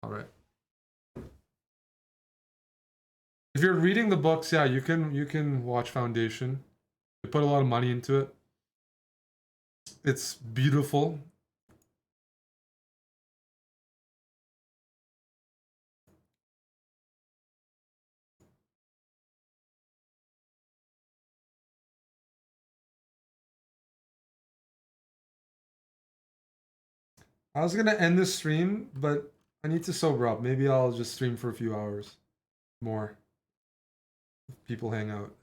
All right. If you're reading the books, yeah, you can watch Foundation. They put a lot of money into it. It's beautiful. I was gonna end this stream, but I need to sober up. Maybe I'll just stream for a few hours more. If people hang out.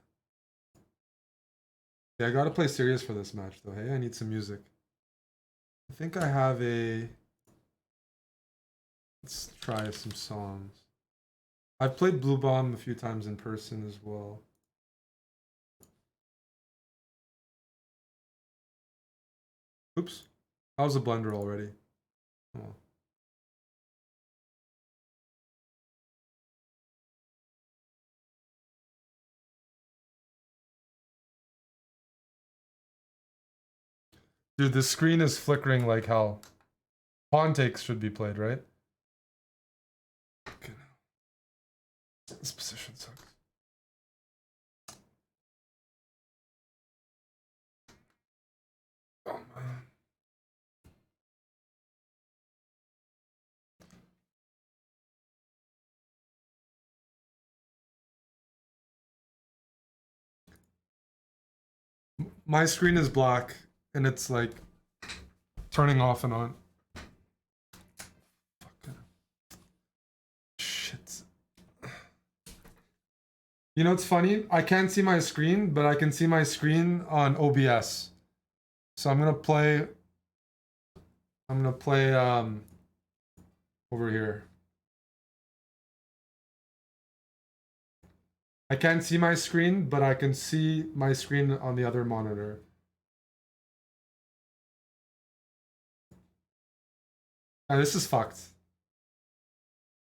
Yeah, I gotta play serious for this match though. Hey, I need some music. I think I have a. Let's try some songs. I've played Blue Bomb a few times in person as well. Oops. I was a blender already. Oh. Dude, the screen is flickering like hell. Pawn takes should be played, right? Okay. This position sucks. Oh man. My screen is black and it's like turning off and on. Fucking shit. You know, it's funny. I can't see my screen, but I can see my screen on OBS. So I'm gonna play. Over here. I can't see my screen, but I can see my screen on the other monitor. This is fucked.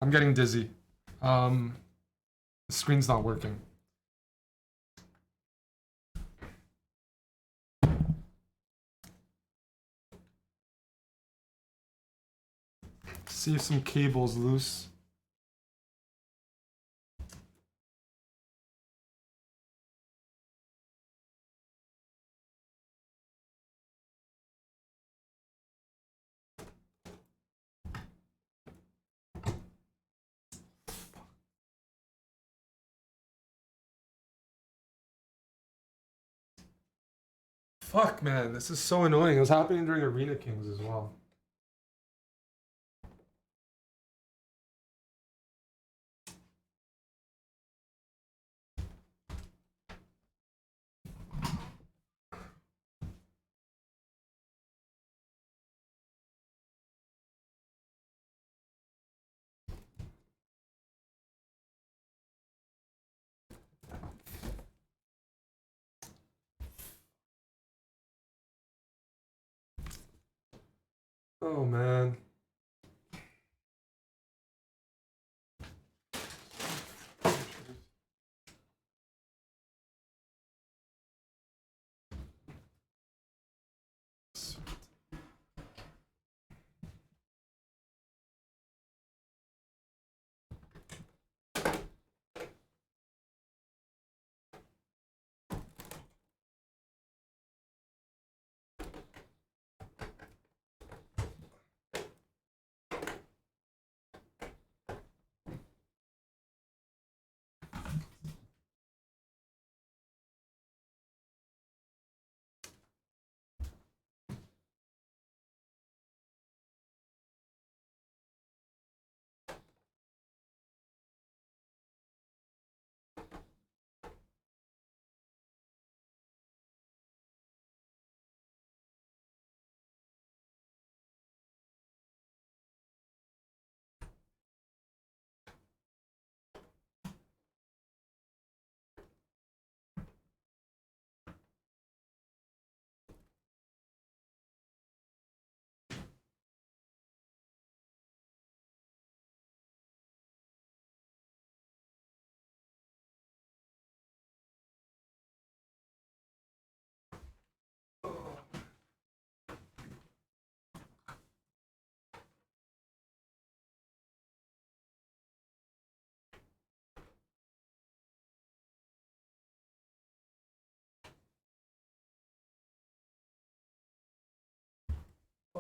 I'm getting dizzy. The screen's not working. See if some cable's loose. Fuck, man, this is so annoying. It was happening during Arena Kings as well. Oh, man.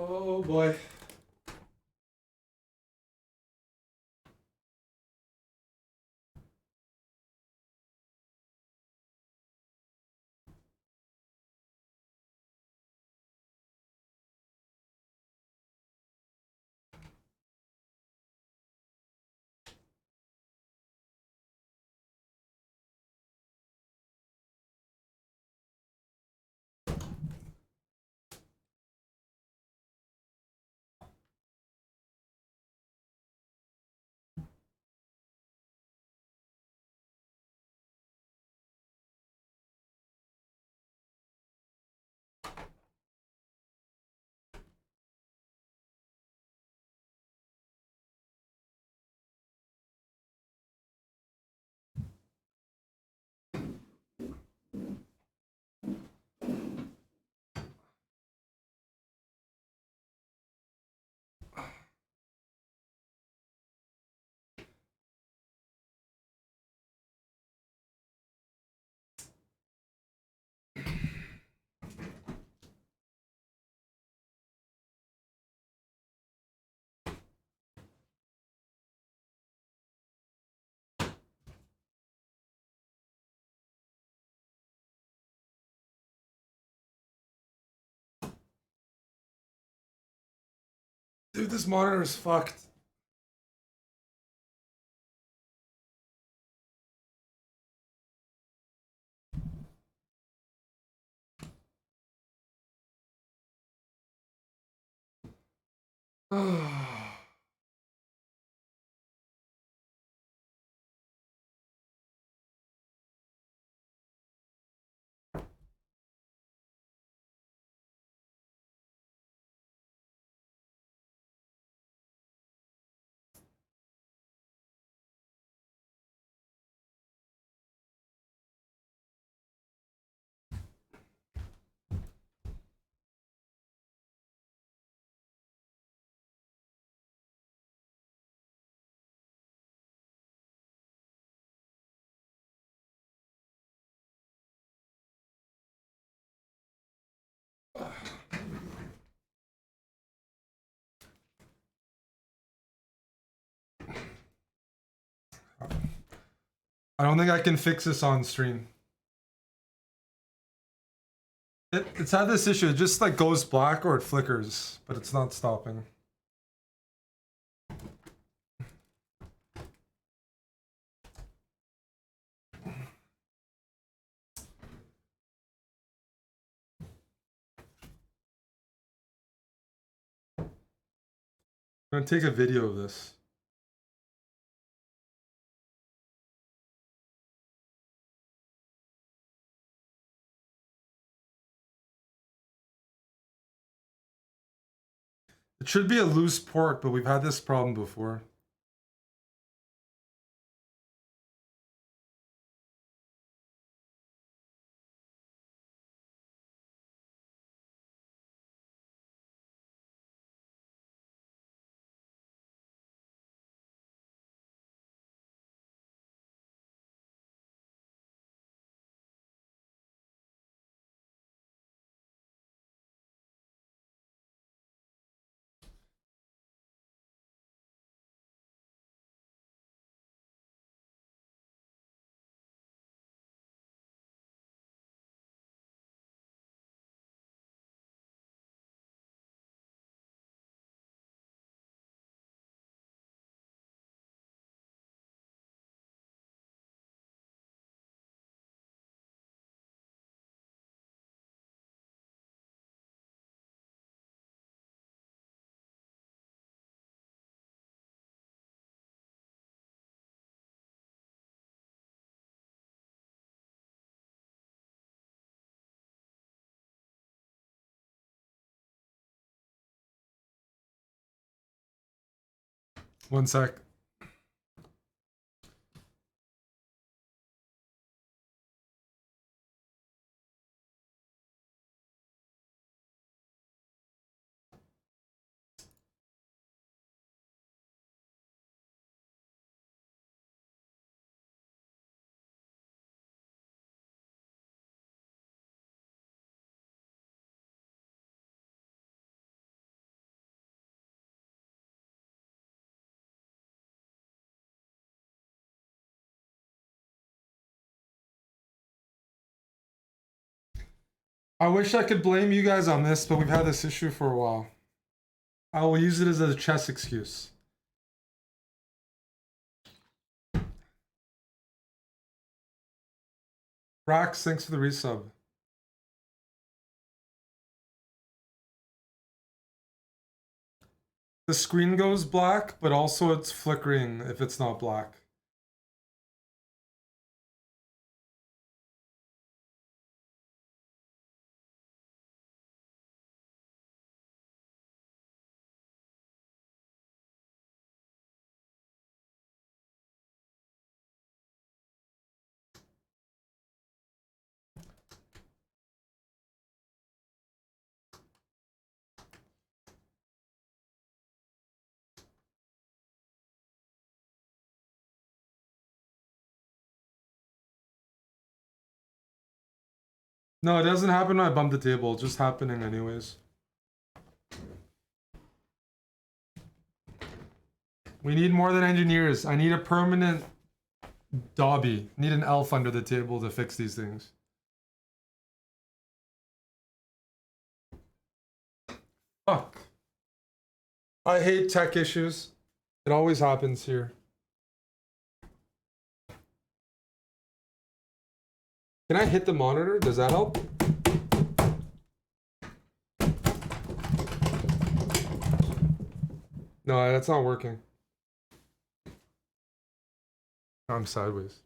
Oh boy. Dude, this monitor is fucked. I don't think I can fix this on stream. It's had this issue. It just like goes black or it flickers, but it's not stopping. I'm gonna take a video of this. It should be a loose port, but we've had this problem before. One sec. I wish I could blame you guys on this, but we've had this issue for a while. I will use it as a chess excuse. Rax, thanks for the resub. The screen goes black, but also it's flickering if it's not black. No, it doesn't happen when I bump the table. It's just happening anyways. We need more than engineers. I need a permanent Dobby. Need an elf under the table to fix these things. Fuck. I hate tech issues. It always happens here. Can I hit the monitor? Does that help? No, that's not working. I'm sideways.